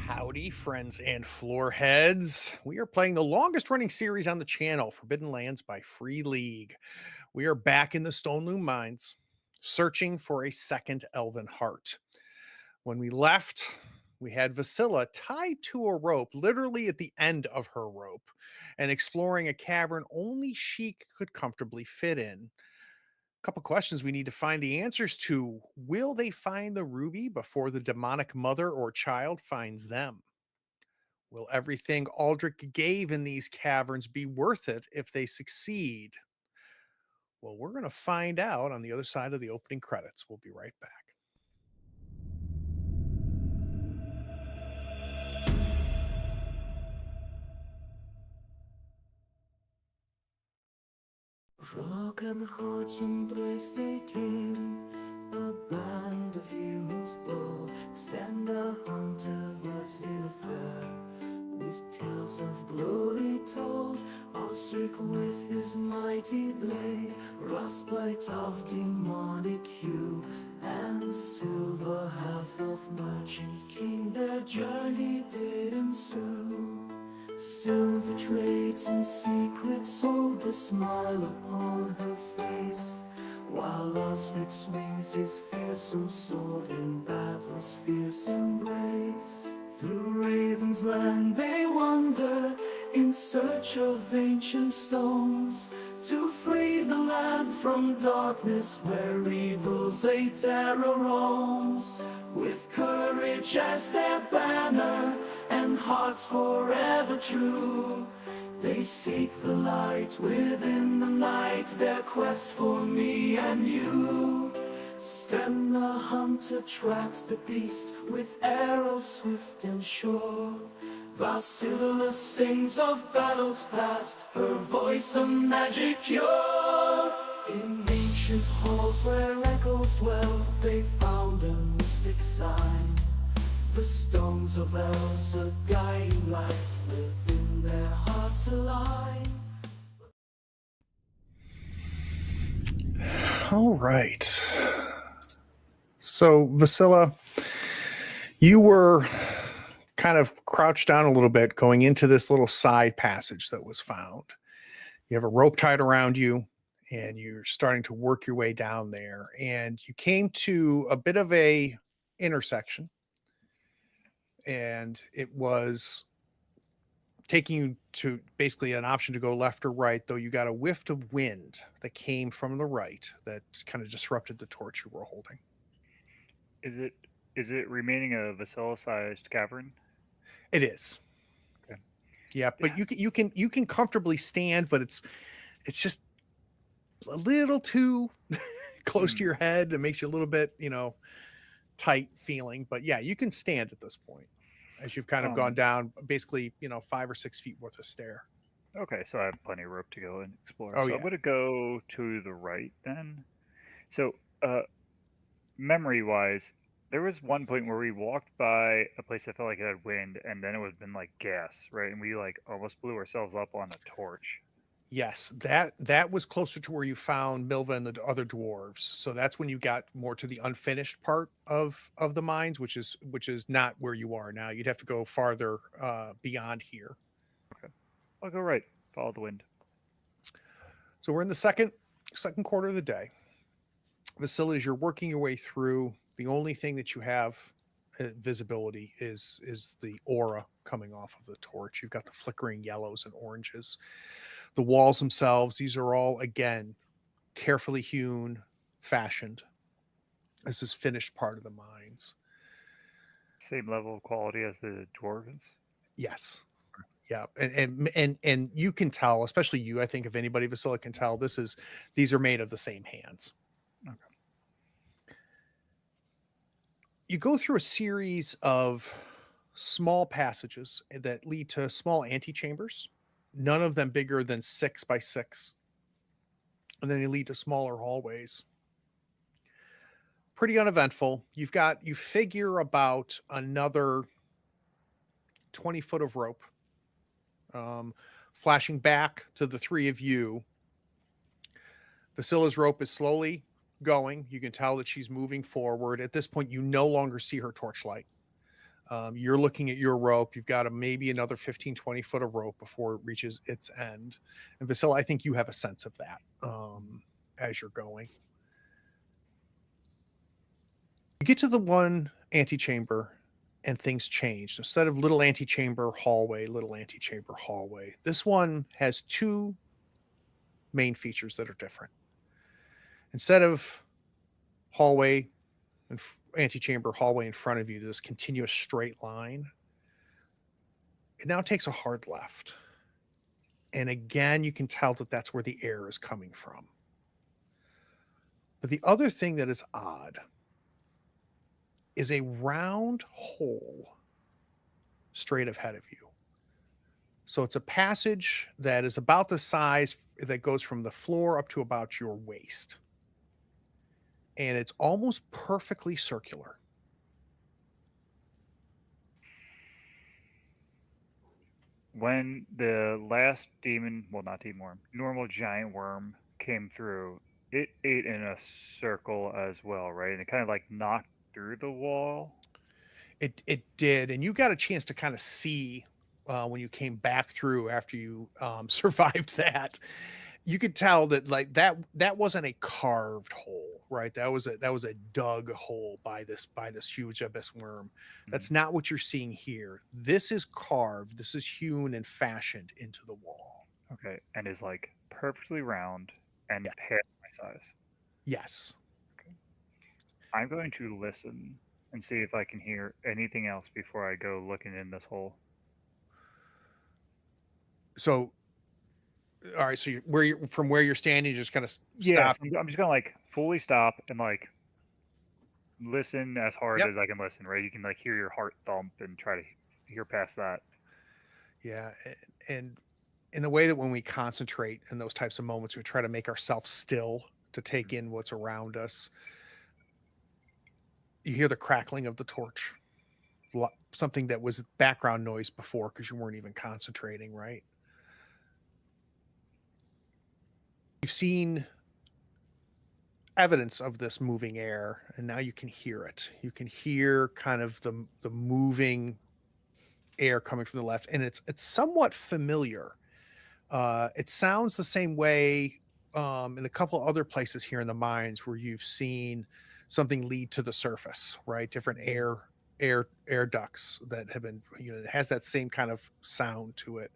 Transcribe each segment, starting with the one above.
Howdy, friends and floor heads. We are playing the longest running series on the channel, Forbidden Lands by Free League. We are back in the Stone Loom Mines, searching for a second elven heart. When we left, we had Vasilla tied to a rope, literally at the end of her rope, and exploring a cavern only she could comfortably fit in. Couple questions we need to find the answers to. Will they find the ruby before the demonic mother or child finds them? Will everything Aldrich gave in these caverns be worth it if they succeed? Well, we're going to find out on the other side of the opening credits. We'll be right back. Broken hearts embrace the king. A band of heroes bold. Stand the hunter versus fair, with tales of glory told. Osric with his mighty blade, Rustbite of demonic hue, and silver half of merchant king. Their journey did ensue. Silver trades and secrets hold a smile upon her face, while Osric swings his fearsome sword in battle's fierce embrace. Through Raven's land they wander in search of ancient stones, to free the land from darkness where evil's a terror roams. With courage as their banner and hearts forever true, they seek the light within the night, their quest for me and you. Stern the hunter tracks the beast with arrows swift and sure. Vasilla sings of battles past, her voice a magic cure. In ancient halls where echoes dwell, they found a mystic sign. The stones of elves, a guiding light, within their hearts align. All right. So, Vasilla, you were kind of crouched down a little bit going into this little side passage that was found. You have a rope tied around you, and you're starting to work your way down there. And you came to a bit of a intersection, and it was taking you to basically an option to go left or right, though you got a whiff of wind that came from the right that kind of disrupted the torch you were holding. Is it is it remaining a Vasilla-sized cavern? It is. Okay. Yeah, but Yeah. you can comfortably stand, but it's just a little too close to Hmm. your head. It makes you a little bit, tight feeling. But yeah, you can stand at this point as you've kind of gone Um. down basically, 5 or 6 feet worth of stair. Okay, so I have plenty of rope to go and explore. Oh So I'm yeah. gonna go to the right then. So, memory-wise, there was one point where we walked by a place that felt like it had wind, and then it was been like gas, right? And we like almost blew ourselves up on a torch. Yes, that was closer to where you found Milva and the other dwarves. So that's when you got more to the unfinished part of the mines, which is not where you are now. You'd have to go farther beyond here. Okay, I'll go right. Follow the wind. So we're in the second quarter of the day. Vasily, as you're working your way through, the only thing that you have visibility is the aura coming off of the torch. You've got the flickering yellows and oranges. The walls themselves, these are all again carefully hewn, fashioned. This is finished part of the mines. Same level of quality as the dwarves. Yes. Yeah. And you can tell, especially you, I think if anybody Vasilla can tell, these are made of the same hands. Okay. You go through a series of small passages that lead to small antechambers, none of them bigger than 6 by 6. And then they lead to smaller hallways. Pretty uneventful. You figure about another 20 foot of rope. Flashing back to the three of you, Vasilla's rope is slowly going. You can tell that she's moving forward. At this point, you no longer see her torchlight. You're looking at your rope. You've got maybe another 15, 20 foot of rope before it reaches its end. And Vasila, I think you have a sense of that as you're going. You get to the one antechamber and things change. Instead of little antechamber hallway, this one has two main features that are different. Instead of hallway and antechamber hallway in front of you, this continuous straight line, it now takes a hard left. And again, you can tell that that's where the air is coming from. But the other thing that is odd is a round hole straight ahead of you. So it's a passage that is about the size that goes from the floor up to about your waist. And it's almost perfectly circular. When the last demon, well, not demon worm, normal giant worm came through, it ate in a circle as well, right? And it kind of like knocked through the wall. It did, and you got a chance to kind of see when you came back through after you survived that. You could tell that like that wasn't a carved hole, right? That was a dug hole by this huge abyss worm. Mhm. That's not what you're seeing here. This is carved. This is hewn and fashioned into the wall. Okay, and is like perfectly round Yeah. and half my size. Yes. Okay. I'm going to listen and see if I can hear anything else before I go looking in this hole. So all right. So from where you're standing, you just kind of Yes, stop. I'm just gonna like fully stop and like listen as hard Yep. as I can listen, right? You can like hear your heart thump and try to hear past that. Yeah. And in the way that when we concentrate in those types of moments, we try to make ourselves still to take Mhm. in what's around us. You hear the crackling of the torch, something that was background noise before because you weren't even concentrating, right? You've seen evidence of this moving air, and now you can hear it. You can hear kind of the moving air coming from the left, and it's somewhat familiar. It sounds the same way in a couple other places here in the mines where you've seen something lead to the surface, right? Different Mm. air ducts that have been, it has that same kind of sound to it.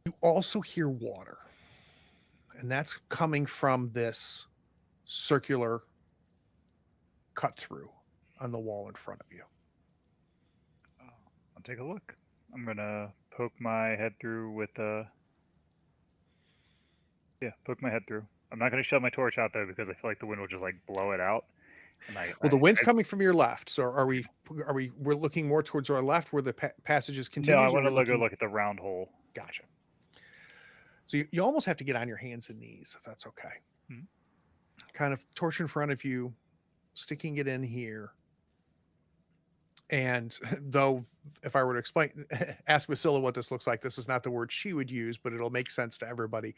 You also hear water, and that's coming from this circular cut through on the wall in front of you. Oh, I'll take a look. I'm gonna poke my head through with yeah, poke my head through. I'm not gonna shove my torch out though because I feel like the wind will just like blow it out. And Well, the wind's coming from your left. So we're looking more towards our left where the passages no, I continues, or want we're to go looking. look at the round hole. Gotcha. So you almost have to get on your hands and knees if that's okay. Mhm. Kind of torch in front of you, sticking it in here. And though, if I were to explain, ask Vasila what this looks like, this is not the word she would use, but it'll make sense to everybody.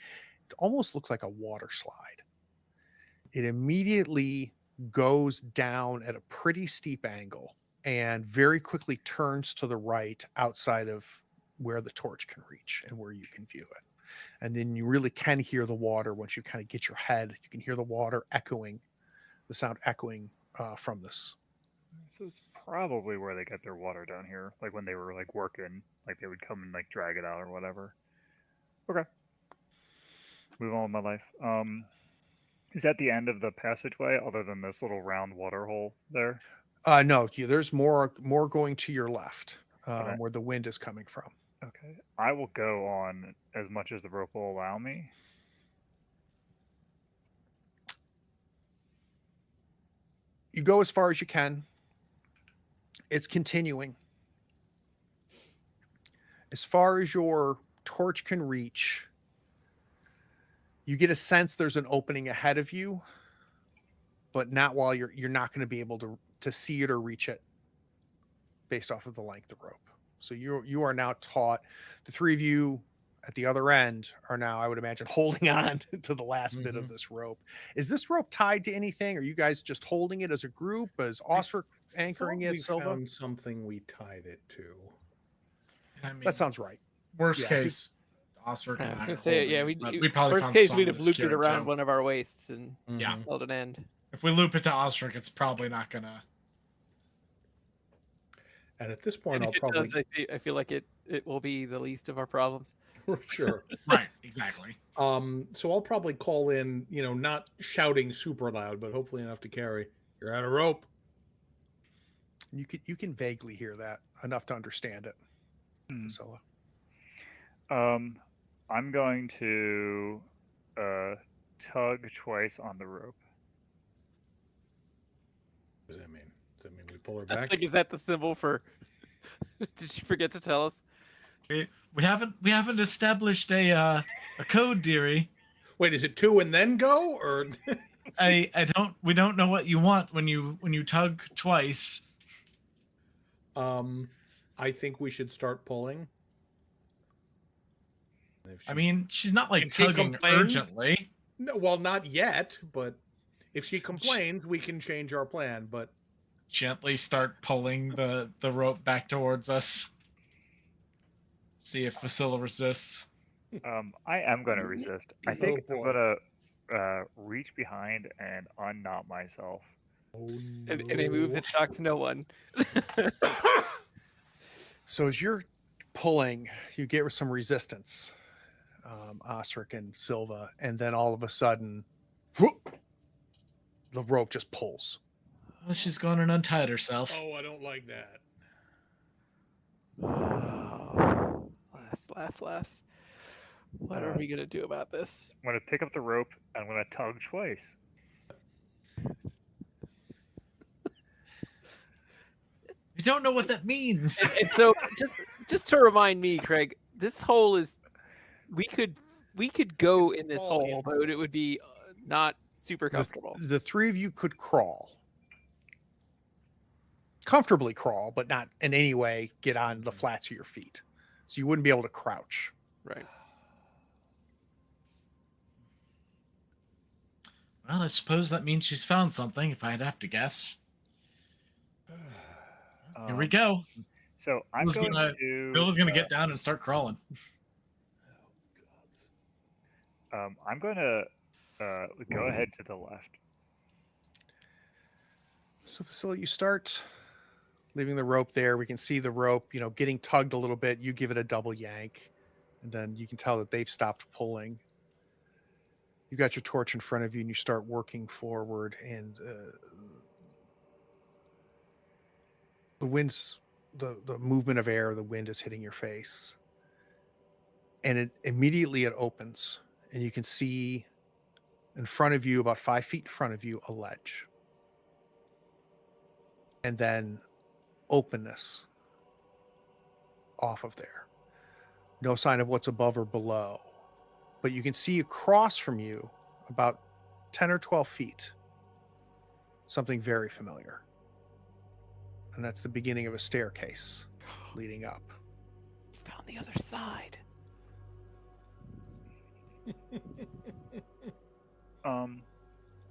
It almost looks like a water slide. It immediately goes down at a pretty steep angle and very quickly turns to the right outside of where the torch can reach and where you can view it. And then you really can hear the water once you kind of get your head. You can hear the water echoing, the sound echoing from this. So it's probably where they get their water down here, like when they were like working, like they would come and like drag it out or whatever. Okay, move on with my life. Is that the end of the passageway, other than this little round water hole there? No, there's more going to your left Okay, where the wind is coming from. okay. I will go on as much as the rope will allow me. You go as far as you can. It's continuing. As far as your torch can reach, you get a sense there's an opening ahead of you, but not while you're not going to be able to see it or reach it based off of the length of rope. So you are now taught, the three of you at the other end are now, I would imagine, holding on to the last bit of this rope. Is this rope tied to anything? Are you guys just holding it as a group? Is I Osric anchoring thought it, we Silva? found something we tied it to. I mean, That sounds right. worst yeah. case, Osric I and was I gonna are say, holding yeah, it, we but we probably worst found case some we'd have looped it secured around too. one of our waists and Yeah. held an end. If we loop it to Osric, it's probably not gonna. And at this point, And I'll if it probably does, I feel like it will be the least of our problems. sure. Right, exactly. So I'll probably call in, not shouting super loud, but hopefully enough to carry. You're out of rope. You can vaguely hear that enough to understand it. Priscilla. I'm going to tug twice on the rope. What does that mean? Does that mean we pull her I was back? like, is that the symbol for? Did she forget to tell us? We haven't established a code, dearie. Wait, is it 2 and then go, or We don't know what you want when you tug twice. I think we should start pulling. If she- I mean, she's not like If she tugging complains- urgently. no, well, not yet, but if she complains, we can change our plan. But Gently start pulling the rope back towards us. See if Vasilla resists. I am going to resist. I think I'm boy. going to reach behind and unknot myself. And a move that shocks no one. So as you're pulling, you get some resistance, Osric and Silva, and then all of a sudden, whoop, the rope just pulls. Well, she's gone and untied herself. Oh, I don't like that. Last. What are we gonna do about this? I'm going to pick up the rope and I'm going to tug twice. You don't know what that means. And so, just to remind me, Craig, this hole is. We could go in this Fall hole, but it would be not super comfortable. The three of you could crawl. Comfortably crawl, but not in any way get on the flats of your feet. So you wouldn't be able to crouch. Right. Well, I suppose that means she's found something, if I'd have to guess. Here we go. So I'm Bill's going gonna- to. Bill was gonna get down and start crawling. I'm going to go ahead to the left. So Vasily, you start leaving the rope there. We can see the rope, getting tugged a little bit. You give it a double yank, and then you can tell that they've stopped pulling. You got your torch in front of you, and you start working forward, and the wind's the movement of air, the wind is hitting your face, and it opens, and you can see in front of you, about 5 feet in front of you, a ledge. And then openness off of there. No sign of what's above or below. But you can see across from you, about 10 or 12 feet, something very familiar. And that's the beginning of a staircase leading up. Found the other side.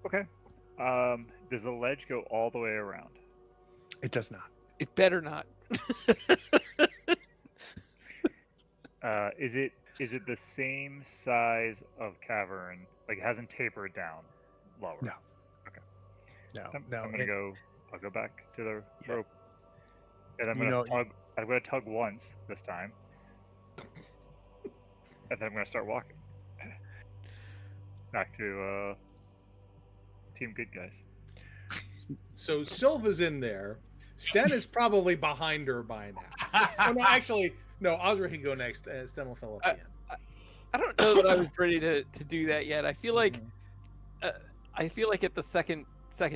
Okay. Does the ledge go all the way around? It does not. It better not. Is it the same size of cavern? Like it hasn't tapered down lower? No. Okay. No. I'll go back to the Yeah. rope, and I'm gonna tug once this time, and then I'm gonna start walking back to Team Good Guys. So Silva's in there. Sten is probably behind her by now. Oh, no, actually, no. Osric can go next. Sten will fill up the end. I don't know that I was ready to do that yet. I feel like at the second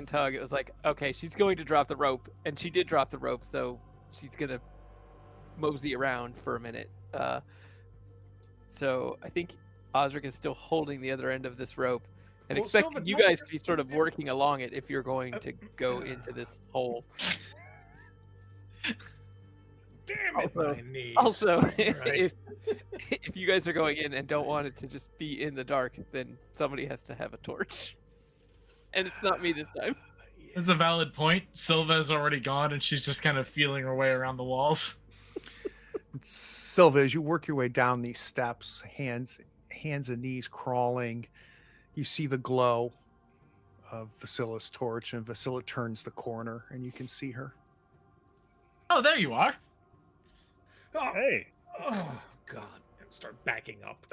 tug, it was like, okay, she's going to drop the rope, and she did drop the rope, so she's gonna mosey around for a minute. So I think Osric is still holding the other end of this rope and Well, expecting Silva, you don't- guys to be sort of working along it if you're going to go into this hole. Damn it, Also- my knees. Also, Right. if you guys are going in and don't want it to just be in the dark, then somebody has to have a torch. And it's not me this time. That's a valid point. Silva's already gone, and she's just kind of feeling her way around the walls. Silva, as you work your way down these steps, hands and knees crawling, you see the glow of Vasila's torch, and Vasila turns the corner, and you can see her. Oh, there you are. Oh, Hey, oh, God. Start backing up.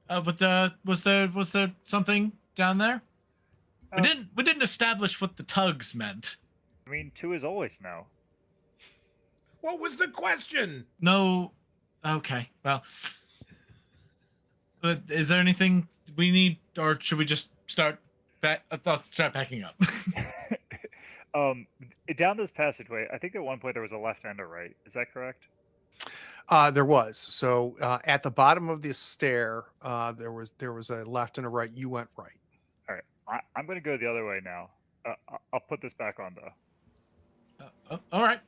But was there something down there? Uh, We didn't establish what the tugs meant. I mean, 2 is always no. What was the question? No. Okay. Well. But is there anything we need, or should we just start start packing up? Down this passageway, I think at one point there was a left and a right. Is that correct? There was. So at the bottom of this stair, there was a left and a right. You went right. All right, I'm going to go the other way now. I'll put this back on though. All right.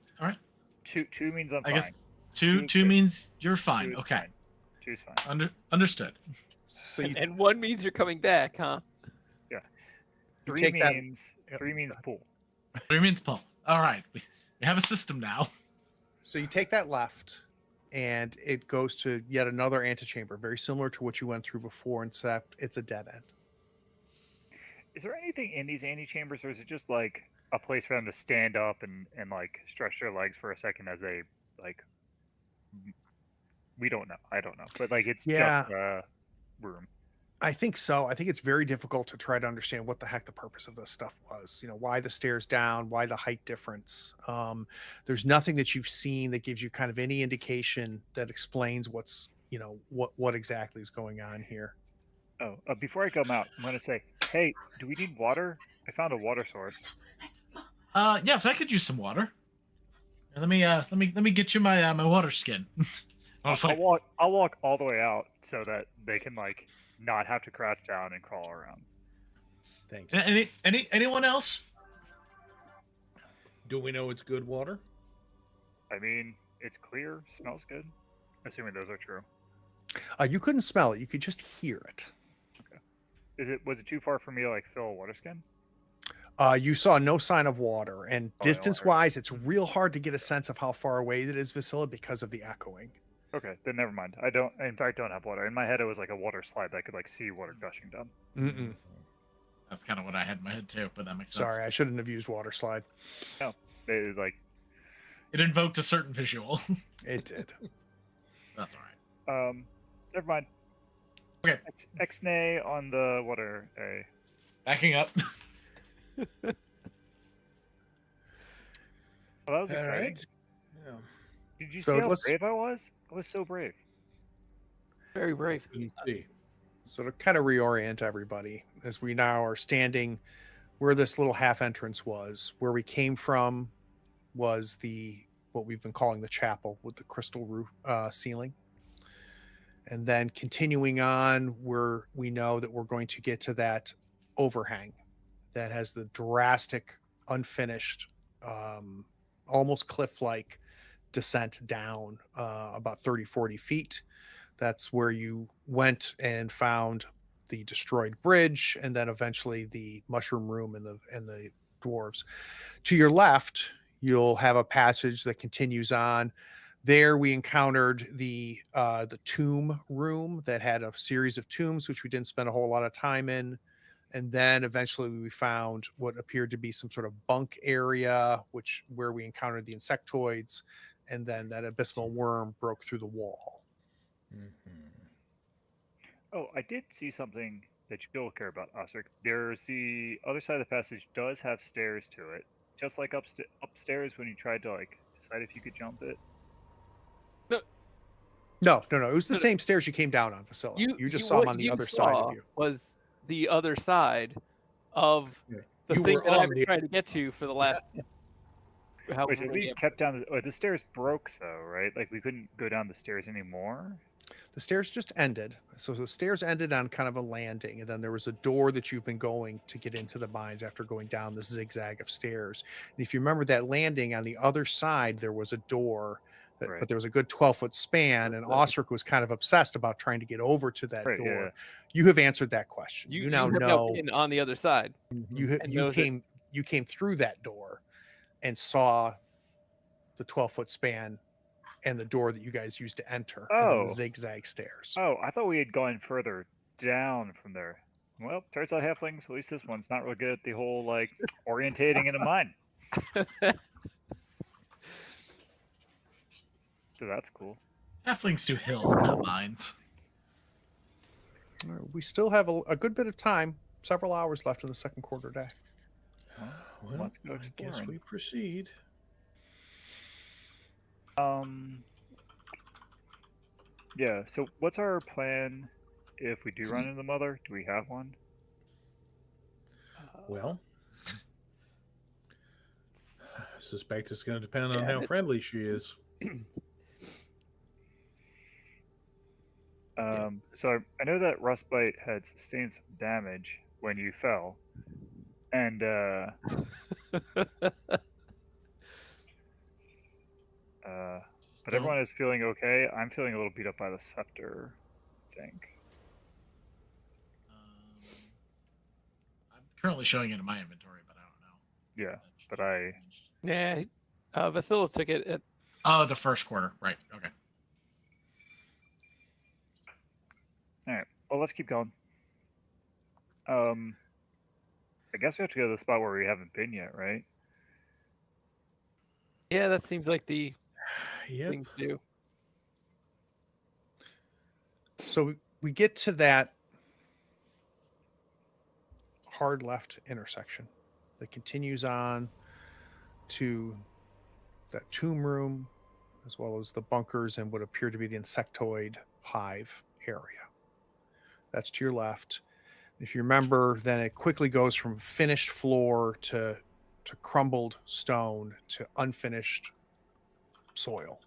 2 means I'm I fine. guess two good. means you're 2 fine. is Okay. fine. 2 is fine. Understood. So you, And one means you're coming back, huh? you 3 take that- means 3 means pool. 3 means pull. All right. We have a system now. so you take that left, and it goes to yet another antechamber, very similar to what you went through before, except it's a dead end. Is there anything in these antechambers, or is it just like a place for them to stand up and like stretch their legs for a second as they like? We don't know. I don't know, but like it's Yeah. just a room. I think so. I think it's very difficult to try to understand what the heck the purpose of this stuff was. You know, why the stairs down, why the height difference. There's nothing that you've seen that gives you kind of any indication that explains what's, you know, what exactly is going on here. Oh, before I come out, I'm gonna say, hey, do we need water? I found a water source. Yes, I could use some water. Let me get you my my water skin. I was like, I'll walk all the way out so that they can like not have to crouch down and crawl around. Thank you. anyone else? Do we know it's good water? I mean, it's clear, smells good. Assuming those are true. You couldn't smell it. You could just hear it. Was it too far for me to like fill a water skin? You saw no sign of water, and Oh, no distance wise, it's real hard to get a sense of how far away it is, Vasila, because of the echoing. Okay, then never mind. I don't. In fact, don't have water. In my head, it was like a water slide that I could like see water gushing down. Mm-mm. That's kind of what I had in my head too, but that makes sense. Sorry, I shouldn't have used water slide. It, like It invoked a certain visual. It did. That's all right. Never mind. Okay. X-nay on the water. A. Backing up. Well, that was All exciting. right. Yeah. Did you So see how let's- brave I was? I was so brave. Very brave. You see. So to kind of reorient everybody, as we now are standing where this little half entrance was, where we came from was what we've been calling the chapel with the crystal roof ceiling. And then continuing on, where we know that we're going to get to that overhang that has the drastic, unfinished, almost cliff-like descent down about 30, 40 feet. That's where you went and found the destroyed bridge, and then eventually the mushroom room and the dwarves. To your left, you'll have a passage that continues on. There we encountered the tomb room that had a series of tombs, which we didn't spend a whole lot of time in. And then eventually we found what appeared to be some sort of bunk area, where we encountered the insectoids, and then that abysmal worm broke through the wall. Oh, I did see something that you'll care about, Osric. There's the other side of the passage does have stairs to it, just like upstairs when you tried to like decide if you could jump it. No. It was the same stairs you came down on, Vasila. You just saw them what on the you other side saw of you. Was the other side of Yeah. the You thing were that I've on been the- trying to get to for the last. however Wait, so we many kept down. The stairs broke though, right? Like we couldn't go down the stairs anymore. The stairs just ended. So the stairs ended on kind of a landing, and then there was a door that you've been going to get into the mines after going down the zigzag of stairs. And if you remember that landing on the other side, there was a door, Right. but there was a good 12-foot span, and Osric was kind of obsessed about trying to get over to that Right, door. yeah. You have answered that question. You You now have know been on the other side. you and you knows it. came through that door and saw the 12-foot span and the door that you guys used to enter, and then the Oh. zigzag stairs. Oh, I thought we had gone further down from there. Well, turns out halflings, at least this one's not real good at the whole like orientating in a mine. So that's cool. Halflings do hills, not mines. We still have a good bit of time, several hours left in the second quarter day. Well, Let's go I guess exploring. we proceed. Yeah, so what's our plan if we do run into the mother? Do we have one? Well, I suspect it's going to depend on Damn how it. friendly she is. So I know that Rustbite had sustained some damage when you fell. And but everyone is feeling okay. I'm feeling a little beat up by the scepter, I think. I'm currently showing it in my inventory, but I don't know. Yeah, but I Yeah, Vasila took it at. Oh, the first quarter, right? Okay. all right. Well, let's keep going. I guess we have to go to the spot where we haven't been yet, right? Yeah, that seems like the Yep. thing to do. So we get to that hard left intersection that continues on to that tomb room, as well as the bunkers and what appear to be the insectoid hive area. That's to your left. If you remember, then it quickly goes from finished floor to crumbled stone to unfinished soil.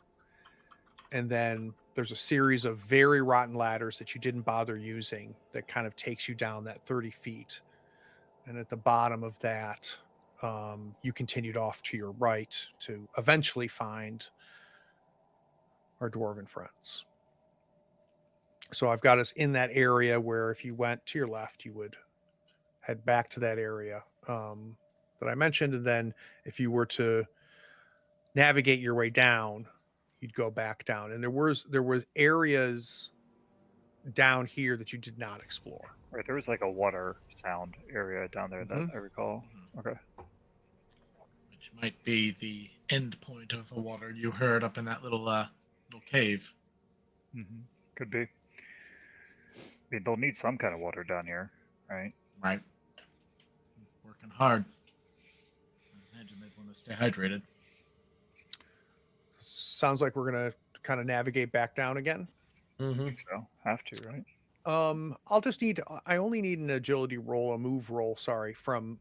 And then there's a series of very rotten ladders that you didn't bother using that kind of takes you down that 30 feet. And at the bottom of that, you continued off to your right to eventually find our dwarven friends. So I've got us in that area where if you went to your left, you would head back to that area that I mentioned. And then if you were to navigate your way down, you'd go back down. And there was areas down here that you did not explore. Right, there was like a water sound area down there that I recall. Okay. Which might be the end point of the water you heard up in that little cave. Could be. I mean, they'll need some kind of water down here, right? Right. Working hard. I imagine they'd want to stay hydrated. Sounds like we're going to kind of navigate back down again. I think so. Have to, right? I only need an agility roll, a move roll, sorry, from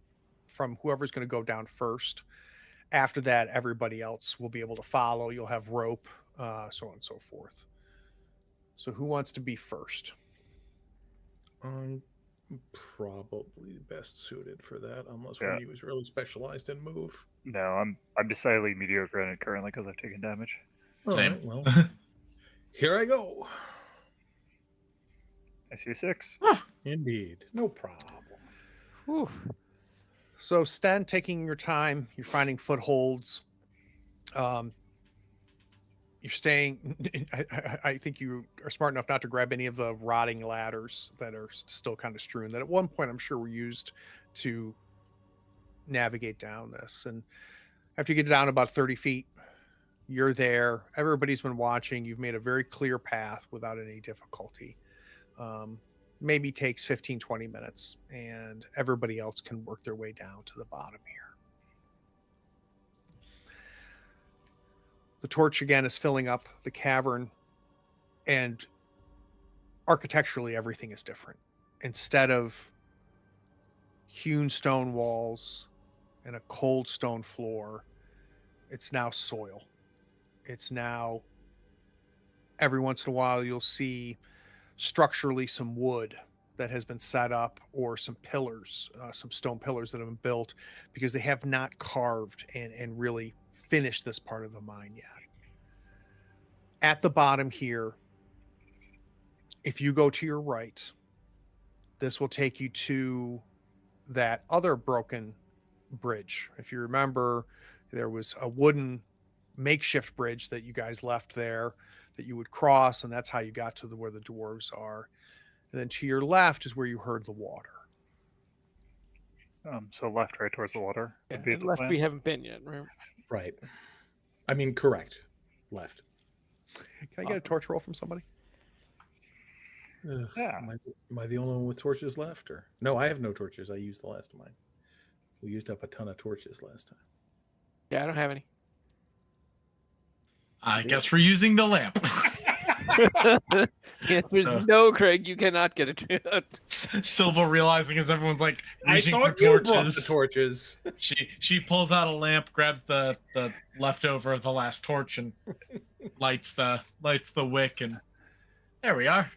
whoever's going to go down first. After that, everybody else will be able to follow. You'll have rope, so on and so forth. So who wants to be first? I'm probably best suited for that, unless Yeah. one of you is really specialized in move. No, I'm decidedly mediocre in it currently because I've taken damage. Same. Alright, well, here I go. I see a 6. Indeed. No problem. Whew. So Sten, taking your time, you're finding footholds. You're staying. I think you are smart enough not to grab any of the rotting ladders that are still kind of strewn. That at one point I'm sure were used to navigate down this. And after you get down about 30 feet, you're there. Everybody's been watching. You've made a very clear path without any difficulty. Maybe takes 15, 20 minutes, and everybody else can work their way down to the bottom here. The torch again is filling up the cavern, and architecturally everything is different. Instead of hewn stone walls and a cold stone floor, it's now soil. It's now Every once in a while, you'll see structurally some wood that has been set up, or some pillars, some stone pillars that have been built, because they have not carved and really finished this part of the mine yet. At the bottom here, if you go to your right, this will take you to that other broken bridge. If you remember, there was a wooden makeshift bridge that you guys left there that you would cross, and that's how you got to where the dwarves are. And then to your left is where you heard the water. So left, right towards the water Yeah, would be and the left plan. we haven't been yet. Remember? Right. I mean, correct. Left. Can I get a torch roll from somebody? Ugh, Yeah. am I the only one with torches left? Or no, I have no torches. I used the last of mine. We used up a ton of torches last time. Yeah, I don't have any. I guess we're using the lamp. The answer is So- no, Craig. You cannot get a Silva realizing as everyone's like I reaching for thought you brought torches. the torches. She pulls out a lamp, grabs the leftover of the last torch, and lights the wick, and there we are.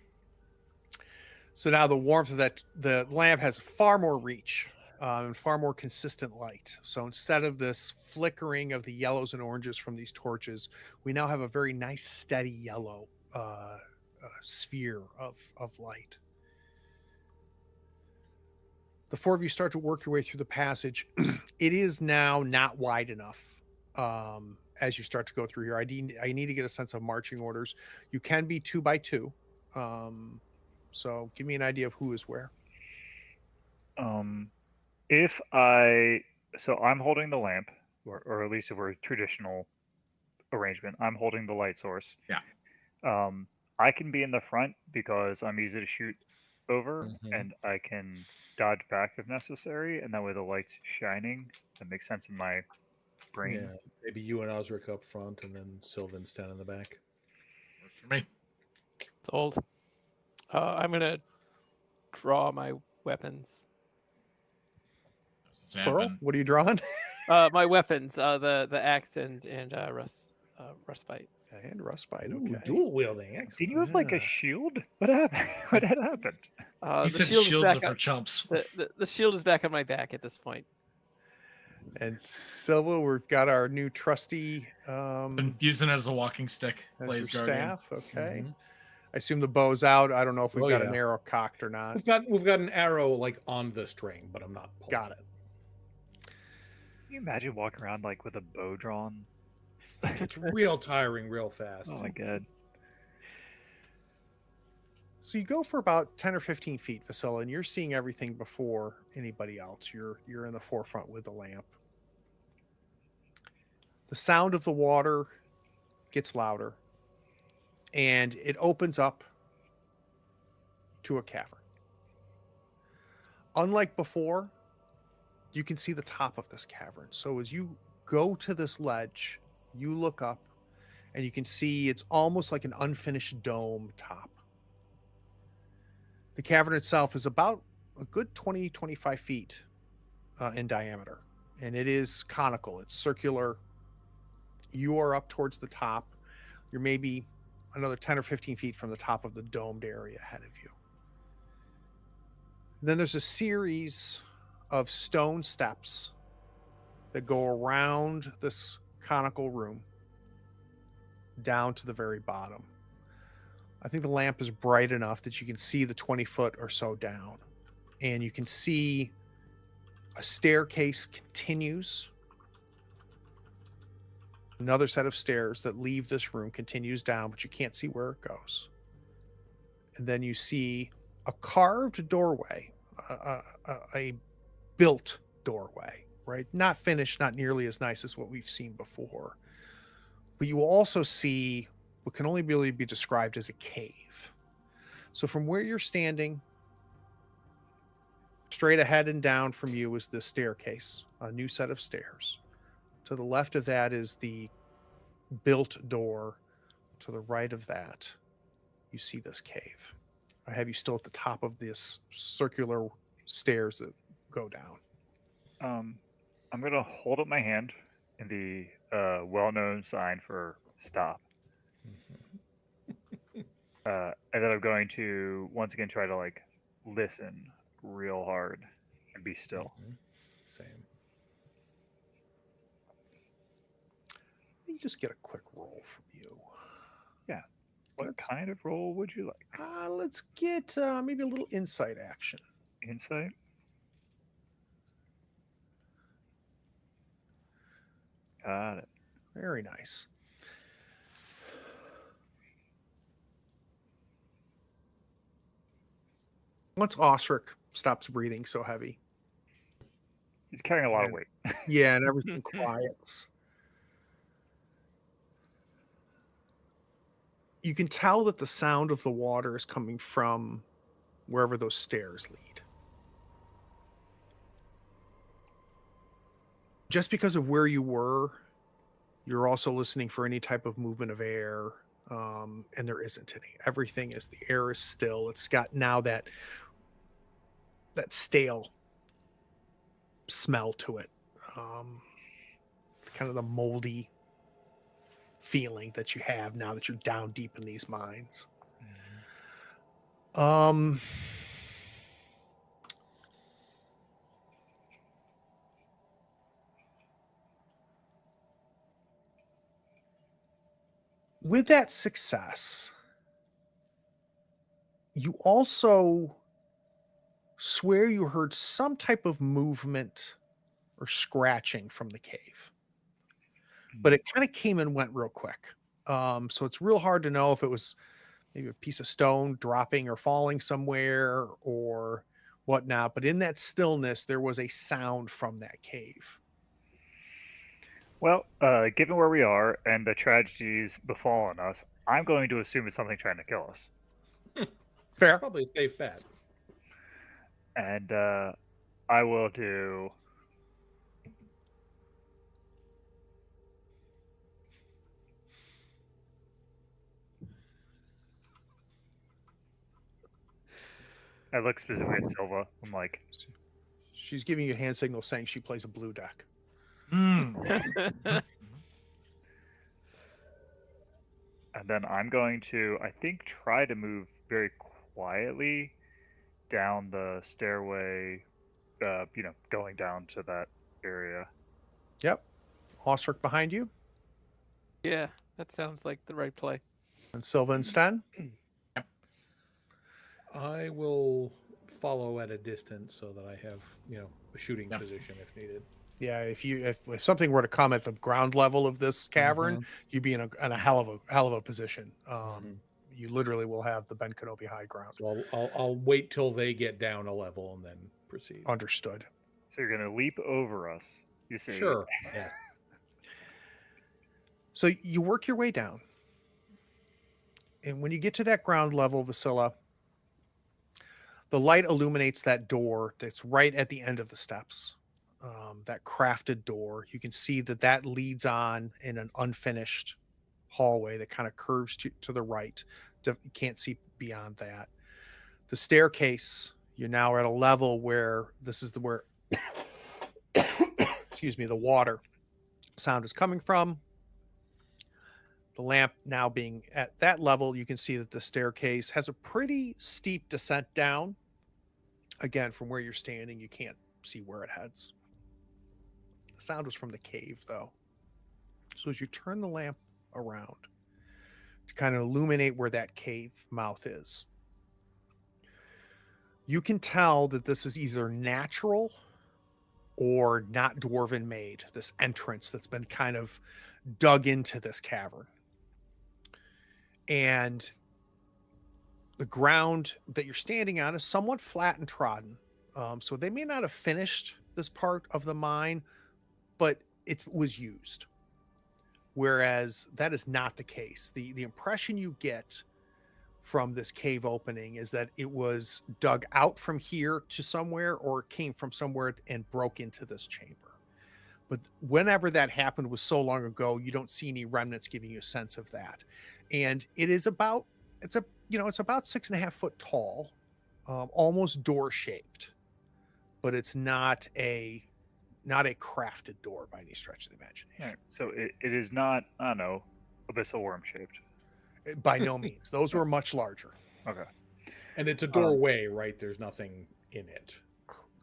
So now the warmth of the lamp has far more reach and far more consistent light. So instead of this flickering of the yellows and oranges from these torches, we now have a very nice steady yellow sphere of light. The four of you start to work your way through the passage. It is now not wide enough as you start to go through here. I need to get a sense of marching orders. You can be 2 by 2. So give me an idea of who is where. So I'm holding the lamp, or at least if we're a traditional arrangement, I'm holding the light source. Yeah. I can be in the front because I'm easy to shoot over, Mhm. and I can dodge back if necessary, and that way the light's shining. That makes sense in my brain. Yeah, maybe you and Osric up front, and then Sylvan's down in the back. Works for me. It's old. I'm gonna draw my weapons. Plural? What are you drawing? My weapons. The axe and rustbite. And Rustbite. Ooh, Okay. dual wielding. Excellent. Did you have like a Yeah. shield? What happened? What had happened? He The said shield is shields are back for on, chumps. the shield is back on my back at this point. And Silva, we've got our new trusty Been using it as a walking stick. as your Blaze guardian. staff. Okay. Mhm. I assume the bow's out. I don't know if we've Oh, got yeah. an arrow cocked or not. We've got an arrow like on the string, but I'm not pulling Got it. Can you imagine walking around like with a bow drawn? It's real tiring, real fast. Oh my god. So you go for about 10 or 15 feet, Vasilla, and you're seeing everything before anybody else. You're in the forefront with the lamp. The sound of the water gets louder, and it opens up to a cavern. Unlike before, you can see the top of this cavern. So as you go to this ledge, you look up, and you can see it's almost like an unfinished dome top. The cavern itself is about a good 20, 25 feet in diameter, and it is conical. It's circular. You are up towards the top. You're maybe another 10 or 15 feet from the top of the domed area ahead of you. Then there's a series of stone steps that go around this conical room down to the very bottom. I think the lamp is bright enough that you can see the 20 foot or so down. And you can see a staircase continues. Another set of stairs that leave this room continues down, but you can't see where it goes. And then you see a carved doorway, a built doorway, right? Not finished, not nearly as nice as what we've seen before. But you also see what can only really be described as a cave. So from where you're standing, straight ahead and down from you is the staircase, a new set of stairs. To the left of that is the built door. To the right of that, you see this cave. I have you still at the top of this circular stairs that go down. I'm gonna hold up my hand in the well-known sign for stop. And then I'm going to once again try to like listen real hard and be still. Same. Let me just get a quick roll from you. Yeah. What Let's kind of role would you like? let's get maybe a little insight action. Insight? Got it. Very nice. Once Osric stops breathing so heavy, He's carrying a lot of And- weight. yeah, and everything quiets. You can tell that the sound of the water is coming from wherever those stairs lead. Just because of where you were, you're also listening for any type of movement of air, and there isn't any. Everything is, the air is still. It's got now that stale smell to it, kind of the moldy feeling that you have now that you're down deep in these mines. With that success, you also swear you heard some type of movement or scratching from the cave, but it kind of came and went real quick. So it's real hard to know if it was maybe a piece of stone dropping or falling somewhere or whatnot. But in that stillness, there was a sound from that cave. Well, given where we are and the tragedies befallen us, I'm going to assume it's something trying to kill us. Fair. Probably a safe bet. And I will do. I look specifically at Silva. I'm like, She's giving you a hand signal saying she plays a blue deck. and then I'm going to, I think, try to move very quietly down the stairway, going down to that area. Yep. Osric behind you, Yeah, that sounds like the right play. and Silva and Sten. I will follow at a distance so that I have, a shooting Yep. position if needed. Yeah, if something were to come at the ground level of this cavern, you'd be in a hell of a position. You literally will have the Ben Kenobi high ground. So I'll wait till they get down a level and then proceed. Understood. So you're going to leap over us. You say, Sure. Yes. So you work your way down, and when you get to that ground level, Vasilla, the light illuminates that door that's right at the end of the steps. That crafted door. You can see that leads on in an unfinished hallway that kind of curves to the right. You can't see beyond that. The staircase, you're now at a level where this is where excuse me, the water sound is coming from. The lamp now being at that level, you can see that the staircase has a pretty steep descent down. Again, from where you're standing, you can't see where it heads. The sound was from the cave, though. So as you turn the lamp around to kind of illuminate where that cave mouth is, you can tell that this is either natural or not dwarven made, this entrance that's been kind of dug into this cavern. And the ground that you're standing on is somewhat flat and trodden. So they may not have finished this part of the mine, but it was used. Whereas that is not the case. The impression you get from this cave opening is that it was dug out from here to somewhere, or it came from somewhere and broke into this chamber. But whenever that happened was so long ago, you don't see any remnants giving you a sense of that. And it's about 6.5 foot tall, almost door shaped, but it's not a crafted door by any stretch of the imagination. right. So it is not, I don't know, abyssal worm shaped. By no means. Those were much larger. Okay. And it's a doorway, right? There's nothing in it.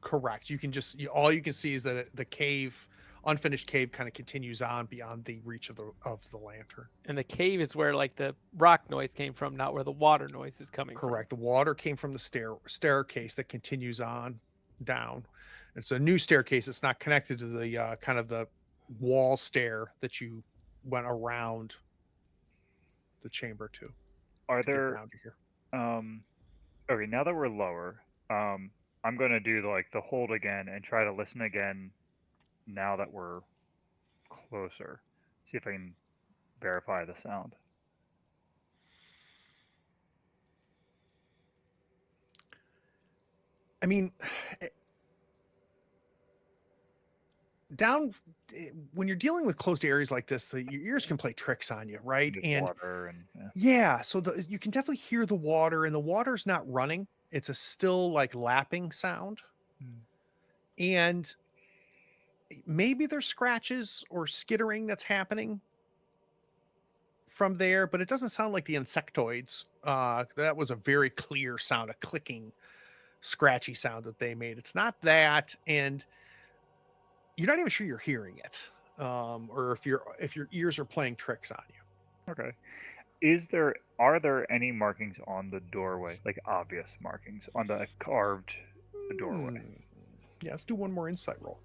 Correct. You can just all you can see is that the cave, unfinished cave, kind of continues on beyond the reach of the lantern. And the cave is where like the rock noise came from, not where the water noise is coming Correct. The water came from the staircase that continues on down. It's a new staircase. It's not connected to the kind of the wall stair that you went around the chamber to. Are to get there down to here. okay, now that we're lower, I'm gonna do the hold again and try to listen again now that we're closer. See if I can verify the sound. I mean, down when you're dealing with closed areas like this, your ears can play tricks on you, right? With And water and yeah, so you can definitely hear the water, and the water's not running. It's a still like lapping sound. And maybe there's scratches or skittering that's happening from there, but it doesn't sound like the insectoids. That was a very clear sound, a clicking, scratchy sound that they made. It's not that, and you're not even sure you're hearing it, or if your ears are playing tricks on you. Okay. Are there any markings on the doorway, like obvious markings on the carved doorway? Yeah, let's do one more insight roll.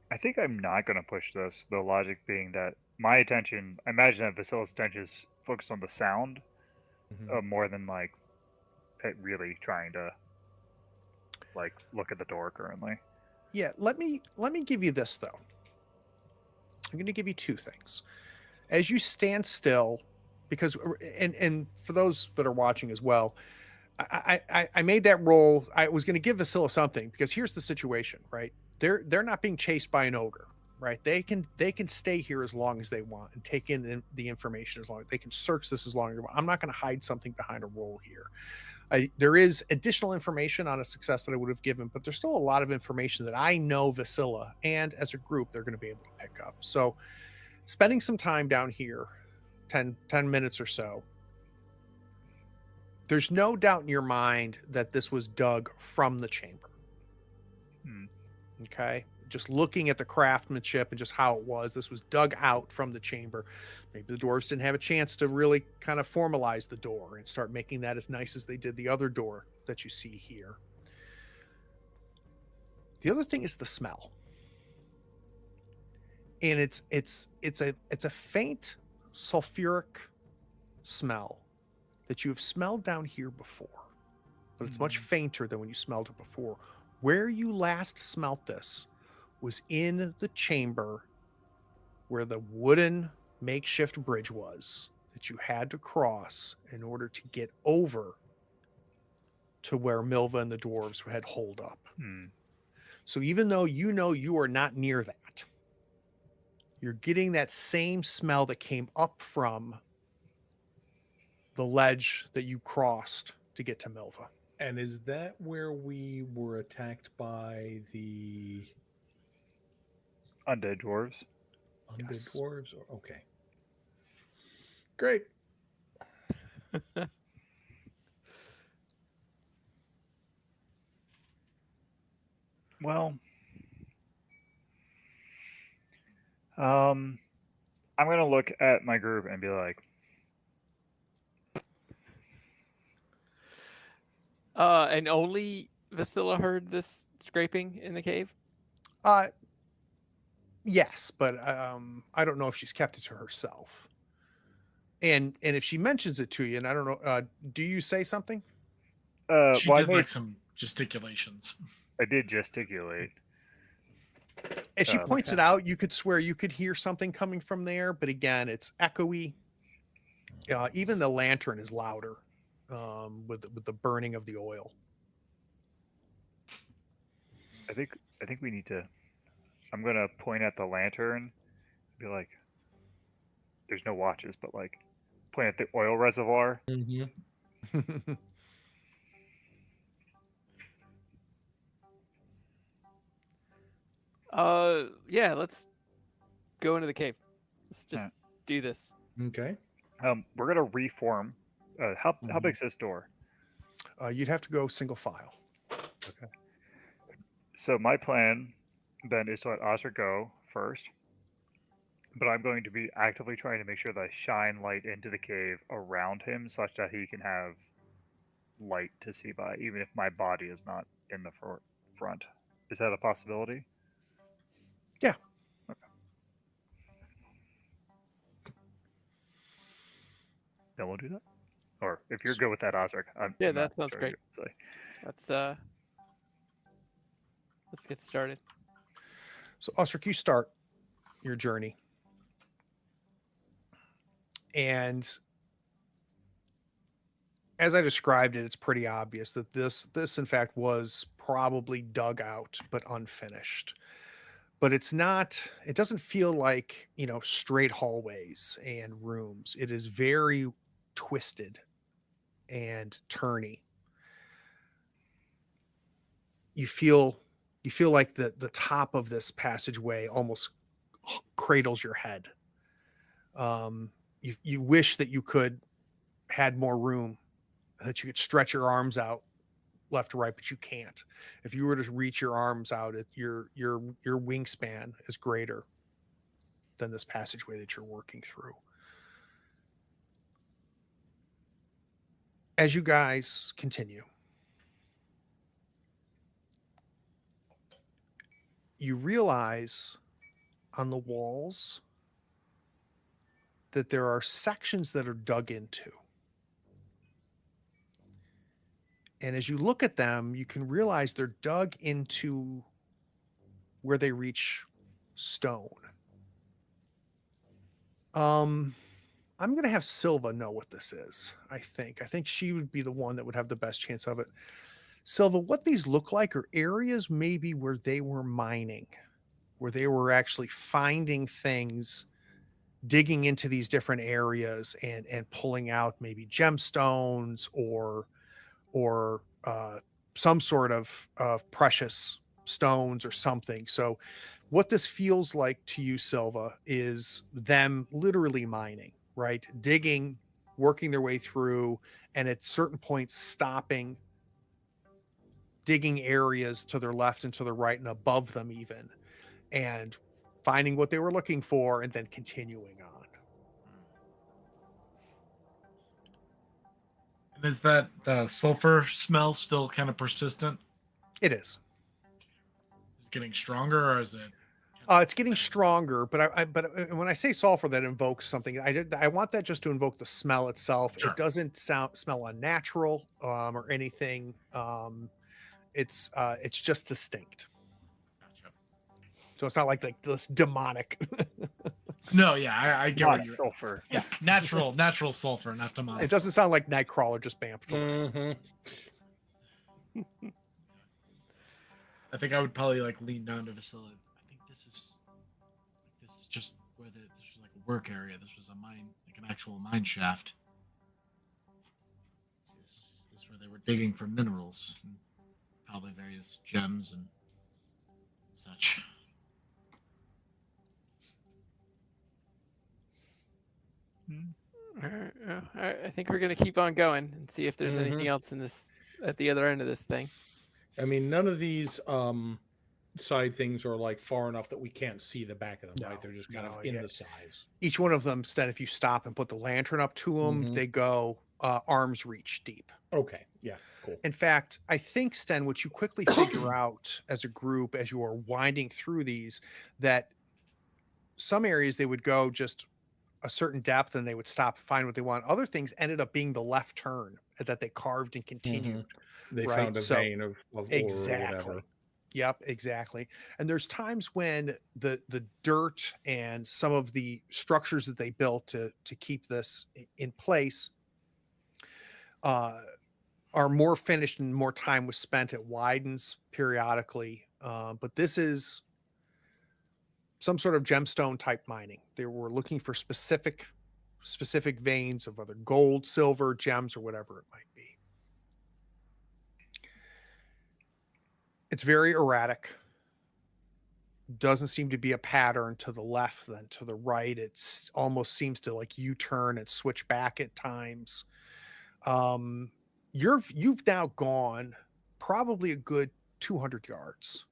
I think I'm not going to push this. The logic being that my attention, I imagine that Vasilis' attention is focused on the sound more than like really trying to like look at the door currently. Yeah, let me give you this though. I'm going to give you two things. As you stand still, because and for those that are watching as well, I made that roll. I was going to give Vasila something because here's the situation, right? They're not being chased by an ogre, right? They can stay here as long as they want and take in the information as long as they can search this as long as they want. I'm not going to hide something behind a roll here. There is additional information on a success that I would have given, but there's still a lot of information that I know Vasila and as a group they're going to be able to pick up. So spending some time down here, 10 minutes or so, there's no doubt in your mind that this was dug from the chamber. Okay. Just looking at the craftsmanship and just how it was, this was dug out from the chamber. Maybe the dwarves didn't have a chance to really kind of formalize the door and start making that as nice as they did the other door that you see here. The other thing is the smell. And it's a faint sulfuric smell that you have smelled down here before, but it's much fainter than when you smelled it before. Where you last smelt this was in the chamber where the wooden makeshift bridge was that you had to cross in order to get over to where Milva and the dwarves had holed up. So even though you know you are not near that, you're getting that same smell that came up from the ledge that you crossed to get to Milva. And is that where we were attacked by the undead dwarves? Undead dwarves? Okay. Great. Well, I'm going to look at my group and be like, and only Vasila heard this scraping in the cave? Yes, but I don't know if she's kept it to herself. And if she mentions it to you, and I don't know, do you say something? She did like some gesticulations. I did gesticulate. As she points it out, you could swear you could hear something coming from there, but again, it's echoey. Even the lantern is louder with the burning of the oil. I think we need to. I'm gonna point at the lantern, be like, "There's no watches, but like, point at the oil reservoir." Yeah, let's go into the cave. Let's just Alright. do this. Okay. We're gonna reform. How Mhm. big's this door? You'd have to go single file. Okay. So my plan then is to let Oscar go first, but I'm going to be actively trying to make sure that I shine light into the cave around him, such that he can have light to see by, even if my body is not in the front. Is that a possibility? Yeah. Then we'll do that. Or if you're good with that, Osric, Yeah, I'm not that sounds sure great. you- Let's get started. So, Osric, you start your journey. And as I described it, it's pretty obvious that this in fact was probably dug out but unfinished. But it's not, it doesn't feel like, straight hallways and rooms. It is very twisted and turny. You feel like the top of this passageway almost cradles your head. You wish that you could had more room, that you could stretch your arms out left to right, but you can't. If you were to reach your arms out, your wingspan is greater than this passageway that you're working through. As you guys continue, you realize on the walls that there are sections that are dug into. And as you look at them, you can realize they're dug into where they reach stone. I'm going to have Silva know what this is, I think. I think she would be the one that would have the best chance of it. Silva, what these look like are areas maybe where they were mining, where they were actually finding things, digging into these different areas and pulling out maybe gemstones or some sort of precious stones or something. So what this feels like to you, Silva, is them literally mining, right? Digging, working their way through, and at certain points stopping, digging areas to their left and to the right and above them even, and finding what they were looking for and then continuing on. And is that the sulfur smell still kind of persistent? It is. Is it getting stronger, or is it? It's getting stronger, but when I say sulfur, that invokes something. I want that just to invoke the smell itself. Sure. It doesn't smell unnatural or anything. It's just distinct. Gotcha. So it's not like this demonic. No, yeah, I get what Not you're. sulfur. Yeah, natural sulfur, not demonic. It doesn't sound like Nightcrawler just bamfed away. Mhm. I think I would probably like lean down to Vasily. I think this is just where this was like a work area. This was a mine, like an actual mine shaft. See, this is where they were digging for minerals, and probably various gems and such. I think we're gonna keep on going and see if there's anything else in this at the other end of this thing. I mean, none of these side things are like far enough that we can't see the back of them, No, right? They're just kind no, of in yeah. the size. Each one of them, Sten, if you stop and put the lantern up to them, they go arm's reach deep. Okay. Yeah. Cool. In fact, I think, Sten, what you quickly figure out as a group, as you are winding through these, that some areas they would go just a certain depth and they would stop, find what they want. Other things ended up being the left turn that they carved and continued. They Right, found a so- vein of ore or Exactly. whatever. Yep, exactly. And there's times when the dirt and some of the structures that they built to keep this in place are more finished and more time was spent. It widens periodically, but this is some sort of gemstone type mining. They were looking for specific veins of whether gold, silver, gems, or whatever it might be. It's very erratic. Doesn't seem to be a pattern to the left then to the right. It's almost seems to like U-turn and switch back at times. You've now gone probably a good 200 yards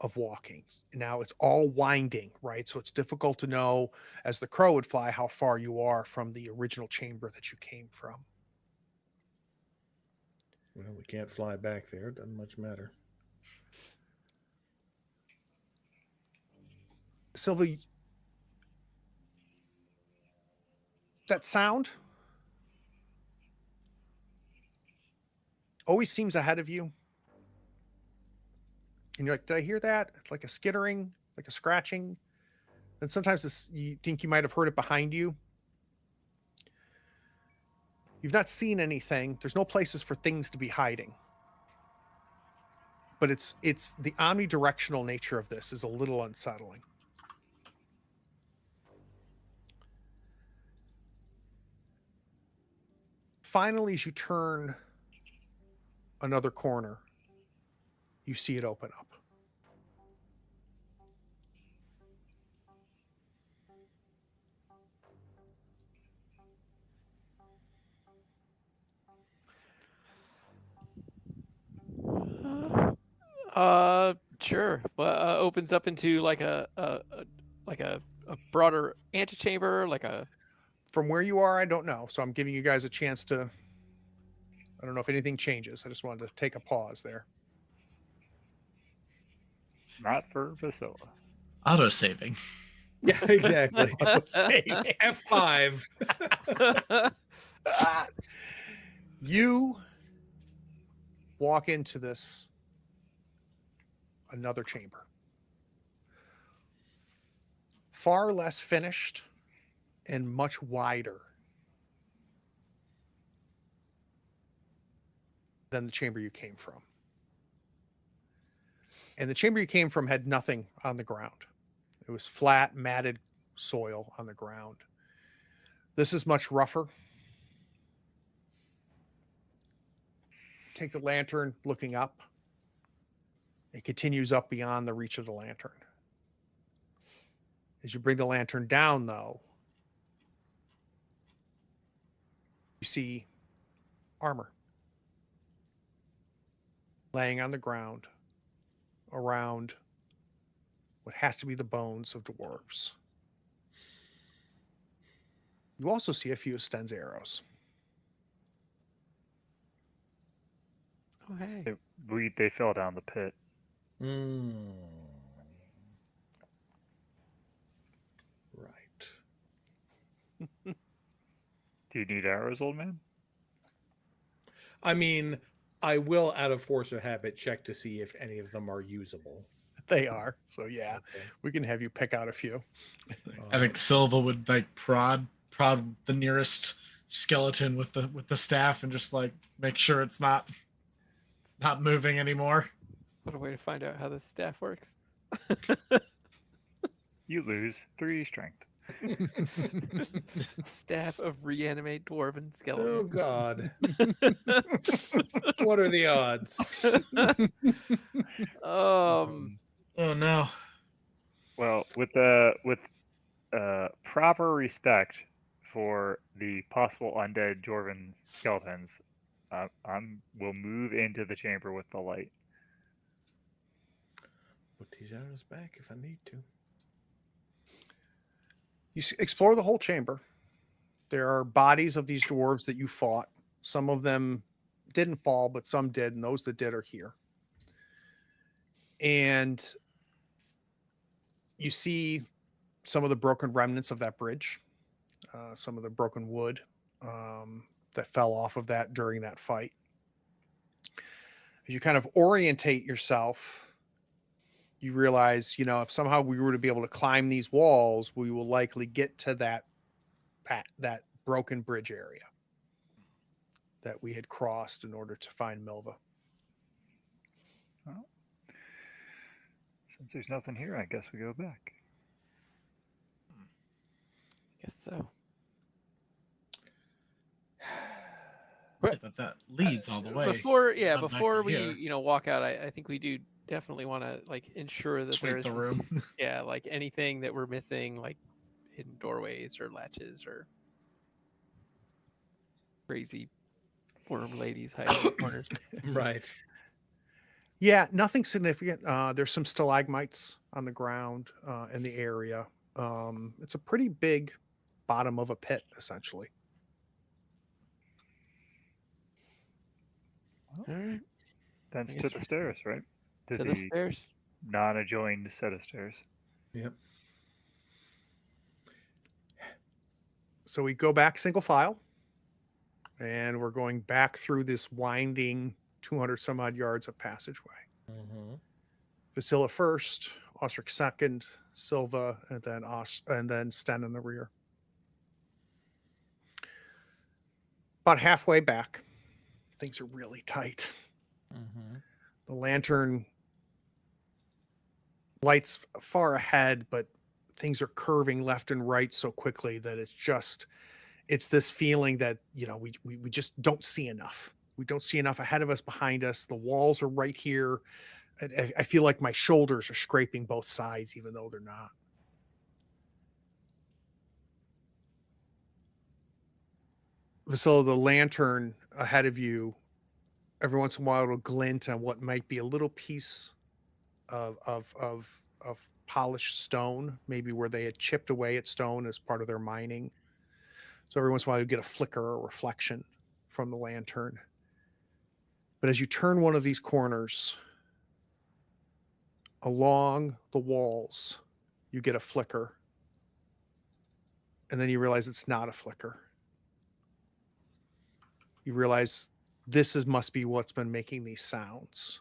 of walking. Now it's all winding, right? So it's difficult to know, as the crow would fly, how far you are from the original chamber that you came from. Well, we can't fly back there. Doesn't much matter. Sylvie, that sound always seems ahead of you. And you're like, did I hear that? It's like a skittering, like a scratching. And sometimes you think you might have heard it behind you. You've not seen anything. There's no places for things to be hiding. But it's the omnidirectional nature of this is a little unsettling. Finally, as you turn another corner, you see it open up. Sure. But opens up into like a broader antechamber, like a. From where you are, I don't know. So I'm giving you guys a chance to. I don't know if anything changes. I just wanted to take a pause there. Not for Vasilla. Auto saving. Yeah, exactly. Saving. F5. You walk into another chamber. Far less finished and much wider than the chamber you came from. And the chamber you came from had nothing on the ground. It was flat, matted soil on the ground. This is much rougher. Take the lantern, looking up. It continues up beyond the reach of the lantern. As you bring the lantern down, though, you see armor laying on the ground around what has to be the bones of dwarves. You also see a few of Sten's arrows. Oh, hey. They fell down the pit. Right. Do you need arrows, old man? I mean, I will, out of force of habit, check to see if any of them are usable. They are. So yeah, Okay. we can have you pick out a few. I think Silva would like prod the nearest skeleton with the staff and just like make sure it's not moving anymore. What a way to find out how this staff works. You lose 3 strength. Staff of reanimate dwarven Oh skeleton. God. What are the odds? Oh no. Well, with proper respect for the possible undead dwarven skeletons, we'll move into the chamber with the light. Put these arrows back if I need to. You explore the whole chamber. There are bodies of these dwarves that you fought. Some of them didn't fall, but some did, and those that did are here. And you see some of the broken remnants of that bridge, some of the broken wood that fell off of that during that fight. As you kind of orientate yourself, you realize, if somehow we were to be able to climb these walls, we will likely get to that broken bridge area that we had crossed in order to find Milva. Well, since there's nothing here, I guess we go back. Guess so. Right, that leads all the way. Before Not back before to we here. walk out, I think we do definitely want to like ensure that Sweep there's the room. yeah, like anything that we're missing, like hidden doorways or latches or crazy worm ladies hiding in the corners. Right. Yeah, nothing significant. There's some stalagmites on the ground in the area. It's a pretty big bottom of a pit, essentially. All right, Then I to guess the stairs, right? To to the the stairs. non-adjoined set of stairs. Yep. So we go back single file, and we're going back through this winding 200 some odd yards of passageway. Mm-hmm. Vasilla first, Osric second, Silva, and then Sten in the rear. About halfway back, things are really tight. Mm-hmm. The lantern lights far ahead, but things are curving left and right so quickly that it's this feeling that, you know, we just don't see enough. We don't see enough ahead of us, behind us. The walls are right here. I feel like my shoulders are scraping both sides, even though they're not. Vasilla, the lantern ahead of you, every once in a while it'll glint on what might be a little piece of polished stone, maybe where they had chipped away at stone as part of their mining. So every once in a while you get a flicker or reflection from the lantern. But as you turn one of these corners, along the walls, you get a flicker. And then you realize it's not a flicker. You realize must be what's been making these sounds.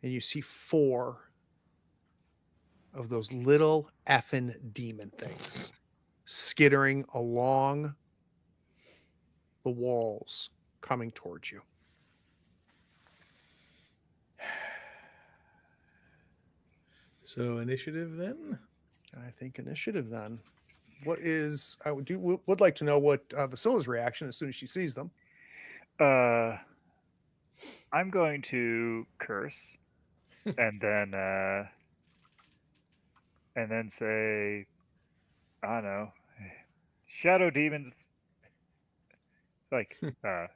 And you see 4 of those little effing demon things skittering along the walls, coming towards you. So initiative then? I think initiative then. I would like to know what Vasilla's reaction as soon as she sees them. I'm going to curse, and then say, I don't know, shadow demons. Like, I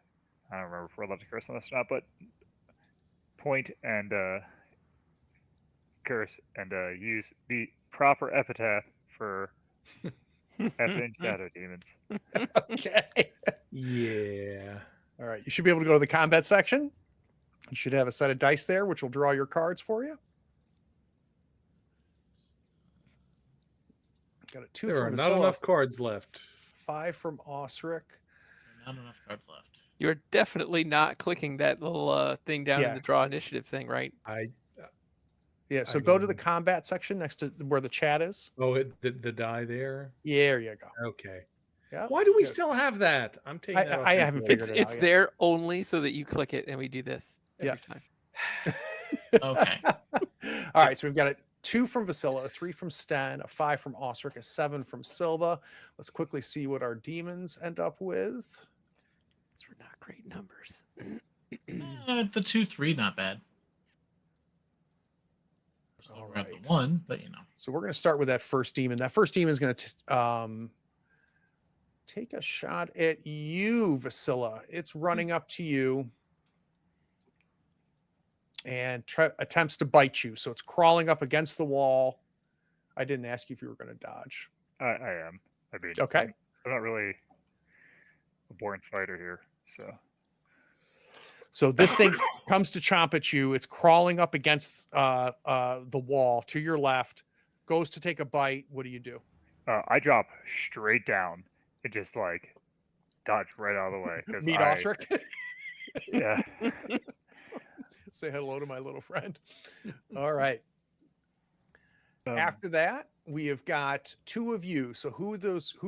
don't remember if we're allowed to curse on this or not, but point and curse and use the proper epitaph for effing shadow demons. Okay. Yeah. All right. You should be able to go to the combat section. You should have a set of dice there, which will draw your cards for you. Got a 2 There are from not Vasilla, enough cards left. 5 from Osric. Not enough cards left. You're definitely not clicking that little thing down in Yeah. the draw initiative thing, right? Yeah, so I go to the mean- combat section next to where the chat is. Oh, the die there? Yeah, there you go. Okay. Yeah. Why do we Good. still have that? I'm taking that off I my haven't board. figured it It's out yet. there only so that you click it and we do this every time. Okay. All right, so we've got a 2 from Vasilla, a 3 from Sten, a 5 from Osric, a 7 from Silva. Let's quickly see what our demons end up with. These were not great numbers. The 2-3, not bad. All Grab right. the 1, but you know. So we're going to start with that first demon. That first demon is going to take a shot at you, Vasilla. It's running up to you and attempts to bite you. So it's crawling up against the wall. I didn't ask you if you were going to dodge. I am. I mean, Okay. I'm not really a born fighter here, so. So this thing comes to chomp at you. It's crawling up against the wall to your left, goes to take a bite. What do you do? I drop straight down and just like dodge right out of the way. 'cause Meet I- Osric. Yeah. Say hello to my little friend. All right. Um, After that, we have got 2 of you. So who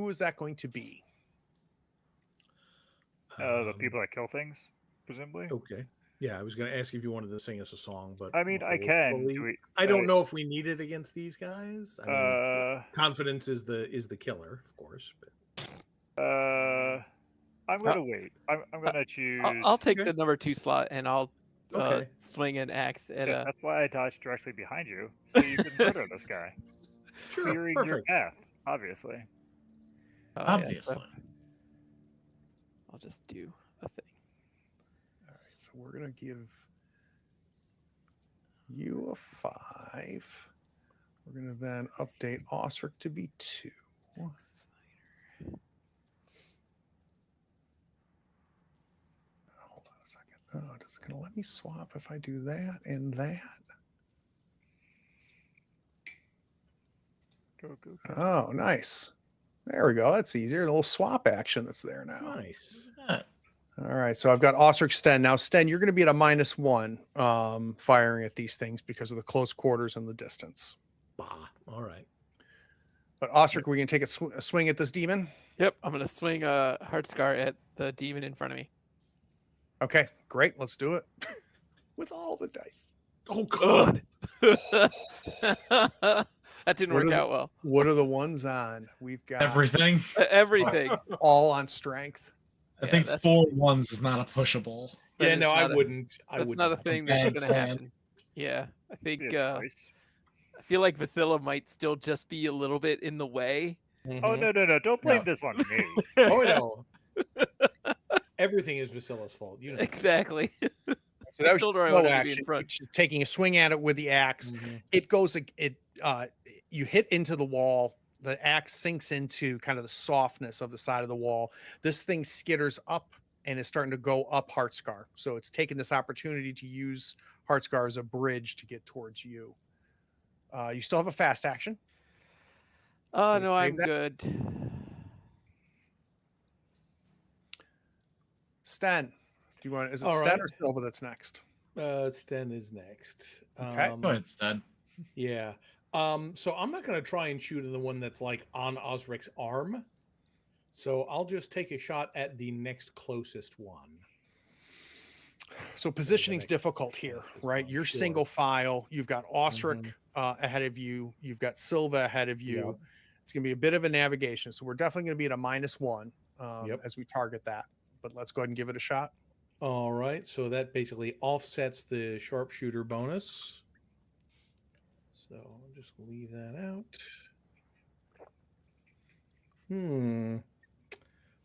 is that going to be? the people that kill things, presumably. Okay. Yeah, I was going to ask if you wanted to sing us a song, but I mean, I we'll- can. we'll leave- Do we- I don't know if we need it against these guys. I mean, Uh, confidence is the killer, of course. But I'm gonna wait. I'm gonna choose. I'll take Okay. the number 2 slot and I'll Okay. swing an axe at Yeah, a. that's why I dodged directly behind you, so you could murder this guy. Sure. Clearing your Perfect. path, obviously. Oh, yeah, Obviously. so I'll just do a thing. All right, so we're gonna give you a 5. We're gonna then update Osric to be 2. Hold on a second. Oh, it's gonna let me swap if I do that and that. Go, go, go. Oh, nice. There we go. That's easier. A little swap action that's there now. Nice. Look at that. All right, so I've got Osric Sten. Now, Sten, you're going to be at a -1 firing at these things because of the close quarters and the distance. Bah. All right. But Osric, we can take a swing at this demon. Yep, I'm gonna swing a heart scar at the demon in front of me. Okay, great. Let's do it with all the dice. Oh God. That didn't What work are the- out well. What are the ones on? We've got Everything. Everything. all on strength. I Yeah, think that's- 4 ones is not a pushable. That Yeah. is No, I not a- wouldn't. I That's wouldn't. not a thing that's bad gonna plan. happen. Yeah, I think Yeah, twice. I feel like Vasilla might still just be a little bit in the way. Oh Mhm. no! Don't blame No. this on me. Oh no. Everything is Vasilla's fault. You know. Exactly. So that was Told her I no wanted to be in action. front. You're taking a swing at it with the axe. Mhm. It goes. You hit into the wall. The axe sinks into kind of the softness of the side of the wall. This thing skitters up and is starting to go up Heartscar. So it's taking this opportunity to use Heartscar as a bridge to get towards you. You still have a fast action. Oh Can you no, save I'm that? good. Sten, do you want? Is it All Sten right. or Silva that's next? Sten is next. Okay. Go ahead, Stud. Yeah. So I'm not going to try and shoot at the one that's like on Osric's arm. So I'll just take a shot at the next closest one. So positioning's next difficult here, closest right? one, You're sure. single file. You've got Osric Mhm. ahead of you. You've got Silva ahead of you. Yep. It's going to be a bit of a navigation. So we're definitely going to be at a -1 Yep. as we target that. But let's go ahead and give it a shot. All right. So that basically offsets the sharpshooter bonus. So I'll just leave that out.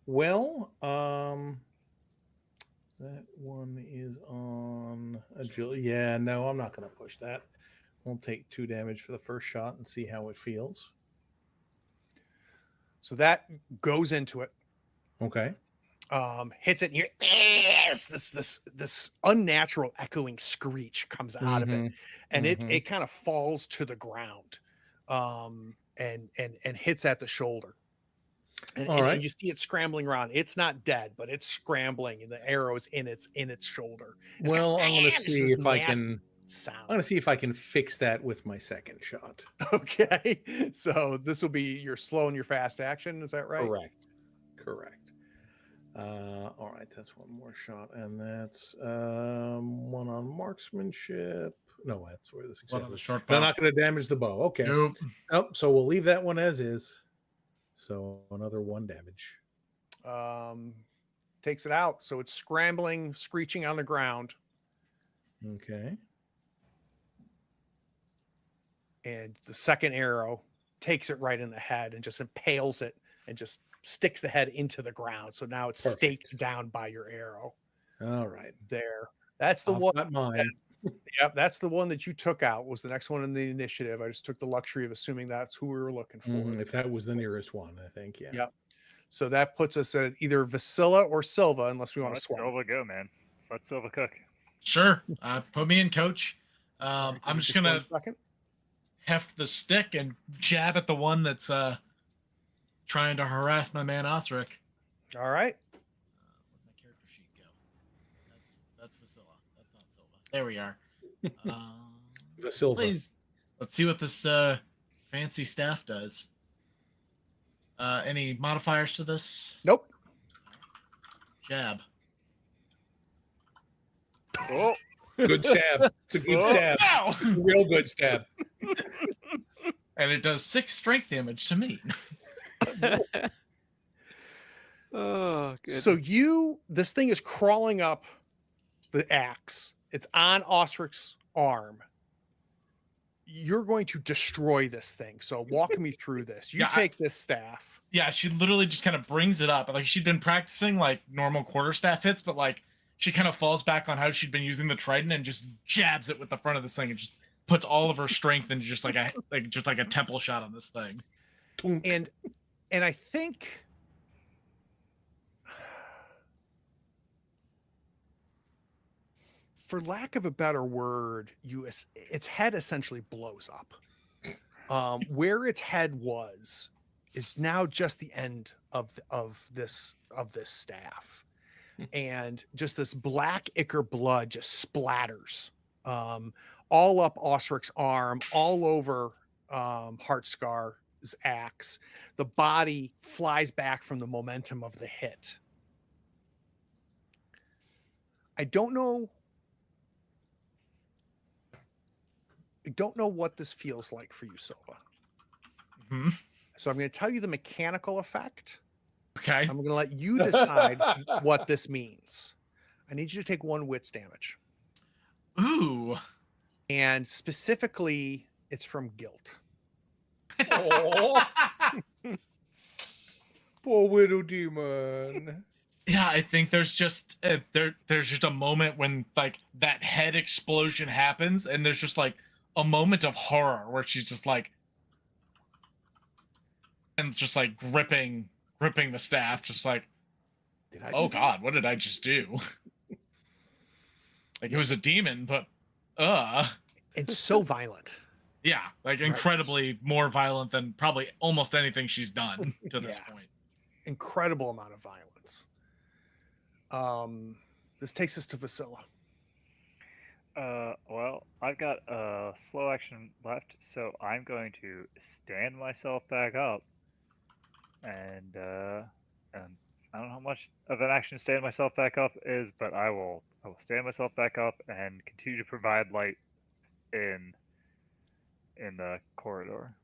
Well, that one is on agility. Yeah, no, I'm not going to push that. I'll take 2 damage for the first shot and see how it feels. So that goes into it, Okay. hits it, and you're this unnatural echoing screech comes out of it, and Mhm. it kind of falls to the ground, and hits at the shoulder. And, All and right. you see it scrambling around. It's not dead, but it's scrambling, and the arrow's in its shoulder. It's Well, I'm going to just see this if I nasty can. I'm sound. going to see if I can fix that with my second shot. Okay, so this will be your slow and your fast action. Is that right? Correct. All right, that's one more shot, and that's one on marksmanship. No, that's where the One success on the is. short But I'm bow. not going to damage the bow. Okay. Nope. Oh, so we'll leave that one as is. So another 1 damage. Takes it out. So it's scrambling, screeching on the ground, Okay. and the second arrow takes it right in the head and just impales it and just sticks the head into the ground. So now it's Perfect. staked down by your arrow. All right. There. That's the I've one. got mine. Yep, that's the one that you took out. Was the next one in the initiative. I just took the luxury of assuming that's who we were looking for. If that was the nearest one, I think. Yeah. Yep. So that puts us at either Vasilla or Silva, unless we want to Let swap. Silva go, man. Let Silva cook. Sure. Put me in, coach. Give I'm me just one gonna second. heft the stick and jab at the one that's trying to harass my man Osric. All right. Where'd my character sheet go? That's Vasilla. That's not Silva. There we are. Vasilva. Please, let's see what this fancy staff does. Any modifiers to this? Nope. Jab. Oh, Good stab. It's a good Oh. stab. Ow! Real good stab. And it does 6 strength damage to me. Oh, good. So this thing is crawling up the axe It's on Osric's arm. You're going to destroy this thing. So walk me through this. You Yeah, take this staff. Yeah, she literally just kind of brings it up. Like she'd been practicing like normal quarterstaff hits, but like she kind of falls back on how she'd been using the trident and just jabs it with the front of this thing and just puts all of her strength into just like a temple shot on this thing. And I think for lack of a better word, its head essentially blows up. Where its head was is now just the end of this staff, and just this black ichor blood just splatters all up Osric's arm, all over Heartscar's axe. The body flies back from the momentum of the hit. I don't know what this feels like for you, Silva. Mm-hmm. So I'm going to tell you the mechanical effect. Okay. I'm going to let you decide what this means. I need you to take 1 wits damage. Ooh. And specifically, it's from guilt. Oh, poor widow demon. Yeah, I think there's just there's just a moment when like that head explosion happens, and there's just like a moment of horror where she's just like, and just like gripping the staff, just like, oh god, what did I just do? Like it was a demon, but it's so violent. Yeah, like incredibly more violent than probably almost anything she's done to this point. Incredible amount of violence. This takes us to Vasilla. Well, I've got a slow action left, so I'm going to stand myself back up, and I don't know how much of an action stand myself back up is, but I will stand myself back up and continue to provide light in the corridor.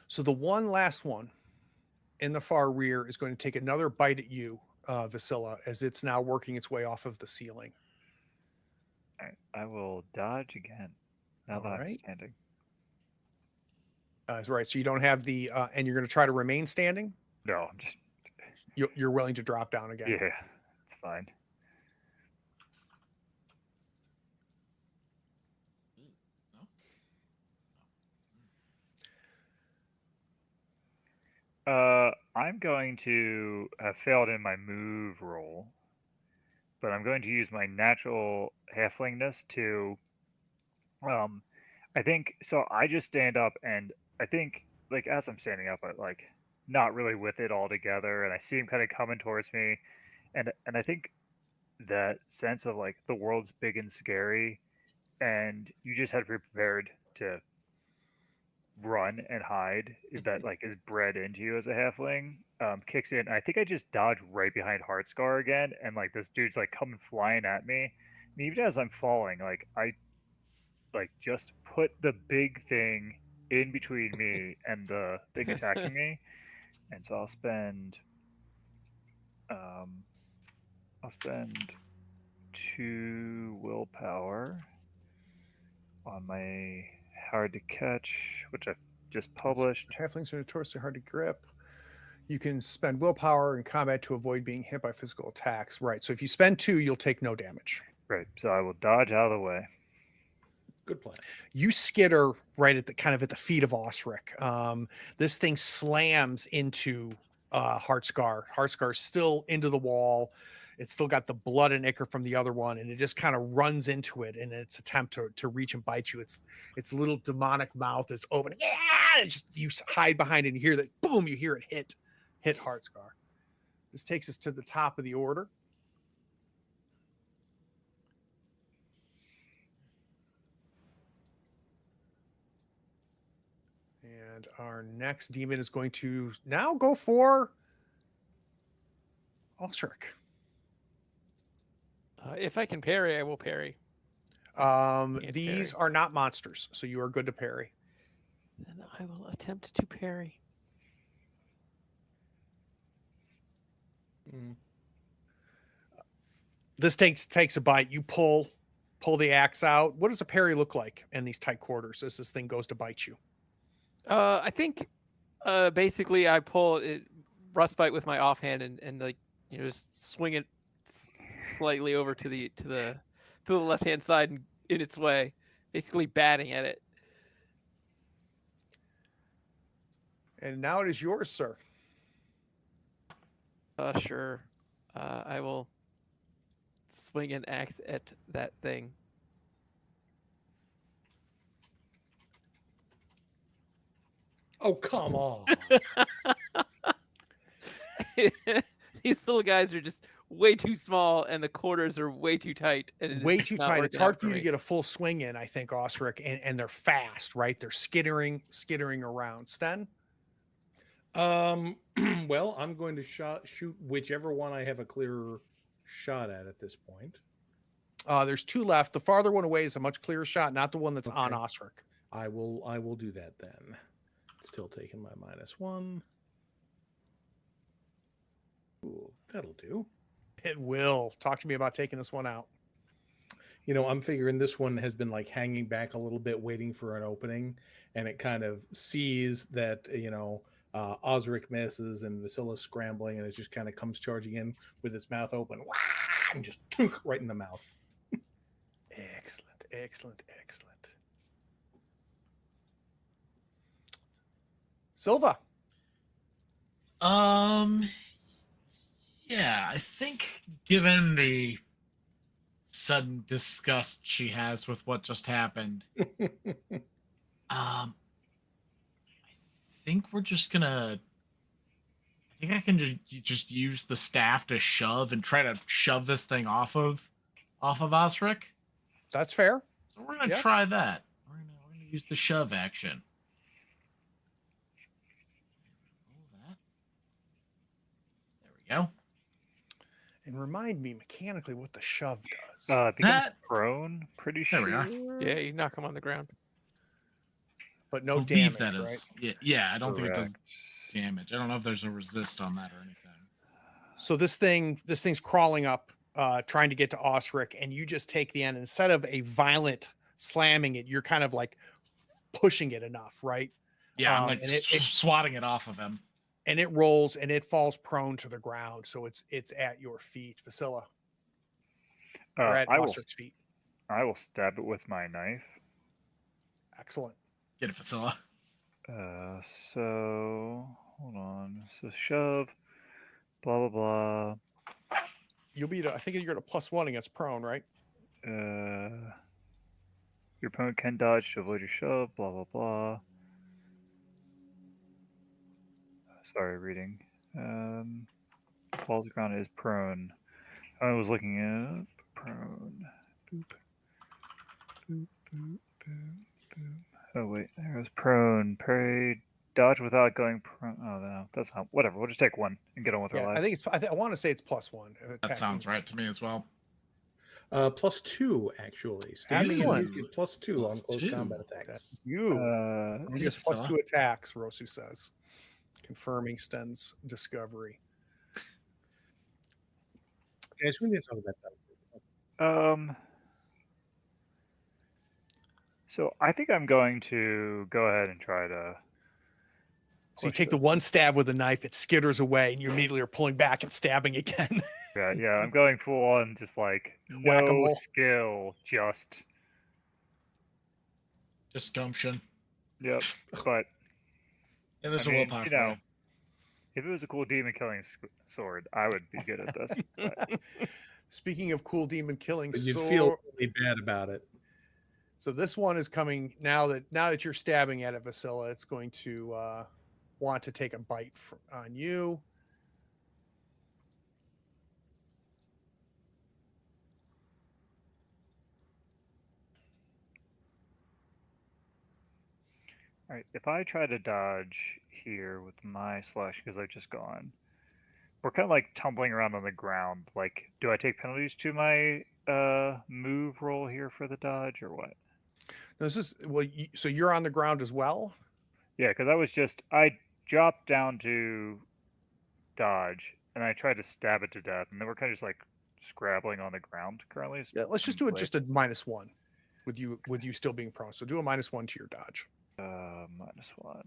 So the last one in the far rear is going to take another bite at you, Vasilla, as it's now working its way off of the ceiling. All right, I will dodge again. Now that I'm standing. That's right. So you don't have the, and you're going to try to remain standing? No, I'm just. You're willing to drop down again? Yeah, it's fine. I'm going to have failed in my move roll, but I'm going to use my natural halflingness to, I think, so I just stand up, and I think, like, as I'm standing up, I, like, not really with it all together, and I see him kind of coming towards me, and I think that sense of, like, the world's big and scary, and you just had to be prepared to run and hide that like is bred into you as a halfling kicks in. I think I just dodge right behind Heartscar again, and like this dude's like coming flying at me, and even as I'm falling, like I like just put the big thing in between me and the thing attacking me, and so I'll spend 2 willpower on my hard to catch, which I just published. Halflings are notoriously hard to grip. You can spend willpower in combat to avoid being hit by physical attacks. Right. So if you spend 2, you'll take no damage. Right. So I will dodge out of the way. Good plan. You skitter right at the feet of Osric. This thing slams into Heartscar. Heartscar's still into the wall. It's still got the blood and ichor from the other one, and it just kind of runs into it in its attempt to reach and bite you. Its little demonic mouth is open. Yeah, you hide behind it and you hear that boom, you hear it hit Heartscar. This takes us to the top of the order. And our next demon is going to now go for Osric. If I can parry, I will parry. These are not monsters, so you are good to parry. Then I will attempt to parry. This takes a bite. You pull the axe out. What does a parry look like in these tight quarters as this thing goes to bite you? I think basically I pull it rust bite with my offhand and like just swing it slightly over to the left hand side and in its way, basically batting at it. And now it is yours, sir. Sure. I will swing an axe at that thing. Oh, come on. These little guys are just way too small, and the quarters are way too tight. And it is Way just too not tight. It's working out hard for you me. to get a full swing in, I think, Osric, and they're fast, right? They're skittering around. Sten? Well, I'm going to shoot whichever one I have a clearer shot at this point. There's two left. The farther one away is a much clearer shot, not the one that's on Okay. Osric. I will do that then. Still taking my -1. Ooh, that'll do. It will. Talk to me about taking this one out. I'm figuring this one has been like hanging back a little bit, waiting for an opening, and it kind of sees that, Osric misses and Vasilla's scrambling, and it just kind of comes charging in with its mouth open, and just right in the mouth. Excellent, excellent, excellent. Silva. Yeah, I think given the sudden disgust she has with what just happened, I think we're just gonna. I think I can just use the staff to shove and try to shove this thing off of Osric. That's fair. So we're gonna Yeah. try that. We're gonna use the shove action. Roll that. There we go. And remind me mechanically what the shove does. I think That- I'm prone. Pretty There sure. we are. Yeah, you knock him on the ground. But no believe damage, that right? is. Yeah, I don't think it does Correct. damage. I don't know if there's a resist on that or anything. So this thing's crawling up, trying to get to Osric, and you just take the end. Instead of a violent slamming it, you're kind of like pushing it enough, right? Yeah, I'm like and it swatting it off of him. and it rolls and it falls prone to the ground. So it's at your feet, Vasilla. Or at I will Ostric's feet. stab it with my knife. Excellent. Get it, Facilla. So hold on. So shove. Blah blah blah. You'll be I think you're at a +1 against prone, right? Your opponent can dodge to avoid your shove. Blah blah blah. Sorry, reading. Falls to the ground is prone. I was looking at prone. Boop. Boop, boop, boop, boop. Oh wait, there was prone. Parry, dodge without going prone. Oh no, that's not. Whatever. We'll just take one and get on with our Yeah, lives. I think I want to say it's +1. That sounds right to me as well. +2 actually. Standing Excellent. and you get +2 on Plus close two. combat attacks. You. Uh, He gets Vasilla. +2 attacks, Rosu says, confirming Sten's discovery. Guys, we need to talk about that. So I think I'm going to go ahead and try to. So you push take the this. one stab with a knife, it skitters away, and you immediately are pulling back and stabbing again. Yeah, I'm going full on, just like no Whack-a-mole. skill, just Just gumption. yep. But And there's I a mean, willpower. you for know, if it was a cool demon killing sword, I would be good at this. But Speaking of cool demon killing, But you'd sword- feel really bad about it. so this one is coming now that you're stabbing at it, Vasilla. It's going to want to take a bite on you. all right, if I try to dodge here with my slash because I've just gone, we're kind of like tumbling around on the ground. Like, do I take penalties to my move roll here for the dodge or what? Now, this is so you're on the ground as well. Yeah, because I dropped down to dodge and I tried to stab it to death, and then we're kind of just like scrabbling on the ground currently. Yeah, let's just do it just a -1 with you still being prone. So do a -1 to your dodge. -1.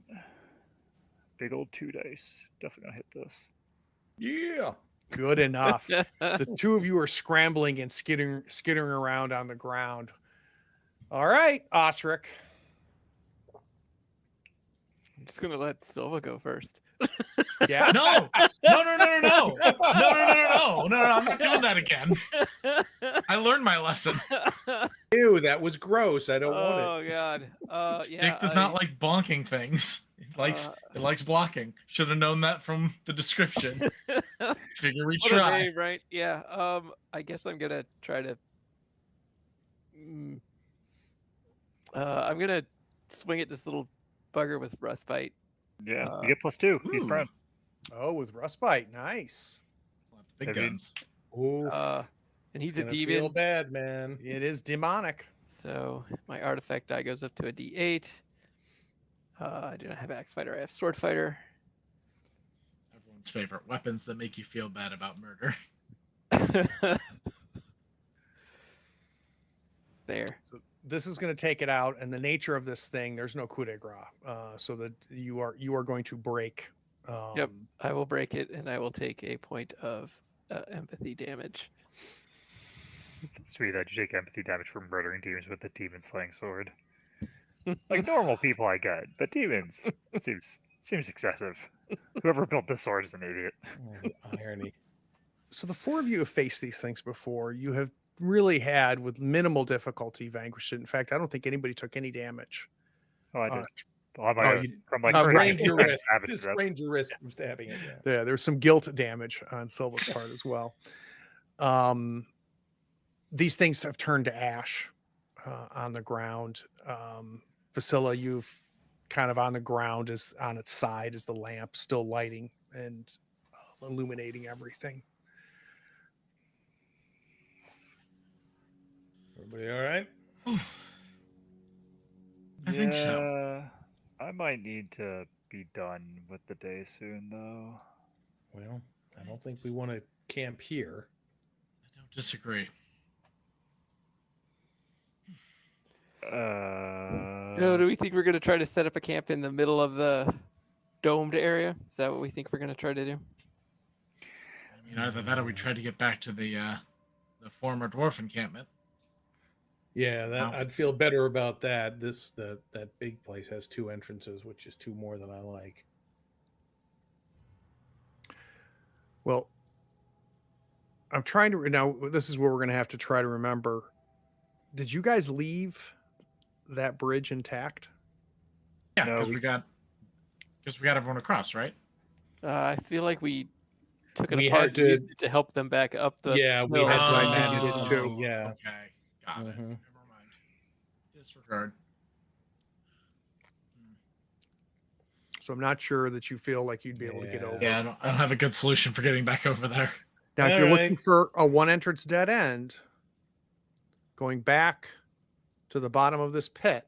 Big old 2 dice. Definitely gonna hit this. Yeah. Good enough. The two of you are scrambling and skittering around on the ground. All right, Osric. I'm just gonna let Silva go first. Yeah. No, I'm not doing that again. I learned my lesson. Ew, that was gross. I don't want it. Oh God. Yeah. Dick does not like bonking things. It likes blocking. Should have known that from the description. Figure we What a try. name, right? Yeah. I guess I'm gonna try to. I'm gonna swing at this little bugger with Rustbite. Yeah, you get +2. He's Ooh. prone. Oh, with Rustbite. Nice. Big Have you- guns. Ooh, And he's it's a gonna feel demon, bad, man. It is demonic. so my artifact die goes up to a D8. I do not have Axe Fighter. I have Sword Fighter. Everyone's favorite weapons that make you feel bad about murder. There. This is going to take it out, and the nature of this thing, there's no coup de grace, so that you are going to break. Yep. I will break it, and I will take a point of empathy damage. It's sweet that you take empathy damage from murdering demons with a demon slaying sword. Like normal people, I get, but demons seems excessive. Whoever built this sword is an idiot. Oh, the irony. So the four of you have faced these things before. You have really had, with minimal difficulty, vanquished it. In fact, I don't think anybody took any damage. Oh, I did. Uh, Well, from like Just trying Sprained to your get wrist. savage Just to death. sprained your wrist from stabbing it. Yeah. Yeah, there's some guilt damage on Silva's part as well. These things have turned to ash on the ground. Vasilla, you've kind of on the ground, is on its side is the lamp, still lighting and illuminating everything. Everybody all right? I think so. Yeah, I might need to be done with the day soon, though. Well, I don't think we want to camp here. I don't disagree. Do we think we're going to try to set up a camp in the middle of the domed area? Is that what we think we're going to try to do? I mean, either that or we try to get back to the former dwarf encampment. Yeah, that Wow. I'd feel better about that. That big place has 2 entrances, which is 2 more than I like. Well, I'm trying to now. This is where we're going to have to try to remember. Did you guys leave that bridge intact? Yeah, No, because we- we got everyone across, right? I feel like we took it We apart had and to- used it to help them back up the. Yeah, we hill. had to what I amend needed it to. too. Yeah. Okay, got it. Mhm. Never mind. Disregard. So I'm not sure that you feel like you'd be able to get Yeah. over. Yeah, I don't have a good solution for getting back over there. Now, if you're All looking right. for a one entrance dead end, going back to the bottom of this pit,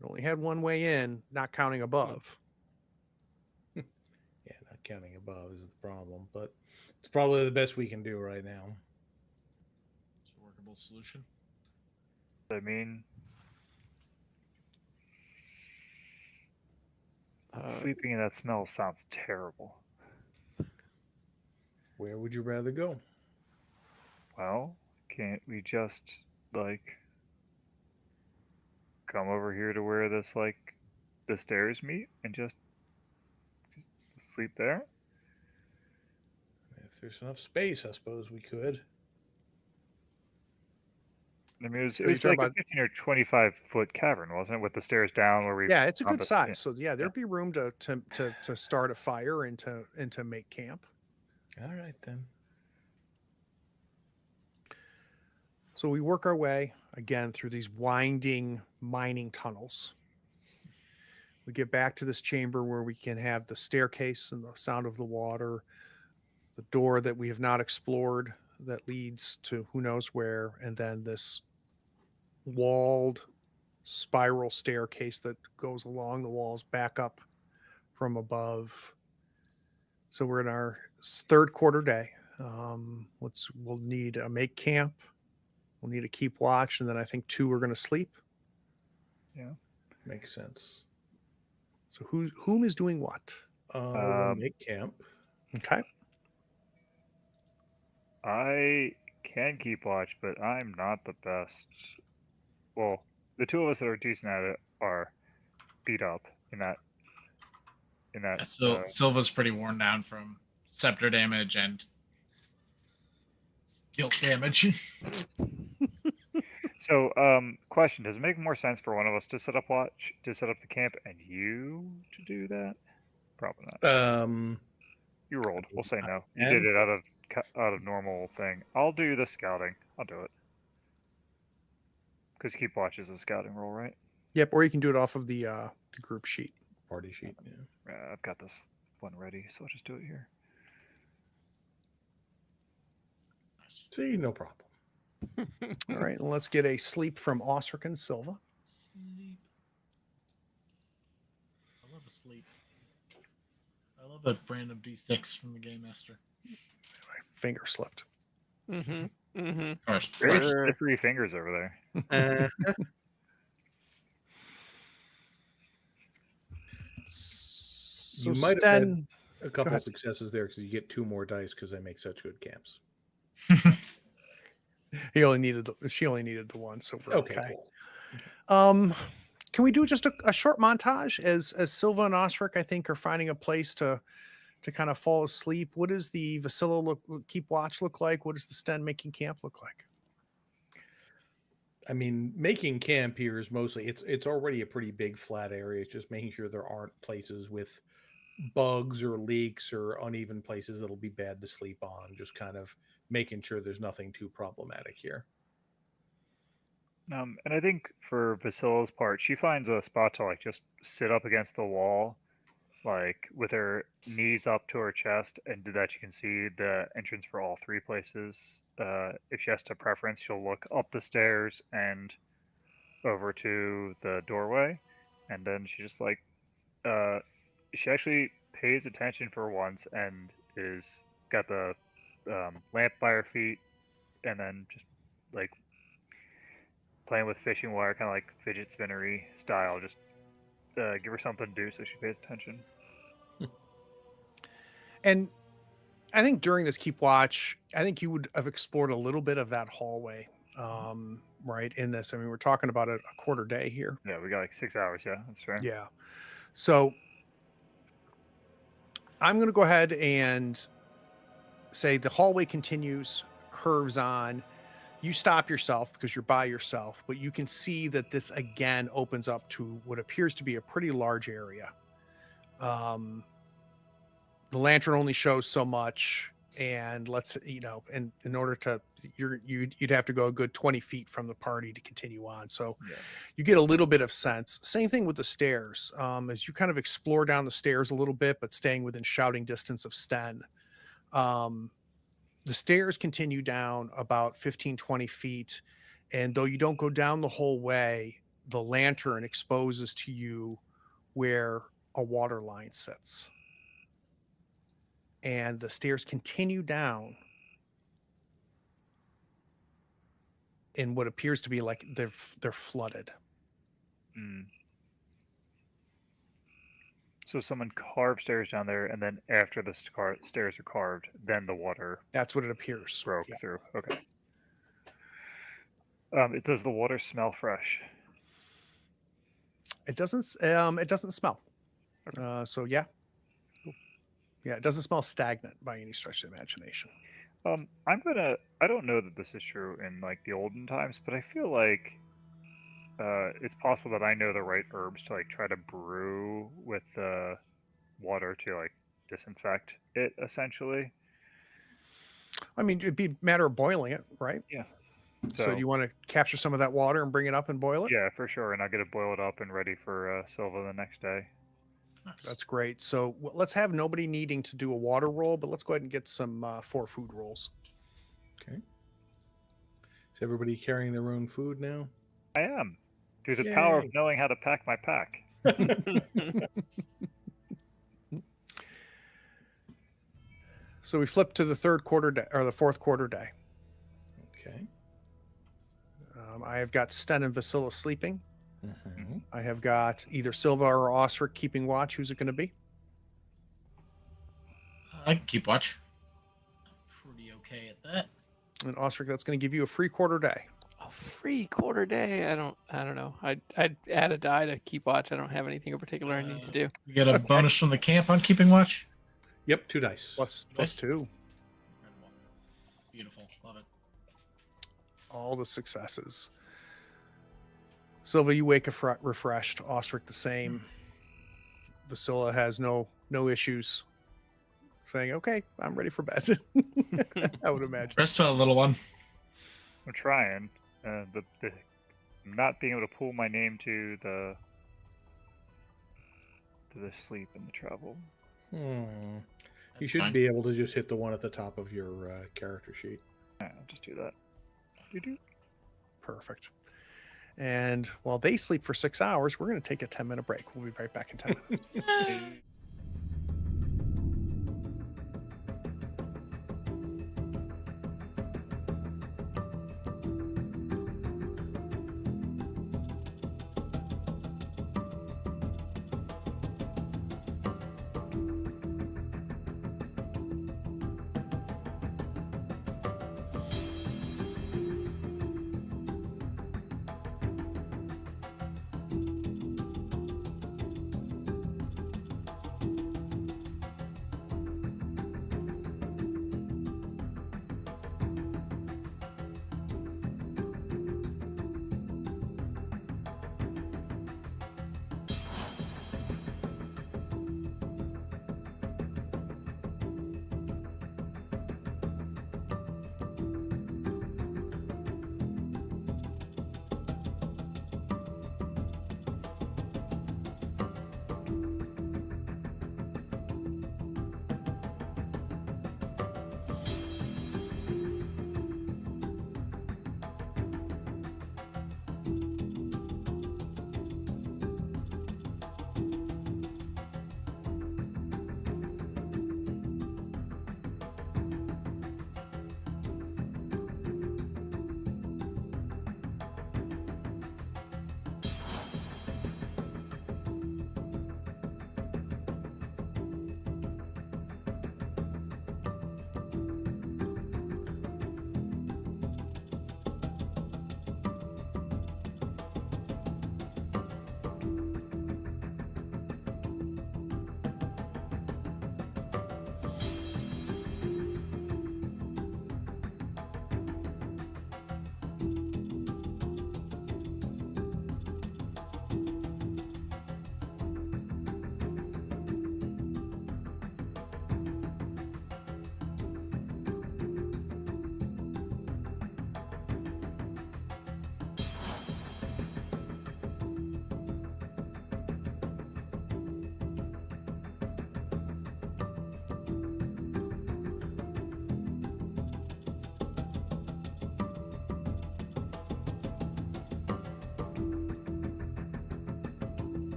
it only had one way in, not counting above. Yeah, not counting above is the problem, but it's probably the best we can do right now. It's a workable solution. I mean, sleeping in that smell sounds terrible. Where would you rather go? Well, can't we just like come over here to where this the stairs meet and just sleep there? If there's enough space, I suppose we could. I mean, it was you're like talking a about- 15 or 25-foot cavern, wasn't it? With the stairs down where we. Yeah, it's a found good the- size. yeah. So yeah, there'd be room to start a fire and to make camp. All right then. So we work our way again through these winding mining tunnels. We get back to this chamber where we can have the staircase and the sound of the water, the door that we have not explored that leads to who knows where, and then this walled spiral staircase that goes along the walls back up from above. So we're in our third quarter day. We'll need a make camp. We'll need to keep watch, and then I think 2 are going to sleep. Yeah. Makes sense. So whom is doing what? We'll make camp. Okay. I can keep watch, but I'm not the best. Well, the 2 of us that are decent at it are beat up in that. Yeah, so Silva's pretty worn down from scepter damage and guilt damage. So, question: does it make more sense for one of us to set up watch, to set up the camp, and you to do that? Probably not. You rolled. We'll say no. You did it out of normal thing. I'll do the scouting. I'll do it. Because keep watch is a scouting roll, right? Yep. Or you can do it off of the group sheet. Party sheet. Yeah. I've got this one ready, so I'll just do it here. See, no problem. All right. And let's get a sleep from Osric and Silva. Sleep. I love a sleep. I love a random D6 from the Game Master. My finger slipped. Of course. There's 3 fingers over there. So You might have Sten, had a couple ahead. successes there because you get 2 more dice because they make such good camps. she only needed the 1, so we're okay. Cool. Can we do just a short montage as Silva and Osric, I think, are finding a place to kind of fall asleep? What does the Vasilla keep watch look like? What does the Sten making camp look like? I mean, making camp here is mostly it's already a pretty big flat area. It's just making sure there aren't places with bugs or leaks or uneven places that'll be bad to sleep on. Just kind of making sure there's nothing too problematic here. And I think for Basila's part, she finds a spot to like just sit up against the wall, like with her knees up to her chest, and that you can see the entrance for all 3 places. If she has to preference, she'll look up the stairs and over to the doorway, and then she just like she actually pays attention for once and is got the lamp by her feet, and then just like playing with fishing wire, kind of like fidget spinnery style. Just give her something to do so she pays attention. And I think during this keep watch, I think you would have explored a little bit of that hallway, right? In this, I mean, we're talking about a quarter day here. Yeah, we got like 6 hours. Yeah, that's right. Yeah. So I'm going to go ahead and say the hallway continues, curves on. You stop yourself because you're by yourself, but you can see that this again opens up to what appears to be a pretty large area. The lantern only shows so much, and and in order to, you'd have to go a good 20 feet from the party to continue on. So you get a little bit of sense. Same thing with the stairs. As you kind of explore down the stairs a little bit, but staying within shouting distance of Sten, the stairs continue down about 15, 20 feet. And though you don't go down the whole way, the lantern exposes to you where a water line sits. And the stairs continue down in what appears to be like they're flooded. So someone carved stairs down there, and then after the stairs are carved, then the water. That's what it appears. Broke through. Okay. Does the water smell fresh? It doesn't. It doesn't smell. So yeah. Yeah, it doesn't smell stagnant by any stretch of the imagination. I don't know that this is true in like the olden times, but I feel like it's possible that I know the right herbs to like try to brew with the water to like disinfect it essentially. I mean, it'd be a matter of boiling it, right? Yeah. So do you want to capture some of that water and bring it up and boil it? Yeah, for sure. And I'll get it boiled up and ready for Silva the next day. That's great. So let's have nobody needing to do a water roll, but let's go ahead and get some 4 food rolls. Okay. Is everybody carrying their own food now? I am. Through the power of knowing how to pack my pack. So we flip to the third quarter day or the fourth quarter day. Okay. I have got Sten and Vasila sleeping. Mhm. I have got either Silva or Osric keeping watch. Who's it going to be? I can keep watch. I'm pretty okay at that. And Osric, that's going to give you a free quarter day. A free quarter day. I don't know. I'd add a die to keep watch. I don't have anything in particular I need to do. You get a Okay. bonus from the camp on keeping watch. Yep, 2 dice. Plus Nice. 2. Incredible. Beautiful. Love it. All the successes. Silva, you wake up refreshed. Osric the same. Vasila has no issues. Saying, okay, I'm ready for bed. I would imagine. Rest well, little one. I'm trying. The not being able to pull my name to the sleep and the travel. You That's should fine. be able to just hit the one at the top of your character sheet. Yeah, I'll just do that. Doo-doo. Perfect. And while they sleep for 6 hours, we're going to take a 10-minute break. We'll be right back in 10 minutes.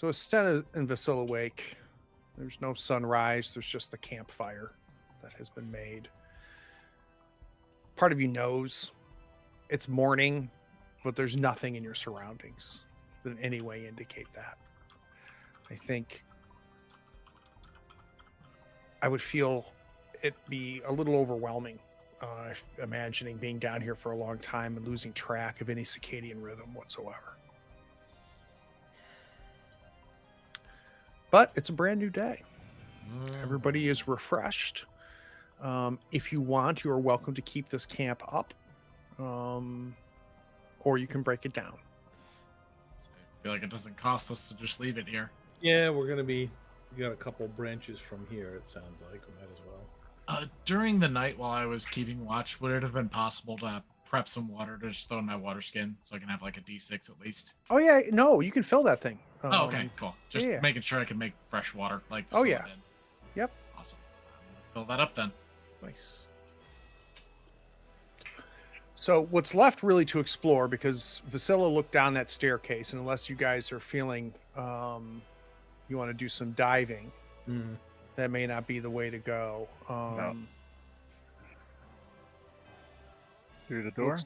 So Sten and Vasilla wake. There's no sunrise. There's just the campfire that has been made. Part of you knows it's morning, but there's nothing in your surroundings that in any way indicate that. I think I would feel it be a little overwhelming, imagining being down here for a long time and losing track of any circadian rhythm whatsoever. But it's a brand new day. Everybody is refreshed. If you want, you are welcome to keep this camp up, or you can break it down. I feel like it doesn't cost us to just leave it here. Yeah, we got a couple branches from here, it sounds like. We might as well. During the night while I was keeping watch, would it have been possible to prep some water to just throw in my water skin so I can have like a D6 at least? Oh yeah, no, you can fill that thing. Oh, okay, cool. Just yeah. making sure I can make fresh water. Like Oh, yeah. did. Yep. Awesome. I'm gonna fill that up then. Nice. So what's left really to explore, because Vasilla looked down that staircase, and unless you guys are feeling you want to do some diving, that may not be the way to go. No. Through the door?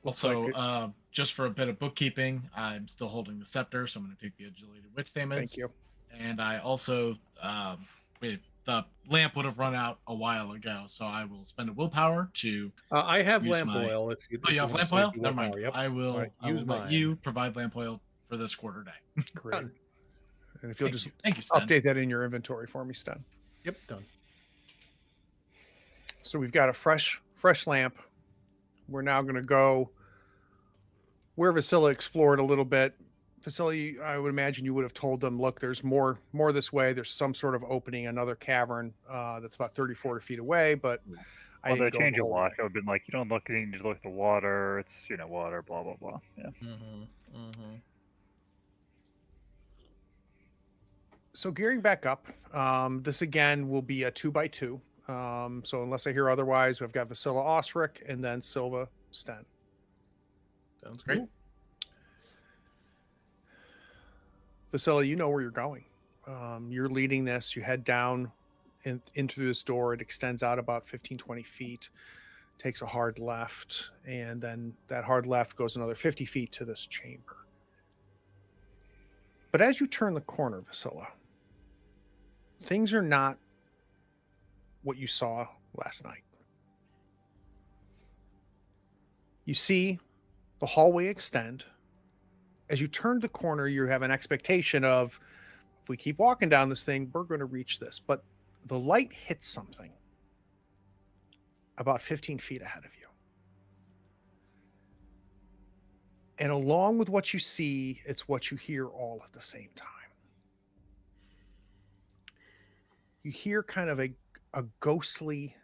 Looks Also, like it. just for a bit of bookkeeping, I'm still holding the scepter, so I'm going to take the agility witch damage. Thank you. And I also, the lamp would have run out a while ago, so I will spend a willpower to. I have Use lamp my- oil. If you, Oh, you have wanna lamp save oil? your Never mind. willpower, Yep. I will, Alright, I will use let mine. you provide lamp oil for this quarter day. Great. Done. And if you'll Thank just you. Thank you, Stan. update that in your inventory for me, Sten. Yep, done. So we've got a fresh lamp. We're now going to go where Vasilla explored a little bit. Vasilla, I would imagine you would have told them, look, there's more this way. There's some sort of opening, another cavern that's about 30, 40 feet away, but I Well, didn't the go change the of whole watch, way. I would have been like, you don't look at it, you just look at the water. It's, water, blah, blah, blah. Yeah. So gearing back up, this again will be a 2x2. So unless I hear otherwise, we've got Vasilla Osric and then Silva Sten. Sounds Great. cool. Vasilla, you know where you're going. You're leading this. You head down into this door. It extends out about 15, 20 feet, takes a hard left, and then that hard left goes another 50 feet to this chamber. But as you turn the corner, Vasilla, things are not what you saw last night. You see the hallway extend. As you turn the corner, you have an expectation of, if we keep walking down this thing, we're going to reach this. But the light hits something about 15 feet ahead of you. And along with what you see, it's what you hear all at the same time. You hear kind of a ghostly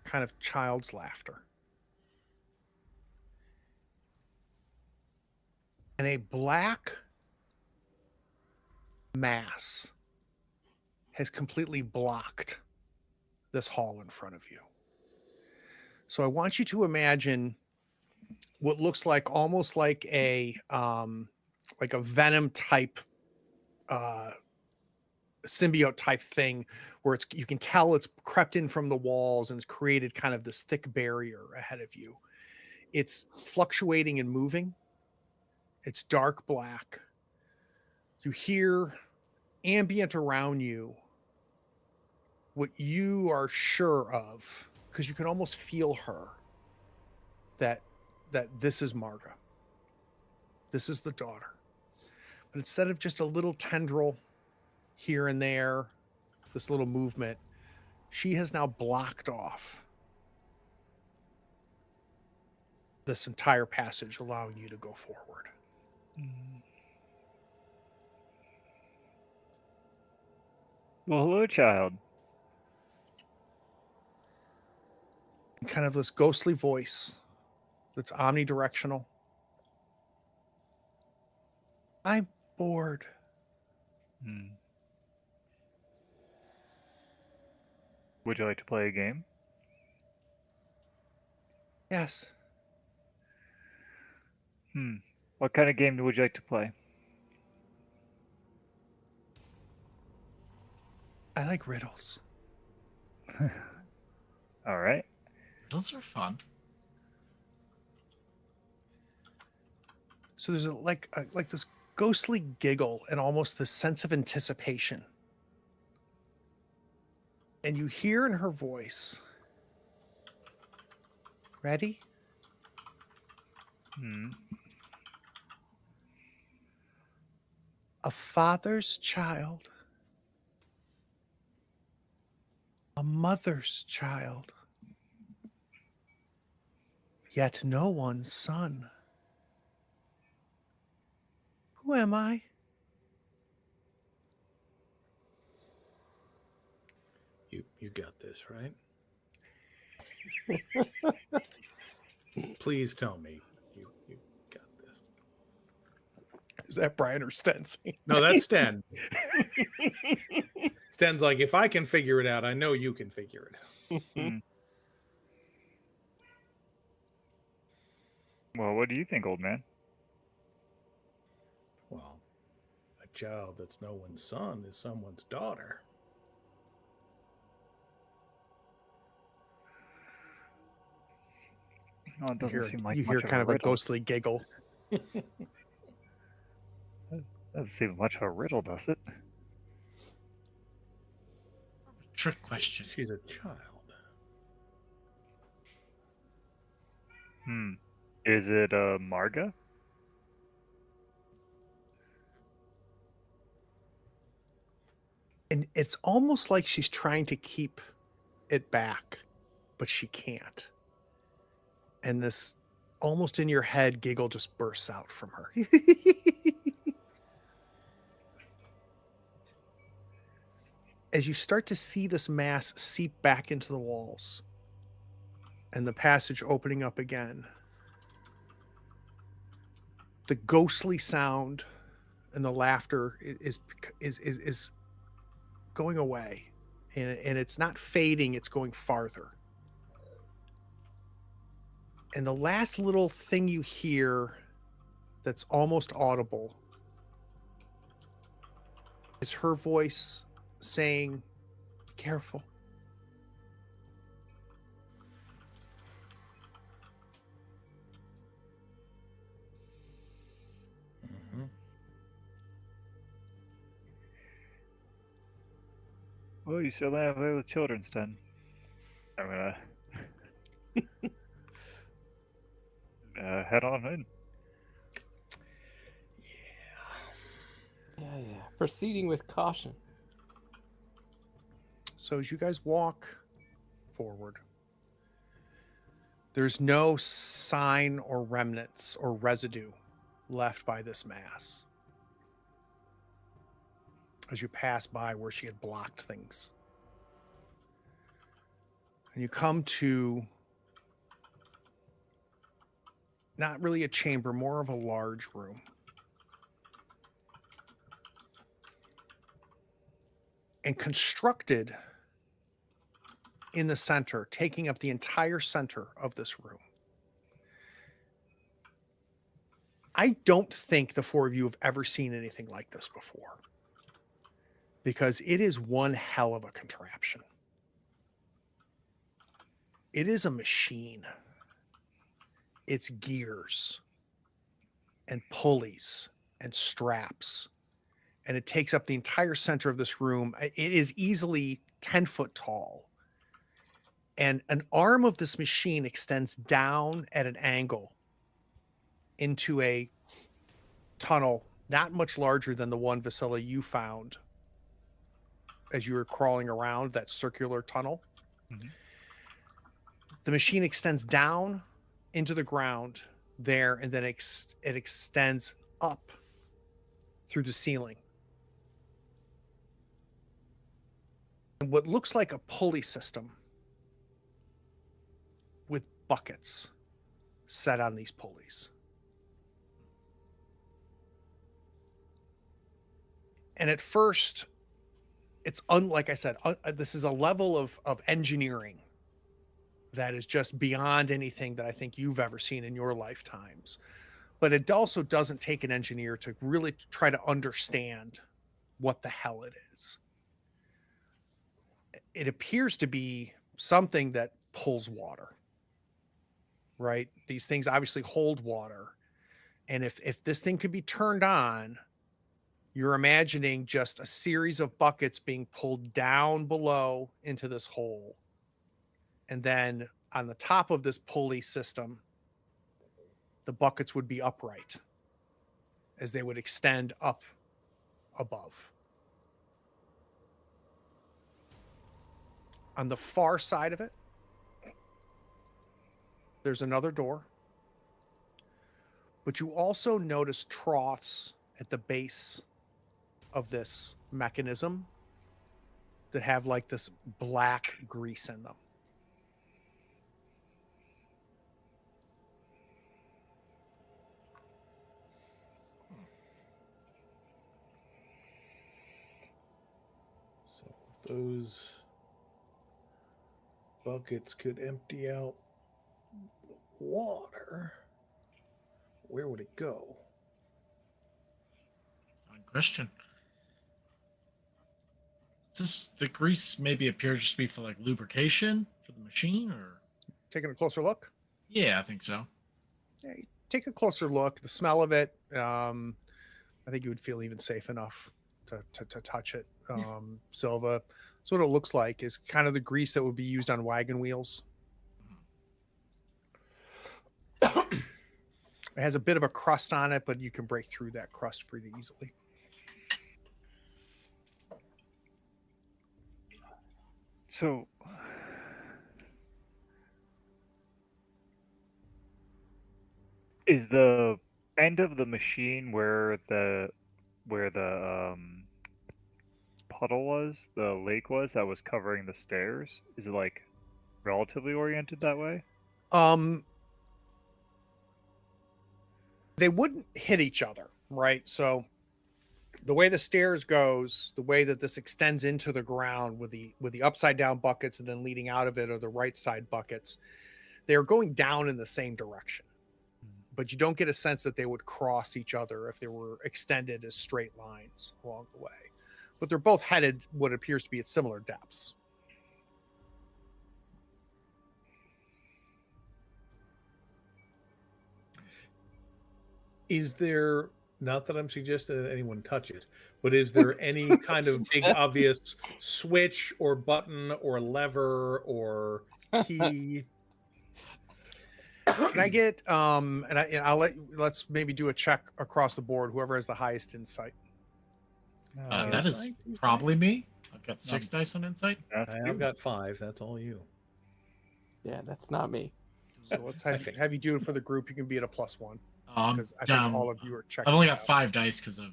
kind of child's laughter. And a black mass has completely blocked this hall in front of you. So I want you to imagine what looks like almost like a venom type symbiote type thing, where you can tell it's crept in from the walls and it's created kind of this thick barrier ahead of you. It's fluctuating and moving. It's dark black. You hear ambient around you what you are sure of, because you can almost feel her, that this is Marga. This is the daughter. But instead of just a little tendril here and there, this little movement, she has now blocked off this entire passage, allowing you to go forward. Well, hello, child. Kind of this ghostly voice that's omnidirectional. I'm bored. Would you like to play a game? Yes. What kind of game would you like to play? I like riddles. All right. Those are fun. So there's like this ghostly giggle and almost this sense of anticipation. And you hear in her voice, ready? Hmm. A father's child, a mother's child, yet no one's son. Who am I? You got this, right? Please tell me you got this. Is that Brian or Stency? No, that's Sten. Sten's like, if I can figure it out, I know you can figure it out. Hmm. Well, what do you think, old man? Well, a child that's no one's son is someone's daughter. Oh, it doesn't seem like You much hear of kind a of a riddle. ghostly giggle. Doesn't seem much of a riddle, does it? Trick question. She's a child. Hmm. Is it Marga? And it's almost like she's trying to keep it back, but she can't. And this almost in your head giggle just bursts out from her. As you start to see this mass seep back into the walls and the passage opening up again, the ghostly sound and the laughter is going away, and it's not fading, it's going farther. And the last little thing you hear that's almost audible is her voice saying, "Be careful." Mm-hmm. Well, you still have with children's den. I'm gonna head on in. Yeah. Proceeding with caution. So as you guys walk forward, there's no sign or remnants or residue left by this mass. As you pass by where she had blocked things. And you come to not really a chamber, more of a large room. And constructed in the center, taking up the entire center of this room. I don't think the four of you have ever seen anything like this before, because it is one hell of a contraption. It is a machine. It's gears and pulleys and straps, and it takes up the entire center of this room. It is easily 10 foot tall. And an arm of this machine extends down at an angle into a tunnel, not much larger than the one, Vasily, you found as you were crawling around that circular tunnel. Mm-hmm. The machine extends down into the ground there, and then it extends up through the ceiling. And what looks like a pulley system with buckets set on these pulleys. And at first, it's like I said, this is a level of engineering that is just beyond anything that I think you've ever seen in your lifetimes. But it also doesn't take an engineer to really try to understand what the hell it is. it appears to be something that pulls water, right? These things obviously hold water. And if this thing could be turned on, you're imagining just a series of buckets being pulled down below into this hole. And then on the top of this pulley system, the buckets would be upright as they would extend up above. On the far side of it, there's another door. But you also notice troughs at the base of this mechanism that have like this black grease in them. So if those buckets could empty out the water, where would it go? Fine question. Does the grease maybe appear just to be for like lubrication for the machine, or? Taking a closer look? Yeah, I think so. Yeah, you take a closer look. The smell of it, I think you would feel even safe enough to touch it. Silva, so what it looks like is kind of the grease that would be used on wagon wheels. It has a bit of a crust on it, but you can break through that crust pretty easily. So, is the end of the machine where the puddle was, the lake was, that was covering the stairs? Is it like relatively oriented that way? They wouldn't hit each other, right? So the way the stairs goes, the way that this extends into the ground with the upside down buckets and then leading out of it are the right side buckets, they are going down in the same direction. But you don't get a sense that they would cross each other if they were extended as straight lines along the way. But they're both headed what appears to be at similar depths. Is there, not that I'm suggesting that anyone touch it, but is there any kind of big obvious switch or button or lever or key? Can I get let's maybe do a check across the board, whoever has the highest insight. That is Insight, you probably me. I've got 6 dice on insight. I've got 5. That's all you. Yeah, that's not me. So let's have you do it for the group. You can be at a +1 because I think all of you are checking. I've only got out. 5 dice because of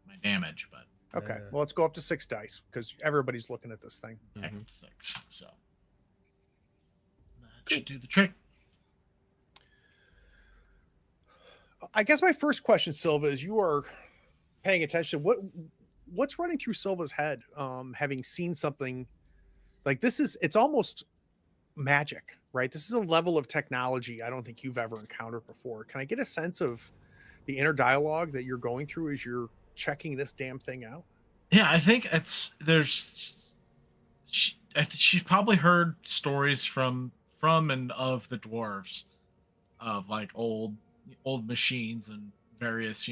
my damage, but Okay, well let's go up to 6 dice because everybody's looking at this thing. back up to 6. So that should do the trick. I guess my first question, Silva, is you are paying attention. What's running through Silva's head, having seen something like this? It's almost magic, right? This is a level of technology I don't think you've ever encountered before. Can I get a sense of the inner dialogue that you're going through as you're checking this damn thing out? Yeah, I think she's probably heard stories from and of the dwarves, of like old machines and various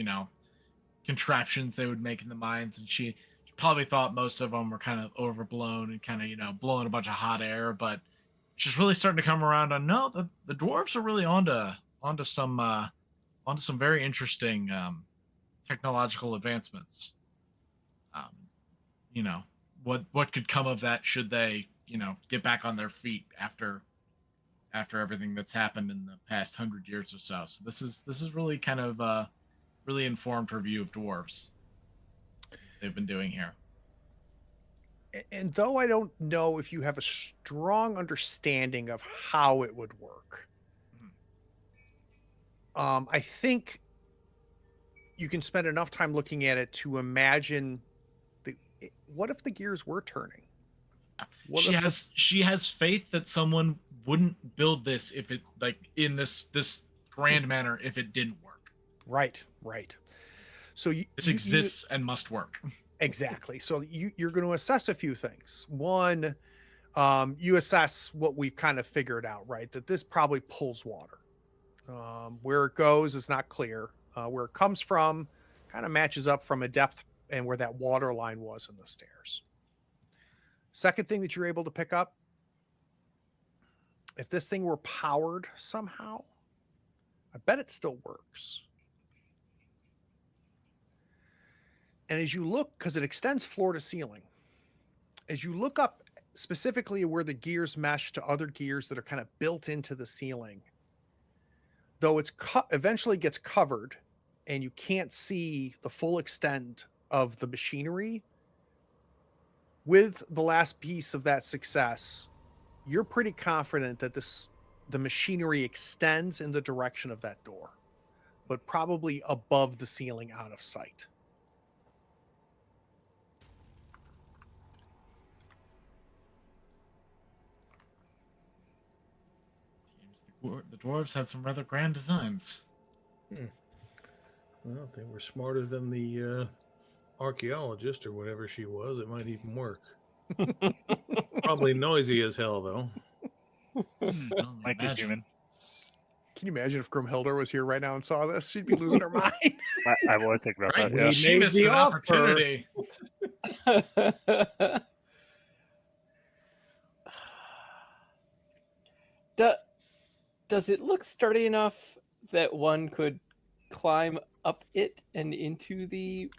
contraptions they would make in the mines, and she probably thought most of them were kind of overblown and kind of blowing a bunch of hot air, but she's really starting to come around on no, the dwarves are really onto some very interesting technological advancements. What could come of that should they get back on their feet after everything that's happened in the past 100 years or so. So this is really kind of really informed her view of dwarves they've been doing here. And though I don't know if you have a strong understanding of how it would work, I think you can spend enough time looking at it to imagine what if the gears were turning? She has faith that someone wouldn't build this if it in this grand manner if it didn't work. Right. So this exists and must work. Exactly. So you're going to assess a few things. One, you assess what we've kind of figured out, right? That this probably pulls water. Where it goes is not clear. Where it comes from kind of matches up from a depth and where that water line was in the stairs. Second thing that you're able to pick up, if this thing were powered somehow, I bet it still works. And as you look, because it extends floor to ceiling, as you look up specifically where the gears mesh to other gears that are kind of built into the ceiling, though it's eventually gets covered and you can't see the full extent of the machinery, with the last piece of that success, you're pretty confident that the machinery extends in the direction of that door, but probably above the ceiling out of sight. Seems the dwarves had some rather grand designs. Well, if they were smarter than the archaeologist or whatever she was, it might even work. Probably noisy as hell, though. Might be human. Can you imagine if Grimhilda was here right now and saw this? She'd be losing her mind. I always think about Right? that. Yeah. She made missed the an offer. opportunity. Does it look sturdy enough that one could climb up it and into the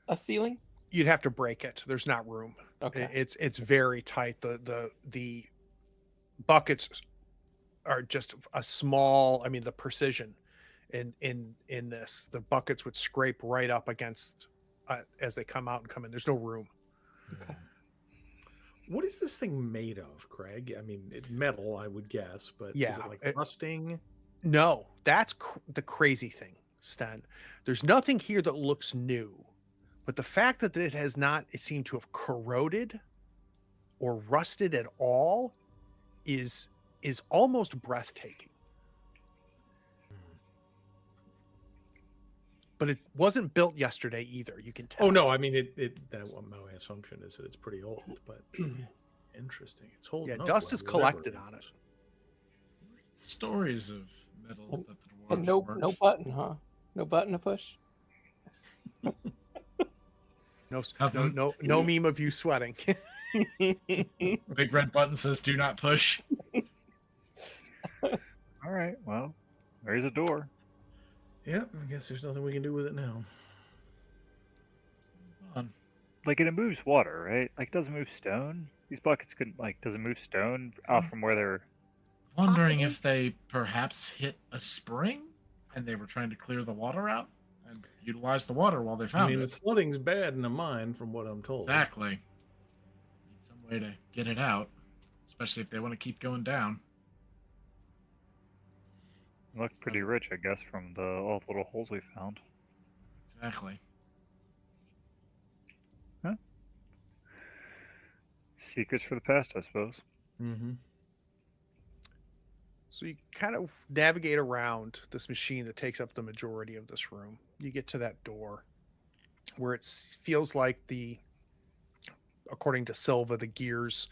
a ceiling? You'd have to break it. There's not room. Okay. It's very tight. The buckets are just a small. I mean, the precision in this, the buckets would scrape right up against as they come out and come in. There's no room. Okay. What is this thing made of, Craig? I mean, metal, I would guess, but is Yeah, it like rusting? No, that's the crazy thing, Sten. There's nothing here that looks new, but the fact that it has not seemed to have corroded or rusted at all is almost breathtaking. But it wasn't built yesterday either. You can tell. Oh no, I mean my assumption is that it's pretty old, but interesting. It's holding. Yeah, up dust well, is whatever collected on it. Stories of metals that the dwarves And no worked. button, huh? No button to push. No meme of you sweating. Big red button says "Do not push." All right. Well, there's a door. Yeah, I guess there's nothing we can do with it now. Like it moves water, right? Like it doesn't move stone. These buckets couldn't doesn't move stone out from where they're. Wondering Possibly. if they perhaps hit a spring and they were trying to clear the water out and utilize the water while they I found mean, it. flooding's bad in a mine, from what I'm told. Exactly. Need some way to get it out, especially if they want to keep going down. Looked pretty rich, I guess, from all the little holes we found. Exactly. Secrets for the past, I suppose. Mm-hmm. So you kind of navigate around this machine that takes up the majority of this room. You get to that door where it feels like according to Silva, the gears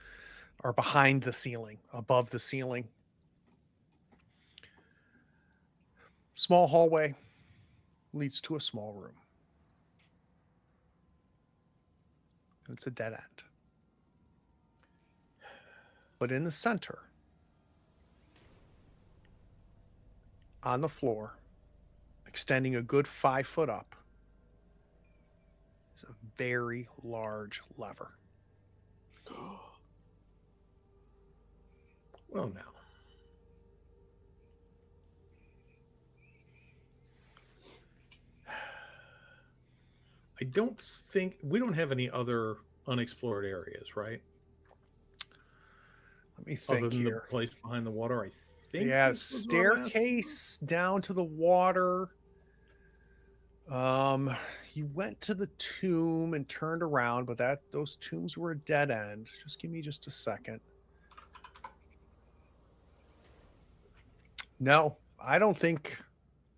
are behind the ceiling, above the ceiling. Small hallway leads to a small room. It's a dead end. But in the center, on the floor, extending a good 5 foot up, is a very large lever. Well, now. I don't think we don't have any other unexplored areas, right? Let me Other think than here. the place behind the water, I think. Yeah, this was our last staircase down to the water. He went to the tomb and turned around, but those tombs were a dead end. Just give me just a second. No, I don't think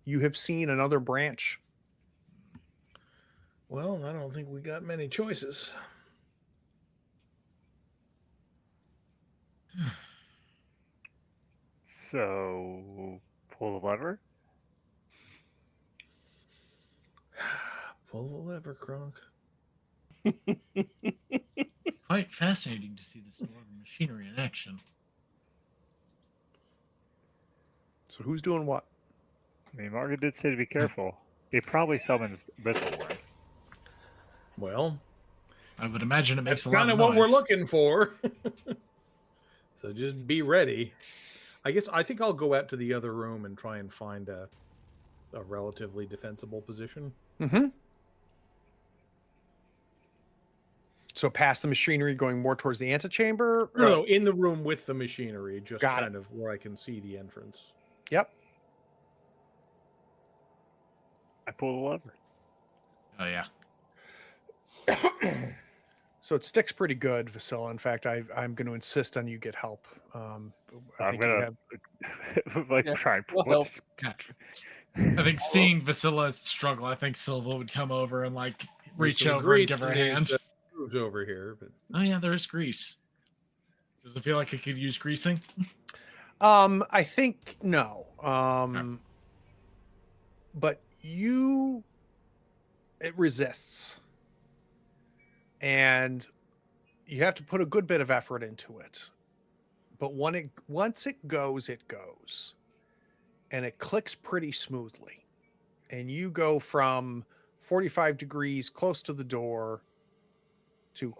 you have seen another branch. Well, I don't think we got many choices. So pull the lever. Pull the lever, Kronk. Quite fascinating to see this dwarven machinery in action. So who's doing what? I mean, Margaret did say to be careful. It probably summons Whistleborn. Well, I would imagine it makes that's a lot kind of of what we're noise. looking for. So just be ready. I think I'll go out to the other room and try and find a relatively defensible position. Mm-hmm. So past the machinery, going more towards the antechamber? No, in the room with the machinery, just Got it. kind of where I can see the entrance. Yep. I pull the lever. Oh yeah. So it sticks pretty good, Vasila. In fact, I'm going to insist on you get help. I'm think you gonna Yeah, try and we'll pull help. I think seeing Vasila struggle, I think Silva would come over and like There's reach some over and grease give her a in hand. these, grooves over here, but Oh yeah, there is grease. Does it feel like it could use greasing? I think no. But it resists. And you have to put a good bit of effort into it. But once it goes, and it clicks pretty smoothly. And you go from 45 degrees close to the door to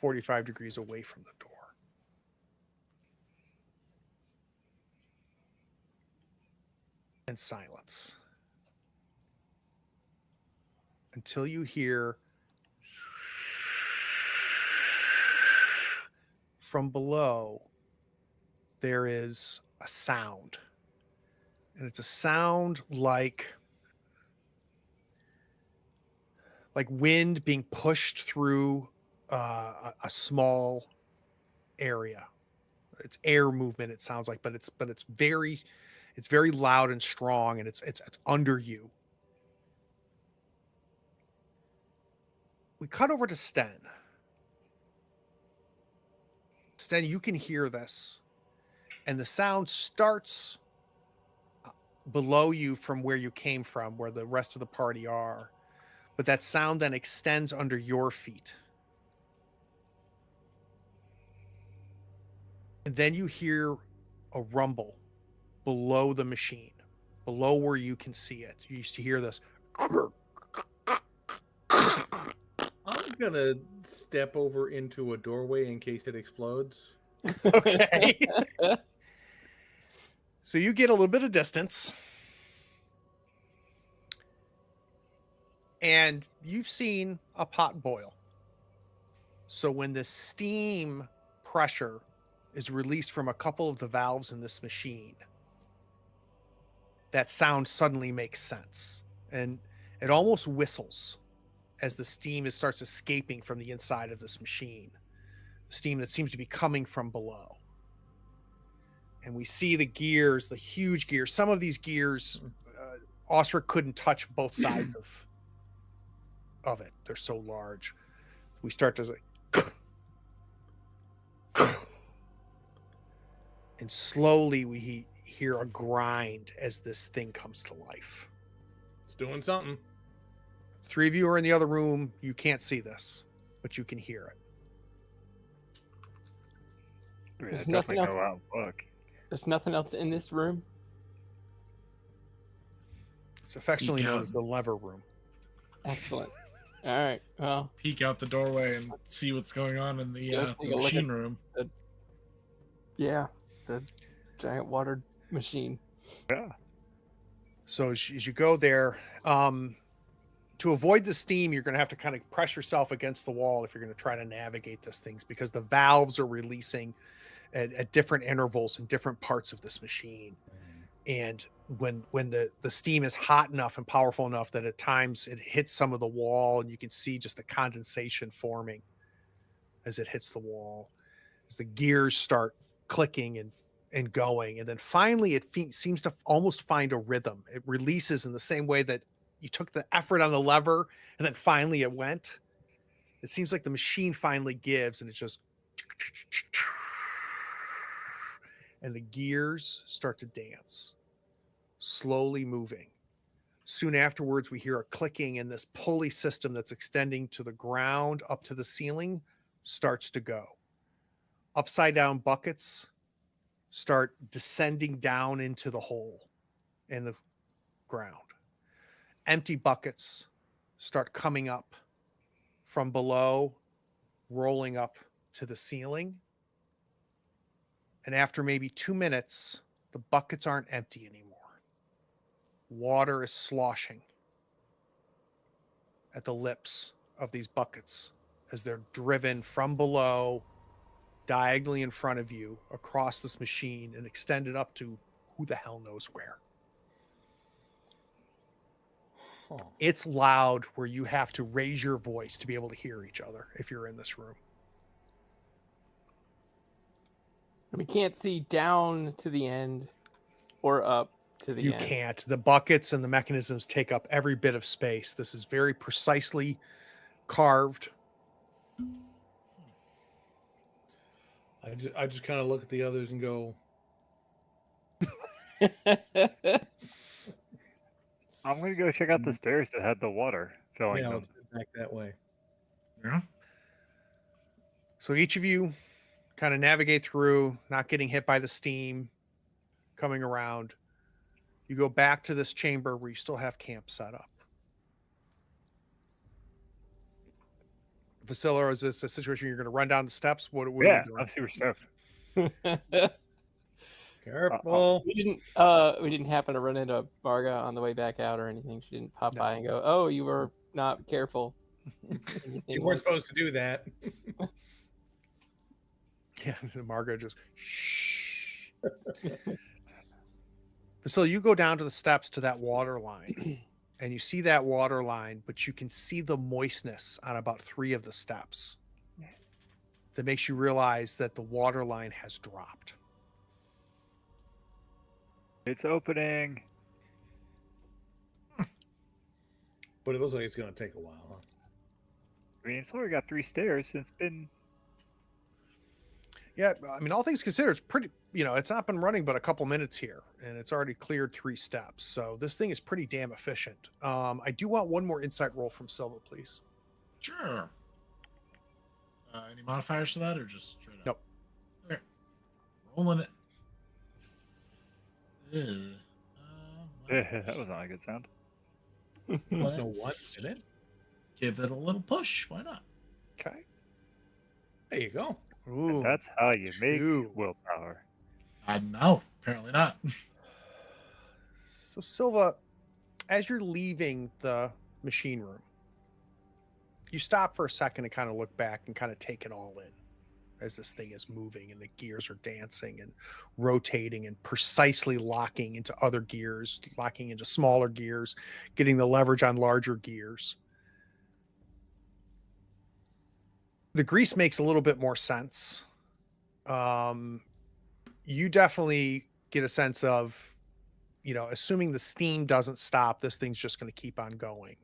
45 degrees away from the door. And silence. Until you hear from below, there is a sound. And it's a sound like wind being pushed through a small area. It's air movement, it sounds like, but it's very loud and strong, and it's under you. We cut over to Sten. Sten, you can hear this, and the sound starts below you from where you came from, where the rest of the party are. But that sound then extends under your feet. And then you hear a rumble below the machine, below where you can see it. You used to hear this. I'm gonna step over into a doorway in case it explodes. Okay. So you get a little bit of distance. And you've seen a pot boil. So when the steam pressure is released from a couple of the valves in this machine, that sound suddenly makes sense. And it almost whistles as the steam starts escaping from the inside of this machine. Steam that seems to be coming from below. And we see the gears, the huge gears. Some of these gears, Osric couldn't touch both sides of it. They're so large. We start to say, and slowly we hear a grind as this thing comes to life. It's doing something. 3 of you are in the other room. You can't see this, but you can hear it. I mean, There's I'd definitely nothing go out and look. There's nothing else in this room. It's affectionately Peek known out. as the lever room. Excellent. All right. Well, Peek out the doorway and see what's going on in the Go take a look machine at- room. yeah, the giant water machine. Yeah. So as you go there, to avoid the steam, you're going to have to kind of press yourself against the wall if you're going to try to navigate these things, because the valves are releasing at different intervals in different parts of this machine. And when the steam is hot enough and powerful enough that at times it hits some of the wall, and you can see just the condensation forming as it hits the wall, as the gears start clicking and going. And then finally it seems to almost find a rhythm. It releases in the same way that you took the effort on the lever, and then finally it went. It seems like the machine finally gives, and it's just, and the gears start to dance, slowly moving. Soon afterwards, we hear a clicking, and this pulley system that's extending to the ground up to the ceiling starts to go. Upside down buckets start descending down into the hole in the ground. Empty buckets start coming up from below, rolling up to the ceiling. And after maybe 2 minutes, the buckets aren't empty anymore. Water is sloshing at the lips of these buckets as they're driven from below, diagonally in front of you, across this machine, and extended up to who the hell knows where. Huh. It's loud where you have to raise your voice to be able to hear each other if you're in this room. And we can't see down to the end or up to the You end. can't. The buckets and the mechanisms take up every bit of space. This is very precisely carved. I just kind of look at the others and go, I'm gonna go check out the stairs that had the water filling yeah, them. let's get back that way. Yeah. So each of you kind of navigate through, not getting hit by the steam, coming around. You go back to this chamber where you still have camp set up. Vasilla, is this a situation you're going to run down the steps? What are Yeah, you doing? I'm super stoked. Careful. we didn't happen to run into Marga on the way back out or anything. She didn't pop by and go, "Oh, you were not careful." You weren't supposed to do that. Yeah, Margo just shh. Vasilla, you go down to the steps to that water line, and you see that water line, but you can see the moistness on about 3 of the steps. That makes you realize that the water line has dropped. It's opening. But it looks like it's going to take a while, huh? I mean, it's only got 3 stairs. It's been. Yeah, I mean, all things considered, it's pretty, it's not been running but a couple minutes here, and it's already cleared 3 steps. So this thing is pretty damn efficient. I do want one more insight roll from Silva, please. Sure. Any modifiers to that, or just straight up? Nope. Okay. Rolling it. That was not a good sound. There's no Let's one in it. Give it a little push. Why not? Okay. There you go. Ooh, That's how you make 2. willpower. I know. Apparently not. So Silva, as you're leaving the machine room, you stop for a second and kind of look back and kind of take it all in as this thing is moving and the gears are dancing and rotating and precisely locking into other gears, locking into smaller gears, getting the leverage on larger gears. The grease makes a little bit more sense. You definitely get a sense of, assuming the steam doesn't stop, this thing's just going to keep on going.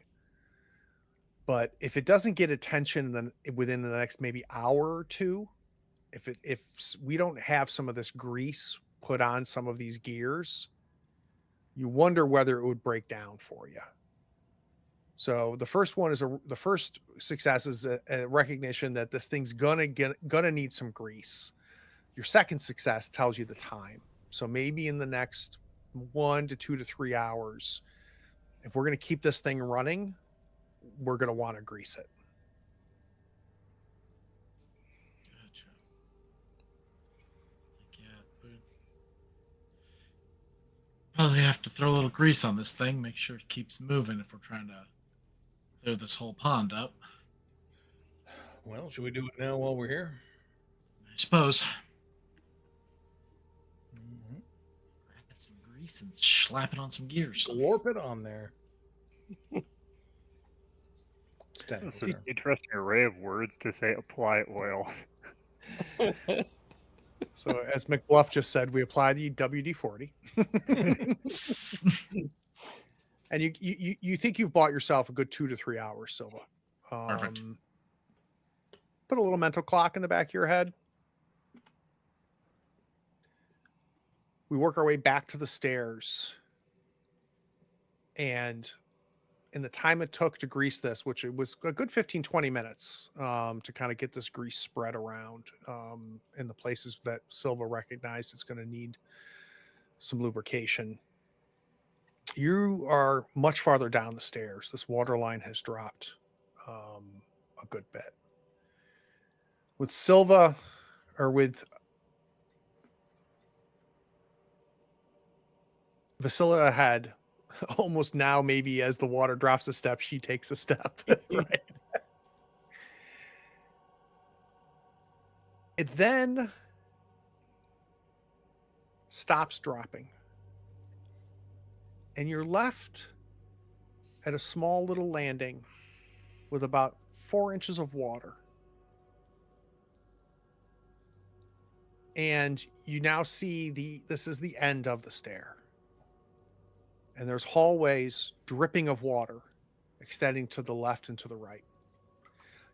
But if it doesn't get attention, then within the next maybe hour or 2, if we don't have some of this grease put on some of these gears, you wonder whether it would break down for you. So the first one is the first success is a recognition that this thing's gonna need some grease. Your second success tells you the time. So maybe in the next 1 to 2 to 3 hours, if we're gonna keep this thing running, we're gonna want to grease it. Gotcha. Yeah, but probably have to throw a little grease on this thing, make sure it keeps moving if we're trying to clear this whole pond up. Well, should we do it now while we're here? I suppose. Mm-hmm. Get some grease and slap it on some gears. Warp it on there. That's an interesting array of words to say apply oil. So as McBluff just said, we apply the WD-40. And you think you've bought yourself a good 2 to 3 hours, Silva. Perfect. Put a little mental clock in the back of your head. We work our way back to the stairs. And in the time it took to grease this, which it was a good 15, 20 minutes to kind of get this grease spread around in the places that Silva recognized it's going to need some lubrication. You are much farther down the stairs. This water line has dropped a good bit. With Silva, or with Vasilla ahead, almost now maybe as the water drops a step, she takes a step. Right. It then stops dropping. And you're left at a small little landing with about 4 inches of water. And you now see this is the end of the stair. And there's hallways dripping of water extending to the left and to the right.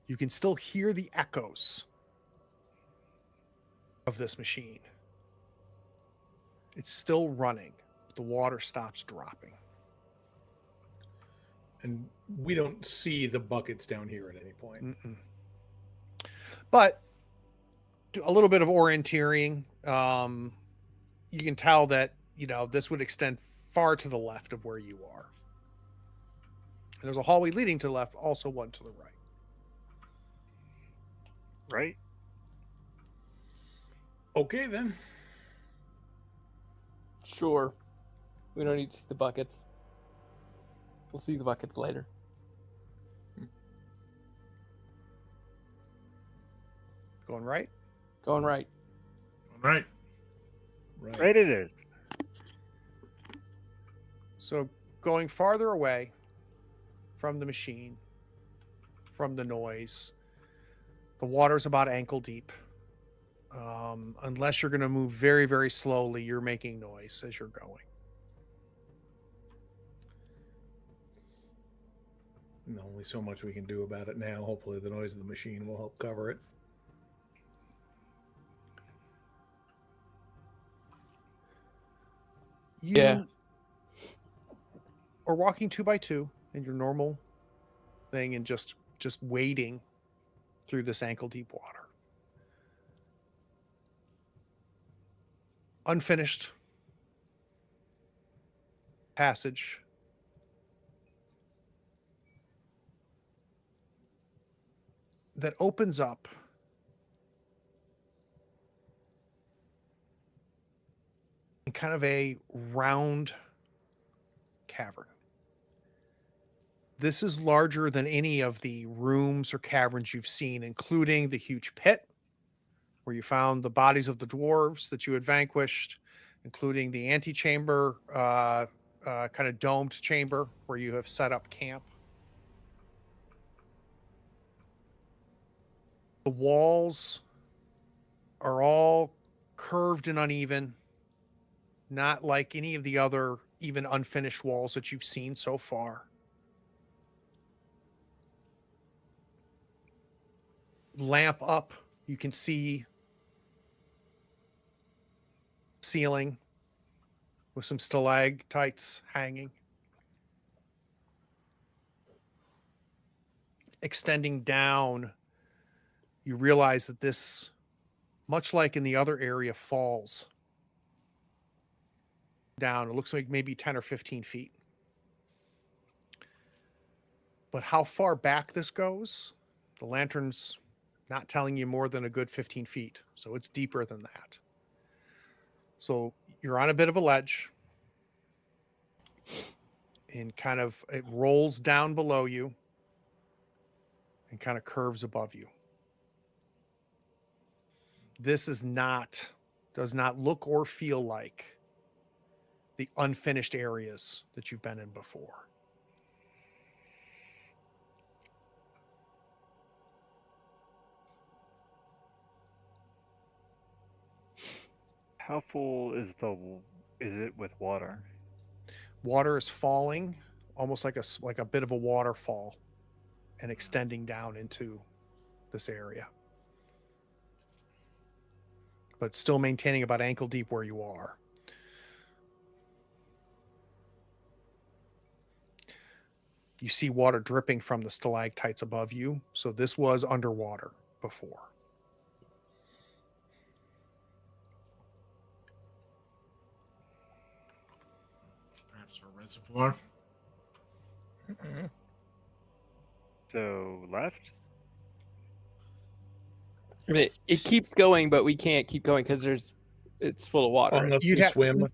You can still hear the echoes of this machine. It's still running, but the water stops dropping. And we don't see the buckets down here at any point. Mm-mm. But a little bit of orienteering. You can tell that, this would extend far to the left of where you are. And there's a hallway leading to the left, also one to the right. Right? Okay, then. Sure. We don't need to see the buckets. We'll see the buckets later. Going right? Going right. All right. Right it is. So going farther away from the machine, from the noise, the water's about ankle deep. Unless you're going to move very, very slowly, you're making noise as you're going. And only so much we can do about it now. Hopefully the noise of the machine will help cover it. You are walking 2 by 2 in your normal thing and just wading through this ankle deep water. Unfinished passage. That opens up in kind of a round cavern. This is larger than any of the rooms or caverns you've seen, including the huge pit where you found the bodies of the dwarves that you had vanquished, including the antechamber, kind of domed chamber where you have set up camp. The walls are all curved and uneven, not like any of the other even unfinished walls that you've seen so far. Lamp up, you can see ceiling with some stalactites hanging. Extending down, you realize that this, much like in the other area, falls down. It looks like maybe 10 or 15 feet. But how far back this goes, the lantern's not telling you more than a good 15 feet. So it's deeper than that. So you're on a bit of a ledge. And kind of, it rolls down below you and kind of curves above you. This does not look or feel like the unfinished areas that you've been in before. How full is it with water? Water is falling almost like a bit of a waterfall and extending down into this area. But still maintaining about ankle deep where you are. You see water dripping from the stalactites above you. So this was underwater before. Perhaps a reservoir. So left. I mean, it keeps going, but we can't keep going because it's full of water. Unless You'd we have- swim.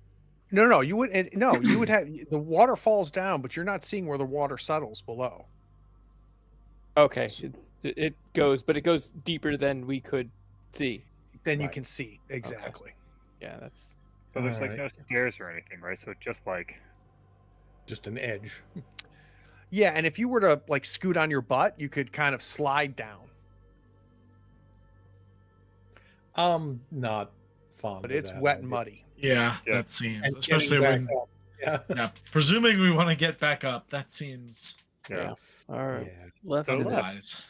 No, you would. No, you would have the water falls down, but you're not seeing where the water settles below. Okay, it goes, but it goes deeper than we could see. Then you Right. can see exactly. Yeah, that's But there's like Alright. no stairs or anything, right? So just like Just an edge. Yeah, and if you were to like scoot on your butt, you could kind of slide down. Not fond. But of it's that wet and idea. muddy. Yeah, Yeah. that seems. And Especially getting when, back up. Yeah. yeah, presuming we want to get back up, that seems yeah. all right. Yeah. Left So to left. wise.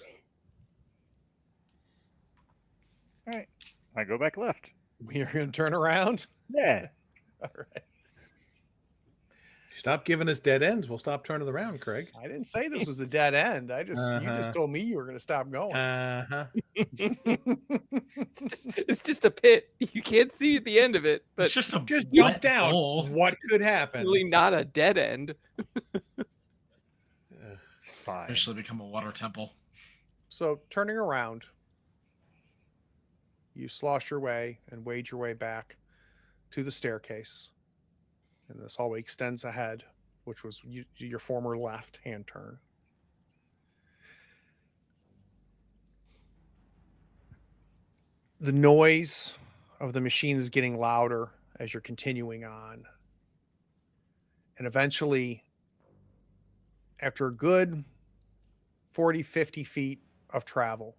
All right. I go back left. You're going to turn around. Yeah. All right. If you stop giving us dead ends, we'll stop turning around, Craig. I didn't say this was a dead end. You just Uh-huh. told me you were going to stop going. Uh-huh. It's just a pit. You can't see the end of it, but It's just a Just wet jump down. hole. What could happen? really not a dead end. Fine. Officially become a water temple. So turning around, you slosh your way and wade your way back to the staircase. And this hallway extends ahead, which was your former left-hand turn. The noise of the machine is getting louder as you're continuing on. And eventually, after a good 40, 50 feet of travel,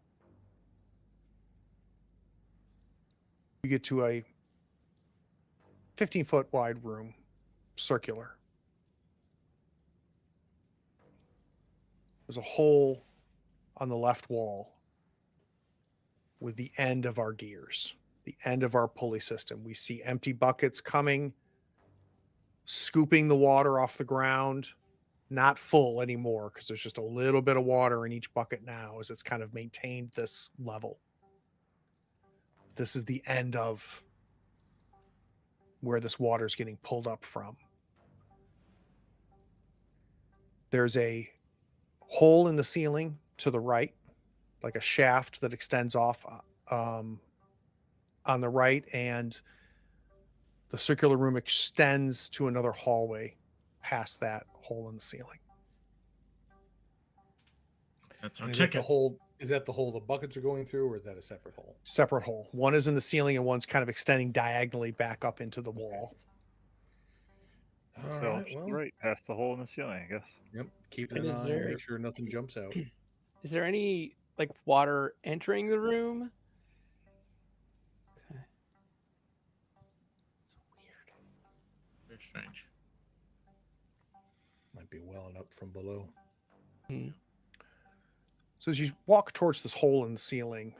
you get to a 15-foot wide room, circular. There's a hole on the left wall with the end of our gears, the end of our pulley system. We see empty buckets coming, scooping the water off the ground, not full anymore because there's just a little bit of water in each bucket now as it's kind of maintained this level. This is the end of where this water is getting pulled up from. There's a hole in the ceiling to the right, like a shaft that extends off on the right, and the circular room extends to another hallway past that hole in the ceiling. That's our Is that the ticket. hole? Is that the hole the buckets are going through, or is that a separate hole? Separate hole. One is in the ceiling and one's kind of extending diagonally back up into the wall. All So right. just Well, right past the hole in the ceiling, I guess. yep. Keeping And an is eye, there- make sure nothing jumps out. Is there any like water entering the room? Okay. So weird. Very strange. Might be welling up from below. So as you walk towards this hole in the ceiling,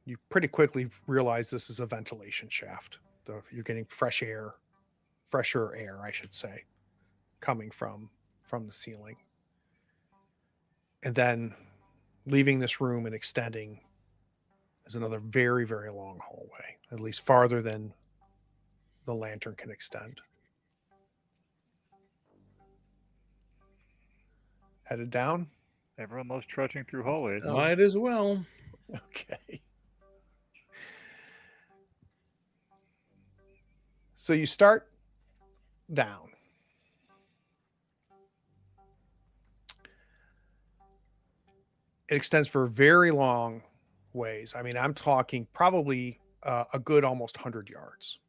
you pretty quickly realize this is a ventilation shaft. You're getting fresher air, I should say, coming from the ceiling. And then leaving this room and extending is another very, very long hallway, at least farther than the lantern can extend. Headed down. Everyone loves trudging through hallways. Oh. Might as well. Okay. So you start down. It extends for a very long ways. I mean, I'm talking probably a good almost 100 yards.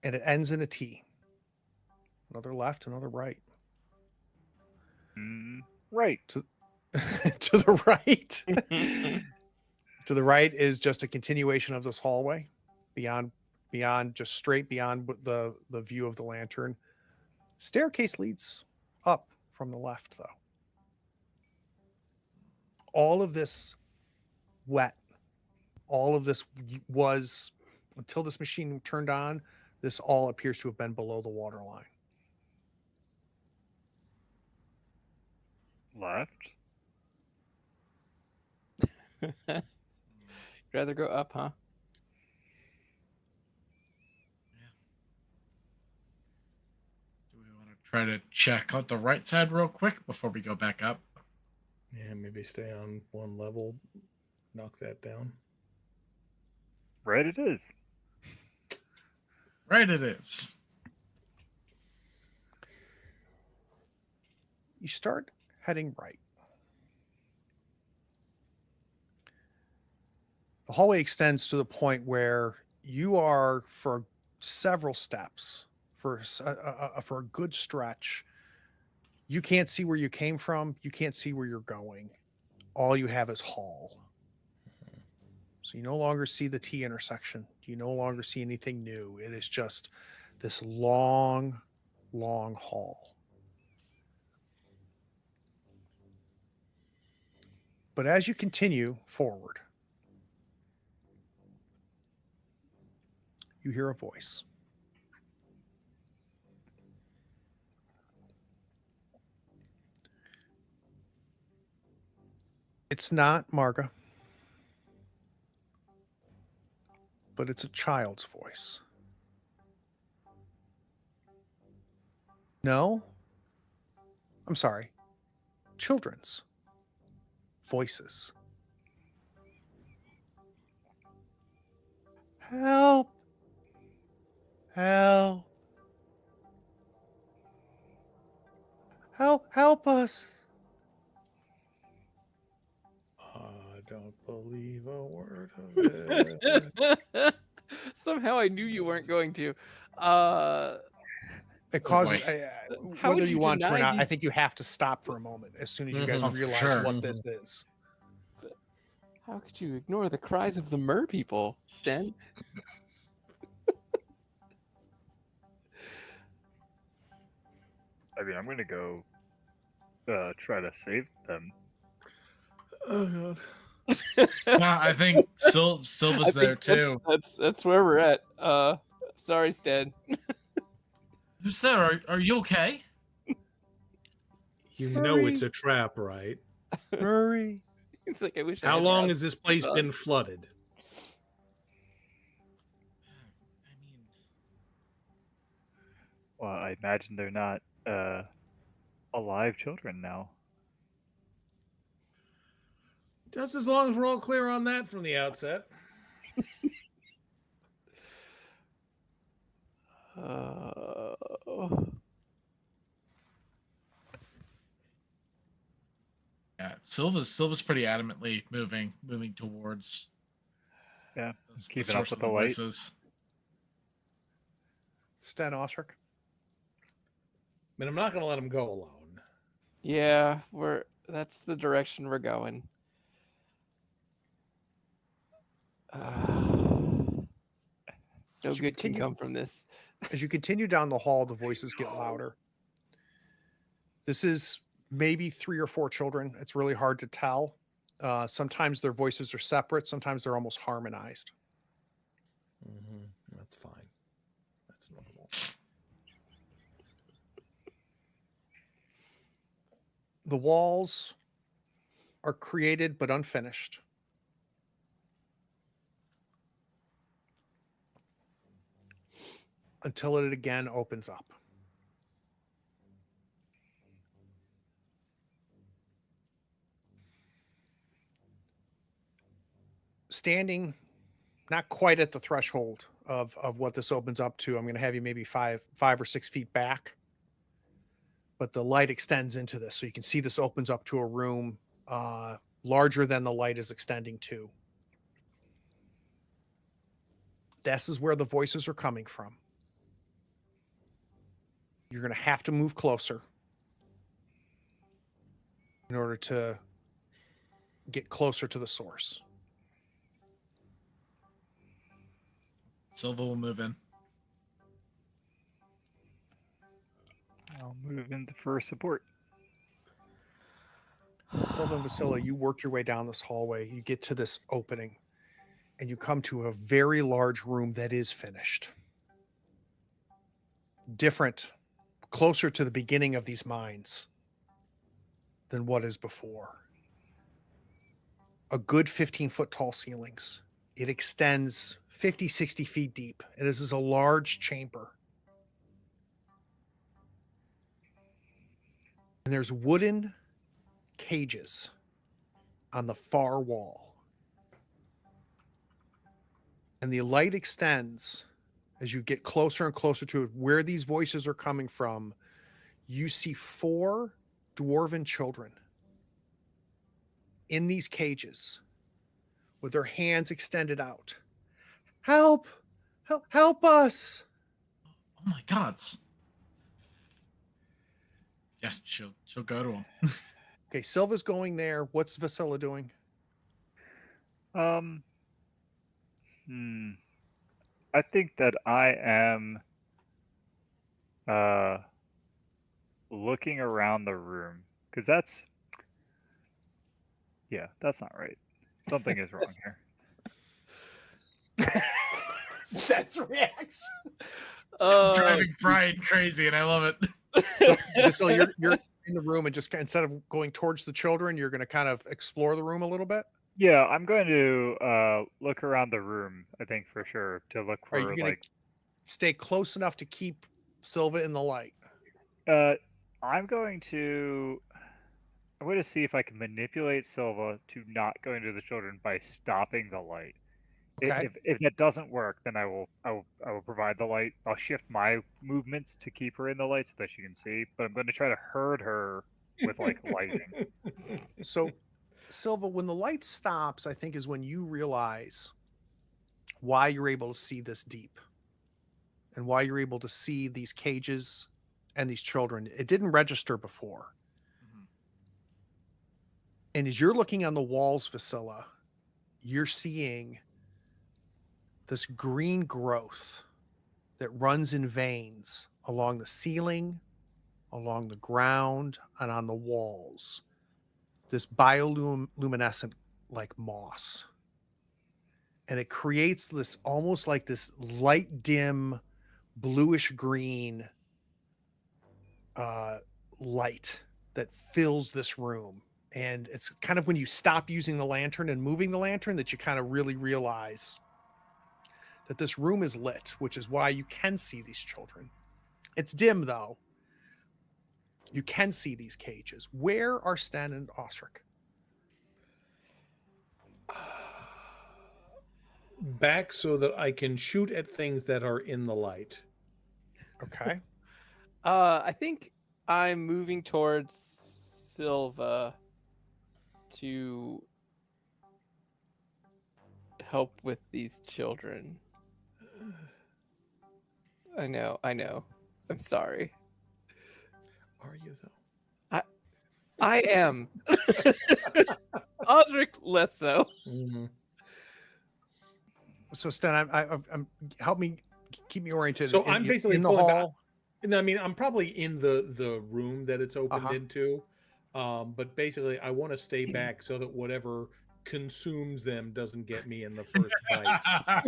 And it ends in a T. Another left, another right. Right. To the right. To the right is just a continuation of this hallway beyond beyond, just straight beyond the view of the lantern. Staircase leads up from the left, though. All of this wet, all of this was, until this machine turned on, this all appears to have been below the water line. Left. You'd rather go up, huh? Do we want to try to check out the right side real quick before we go back up? Yeah, maybe stay on one level, knock that down. Right it is. Right, it is. You start heading right. The hallway extends to the point where you are, for several steps, for a good stretch, you can't see where you came from. You can't see where you're going. All you have is hall. So you no longer see the T intersection. You no longer see anything new. It is just this long, long hall. But as you continue forward, you hear a voice. It's not Marga, but it's a child's voice. No, I'm sorry, children's voices. Help! Help! Help us! I don't believe a word of it. Somehow I knew you weren't going to. It Oh, causes, boy. How whether would you you want to or deny not, I these- think you have to stop for a moment as soon as you guys Oh, for realize sure. what this is. How could you ignore the cries of the mer people, Sten? I mean, I'm gonna go try to save them. Oh god. No, I think Silva's there too. That's where we're at. Sorry, Stan. Who's there? Are you okay? You know it's a trap, right? Hurry! It's like I wish. I How had long house has this place dog. been flooded? I mean, Well, I imagine they're not alive children now. Just as long as we're all clear on that from the outset. yeah, Silva's pretty adamantly moving towards Yeah, the keeping source up with of the light. voices. Stan Osric. I mean, I'm not going to let him go alone. Yeah, that's the direction we're going. No As you good can continue- come from this. As you continue down the hall, the voices get louder. This is maybe 3 or 4 children. It's really hard to tell. Sometimes their voices are separate. Sometimes they're almost harmonized. Mm-hmm. That's fine. That's normal. The walls are created but unfinished. Until it again opens up. Standing not quite at the threshold of what this opens up to, I'm going to have you maybe 5 or 6 feet back. But the light extends into this. So you can see this opens up to a room larger than the light is extending to. This is where the voices are coming from. You're going to have to move closer in order to get closer to the source. Silva will move in. I'll move into for support. Silva and Vasilla, you work your way down this hallway. You get to this opening, and you come to a very large room that is finished. Different, closer to the beginning of these mines than what is before. A good 15-foot tall ceilings. It extends 50, 60 feet deep. It is a large chamber. And there's wooden cages on the far wall. And the light extends as you get closer and closer to it. Where these voices are coming from, you see 4 dwarven children in these cages with their hands extended out. Help! Help us! Oh my gods. Yeah, she'll go to him. Okay, Silva's going there. What's Vasilla doing? I think that I am looking around the room, because that's not right. Something is wrong here. That's reaction. Driving Brian crazy, and I love it. Vasilla, you're in the room, and just instead of going towards the children, you're going to kind of explore the room a little bit. Yeah, I'm going to look around the room, I think, for sure, to look Are for you going to stay close enough to keep Silva in the light? I'm going to see if I can manipulate Silva to not go into the children by stopping the light. Okay. If that doesn't work, then I will provide the light. I'll shift my movements to keep her in the light so that she can see. But I'm going to try to herd her with like lighting. So, Silva, when the light stops, I think is when you realize why you're able to see this deep and why you're able to see these cages and these children. It didn't register before. Mm-hmm. And as you're looking on the walls, Vasilla, you're seeing this green growth that runs in veins along the ceiling, along the ground, and on the walls. This bioluminescent like moss. And it creates this almost like this light dim bluish green light that fills this room. And it's kind of when you stop using the lantern and moving the lantern that you kind of really realize that this room is lit, which is why you can see these children. It's dim though. You can see these cages. Where are Sten and Osric? Back so that I can shoot at things that are in the light. Okay. I think I'm moving towards Silva to help with these children. I know. I'm sorry. Are you though? I am. Osric less so. Mm-hmm. So Sten, I'm help me keep me oriented. So I'm basically in the pulling back. hall. And I mean, I'm probably in the room that it's opened Uh-huh. into, but basically, I want to stay back so that whatever consumes them doesn't get me in the first bite.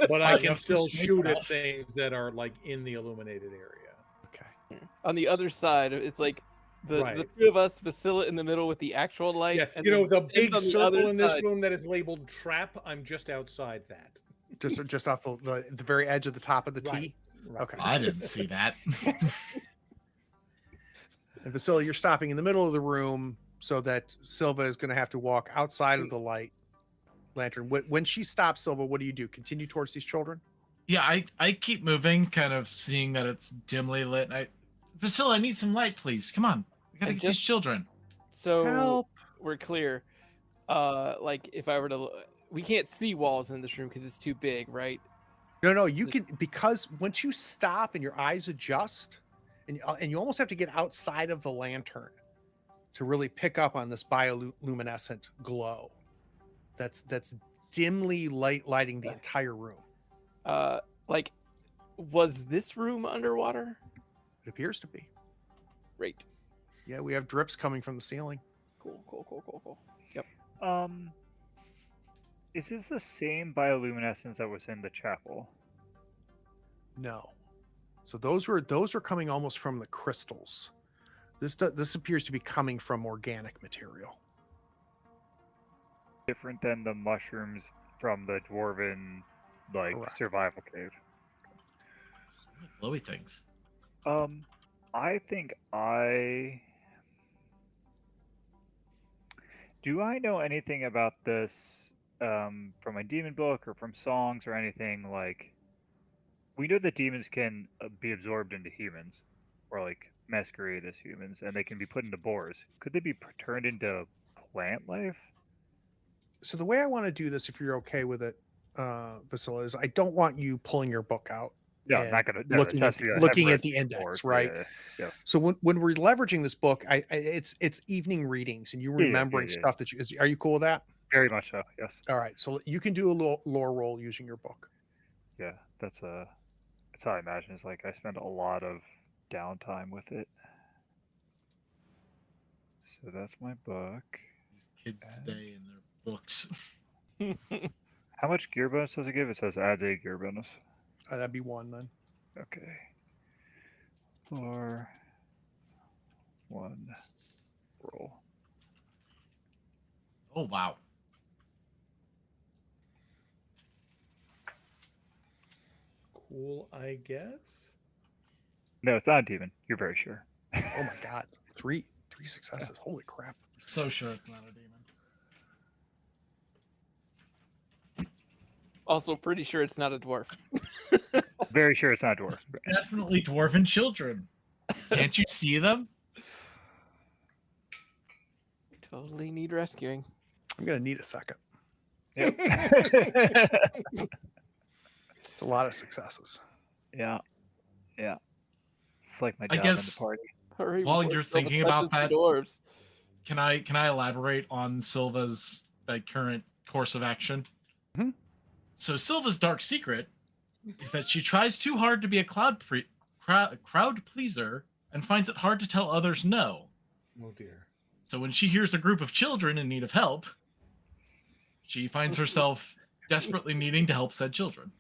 But I can still shoot at things that are like in the illuminated area. Okay. On the other side, it's like the two of us, Vasilla in the middle with the actual light. Yeah, and you know, the Sten's big on the circle other in this side. room that is labeled trap. I'm just outside that. Just off the very edge of the top of the Right. T. Right. Okay. I didn't see that. And Vasily, you're stopping in the middle of the room so that Silva is going to have to walk outside of the light lantern. When she stops, Silva, what do you do? Continue towards these children? Yeah, I keep moving, kind of seeing that it's dimly lit. Vasilla, I need some light, please. Come on. We gotta And get these children. So Help. we're clear. Like if I were to, we can't see walls in this room because it's too big, right? No, you can, because once you stop and your eyes adjust, and you almost have to get outside of the lantern to really pick up on this bioluminescent glow that's dimly lighting the entire room. Like, was this room underwater? It appears to be. Great. Yeah, we have drips coming from the ceiling. Cool. Yep. Is this the same bioluminescence that was in the chapel? No. So those were coming almost from the crystals. This appears to be coming from organic material. Different than the mushrooms from the dwarven, like, Correct. survival cave. Glowy things. I think do I know anything about this from a demon book or from songs or anything? Like, we know that demons can be absorbed into humans, or like masquerade as humans, and they can be put into boars. Could they be turned into plant life? So the way I want to do this, if you're okay with it, Vasila, is I don't want you pulling your book out. No, and not gonna. No, this has to be a looking head at the rescue index, board. right? Yeah. So when we're leveraging this book, it's evening readings, and you remembering yeah. stuff that are you cool with that? Very much so. Yes. All right, so you can do a little lore roll using your book. Yeah, that's how I imagine. It's like I spend a lot of downtime with it. So that's my book. These kids today and their books. How much gear bonus does it give? It says adds a gear bonus. That'd be 1 then. Okay. 4, 1, roll. Oh wow. Cool, I guess. No, it's not a demon. You're very sure. Oh my god, three successes! Holy crap! So sure it's not a demon. Also, pretty sure it's not a dwarf. Very sure it's not a dwarf. Definitely dwarven children. Can't you see them? Totally need rescuing. I'm gonna need a second. Yep. It's a lot of successes. Yeah. It's like my I job in guess- the party. Hurry! While before you're Silva thinking about touches the that- dwarves. Can I elaborate on Silva's like current course of action? Mhm. So Silva's dark secret is that she tries too hard to be a crowd pleaser and finds it hard to tell others no. Oh dear. So when she hears a group of children in need of help, she finds herself desperately needing to help said children.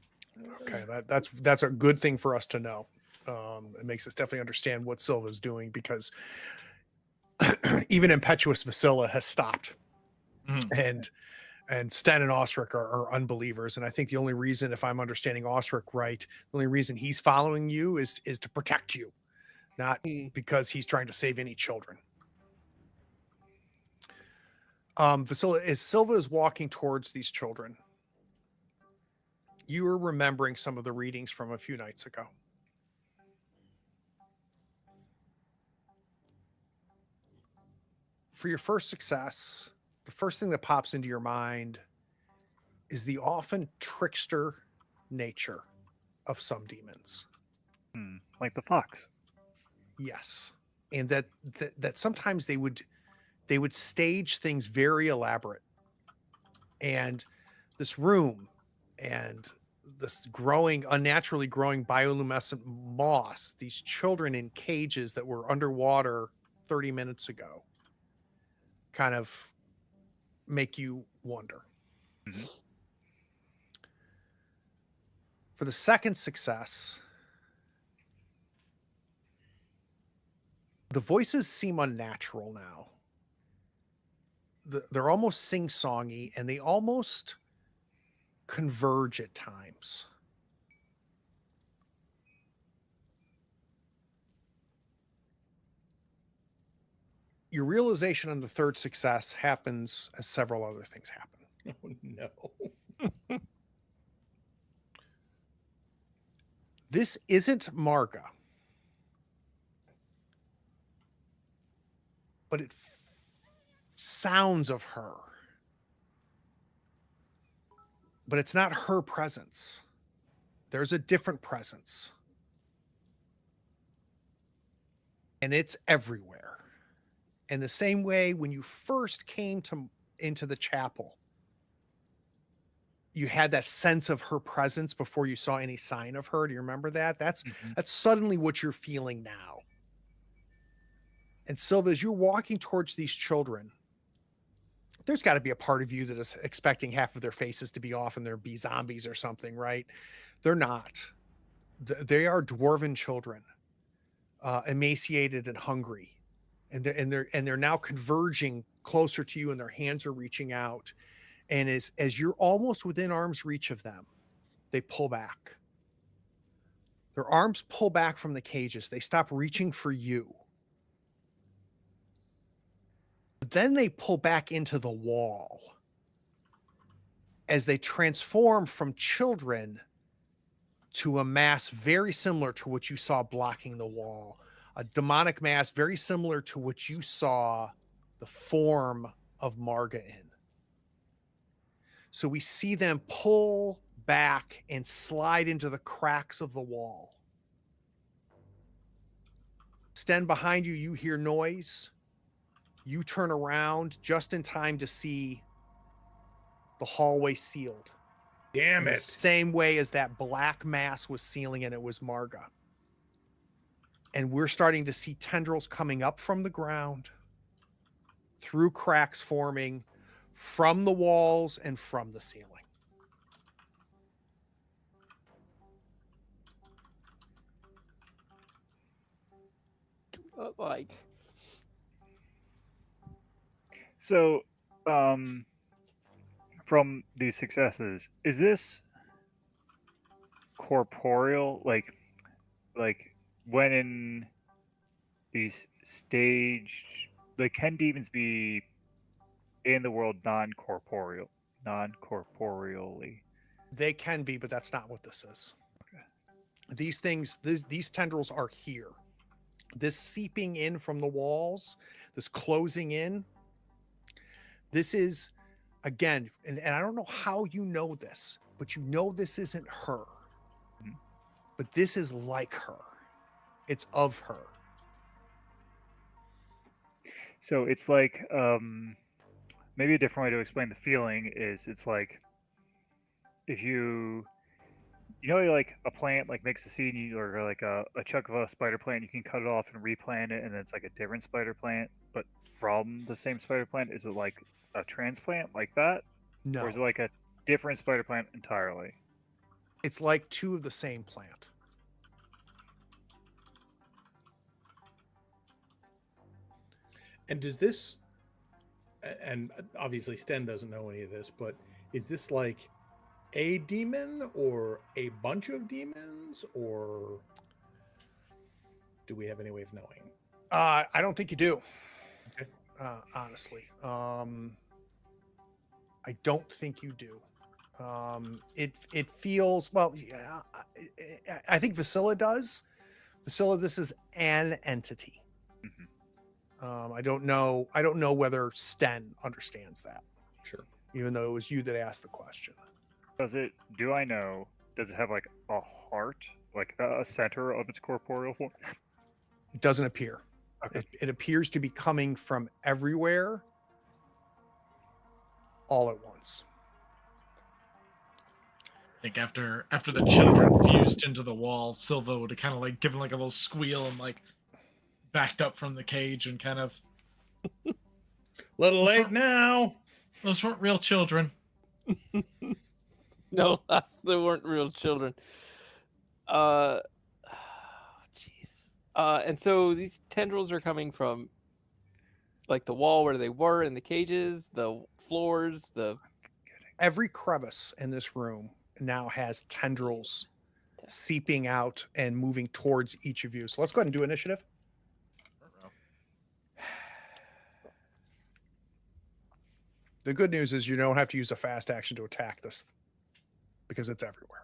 Okay, that's a good thing for us to know. It makes us definitely understand what Silva's doing, because even impetuous Vasila has stopped, Mhm. and Sten and Osric are unbelievers. And I think the only reason, if I'm understanding Osric right, the only reason he's following you is to protect you, not because he's trying to save any children. Vasila, as Silva is walking towards these children, you are remembering some of the readings from a few nights ago. For your first success, the first thing that pops into your mind is the often trickster nature of some demons. Like the fox. Yes. And that sometimes they would stage things very elaborate. And this room and this unnaturally growing bioluminescent moss, these children in cages that were underwater 30 minutes ago, kind of make you wonder. Mhm. For the second success, the voices seem unnatural now. They're almost sing-songy, and they almost converge at times. Your realization on the third success happens as several other things happen. Oh no. This isn't Marga, but it sounds of her. But it's not her presence. There's a different presence. And it's everywhere. In the same way, when you first came into the chapel, you had that sense of her presence before you saw any sign of her. Do you remember that? That's Mhm. that's suddenly what you're feeling now. And Silva, as you're walking towards these children, there's got to be a part of you that is expecting half of their faces to be off and they're be zombies or something, right? They're not. They are dwarven children, emaciated and hungry, and they're now converging closer to you, and their hands are reaching out. And as you're almost within arm's reach of them, they pull back. Their arms pull back from the cages. They stop reaching for you. But then they pull back into the wall as they transform from children to a mass very similar to what you saw blocking the wall. A demonic mass very similar to what you saw the form of Marga in. So we see them pull back and slide into the cracks of the wall. Sten, behind you, you hear noise. You turn around just in time to see the hallway sealed. Damn In the it. same way as that black mass was sealing, and it was Marga. And we're starting to see tendrils coming up from the ground, through cracks forming from the walls and from the ceiling. Like, So, from these successes, is this corporeal? Like when in these staged, like can demons be in the world non-corporeally? They can be, but that's not what this is. These things, these tendrils are here. This seeping in from the walls, this closing in, this is, again, and I don't know how you know this, but you know this isn't her. Mhm. But this is like her. It's of her. So it's like maybe a different way to explain the feeling is it's like if you know like a plant like makes a seed or like a chunk of a spider plant, you can cut it off and replant it and then it's like a different spider plant but from the same spider plant. Is it like a transplant like that, or is it No, like a different spider plant entirely? it's like two of the same plant. And does this, and obviously Sten doesn't know any of this, but is this like a demon or a bunch of demons, or do we have any way of knowing? I don't think you do. Okay. Honestly, I don't think you do. It feels well. Yeah, I think Vasilla does. Vasilla, this is an entity. Mhm. I don't know. I don't know whether Sten understands that, Sure. even though it was you that asked the question. Does it? Do I know? Does it have like a heart, like a center of its corporeal form? It doesn't appear. Okay. It appears to be coming from everywhere, all at once. I think after the children fused into the wall, Silva would have kind of like given like a little squeal and like backed up from the cage and kind of, Little late now. those weren't real children. no, they weren't real children. Jeez. And so these tendrils are coming from like the wall where they were in the cages, the floors, the Every crevice in this room now has tendrils seeping out and moving towards each of you. So let's go ahead and do initiative. The good news is you don't have to use a fast action to attack this because it's everywhere.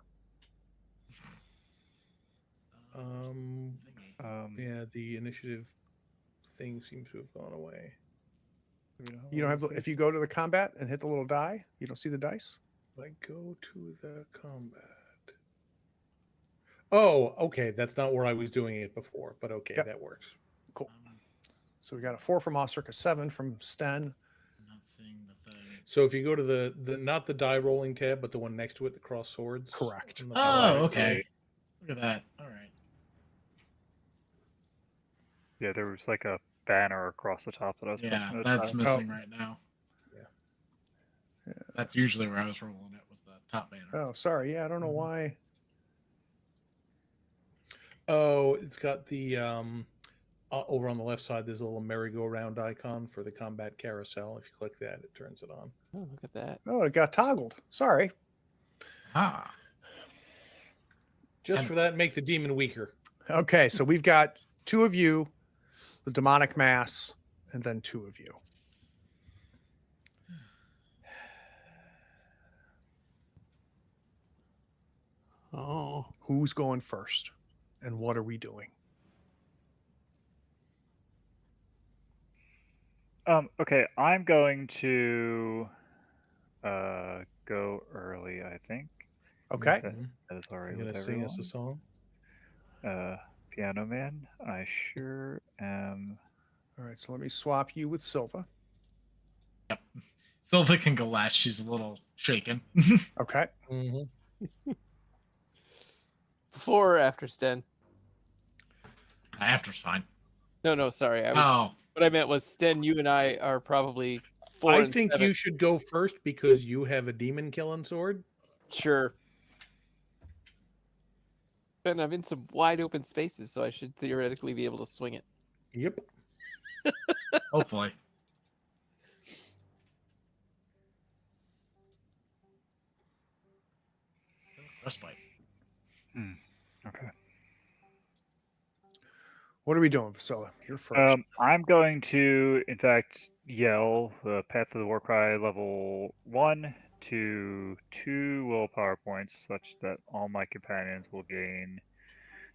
Yeah, the initiative thing seems to have gone away. You don't have, if you go to the combat and hit the little die, you don't see the dice. I go to the combat. Oh, okay. That's not where I was doing it before, but okay, Yep. that works. Cool. So we got a 4 from Ostrich, a 7 from Sten. I'm not seeing the thing. So if you go to the not the die rolling tab, but the one next to it, the cross swords. Correct. on the Oh, bottom. okay. Look at that. All right. Yeah, there was like a banner across the top that I was Yeah, supposed to that's notify. missing right now. Yeah. That's usually where I was rolling it, was the top banner. Oh, sorry. Yeah, I don't know why. Oh, it's got the over on the left side. There's a little merry-go-round icon for the combat carousel. If you click that, it turns it on. Oh, look at that. Oh, it got toggled. Sorry. Ah. Just And- for that, make the demon weaker. Okay, so we've got 2 of you, the demonic mass, and then 2 of you. Oh. Who's going first? And what are we doing? Okay, I'm going to go early, I think. Okay. That is all right You're with gonna sing us a everyone. song. Piano Man, I sure am. All right, so let me swap you with Silva. Silva can go last. She's a little shaken. Okay. Mm-hmm. Before or after Sten? After's fine. No, sorry. Oh, What I meant was Sten, you and I are probably 4 I and think 7. you should go first because you have a demon killing sword. Sure. And I'm in some wide open spaces, so I should theoretically be able to swing it. Yep. hopefully. Frostbite. Okay. What are we doing, Vasilla? You're first. I'm going to, in fact, yell the Path of the War Cry level 1 to 2 willpower points, such that all my companions will gain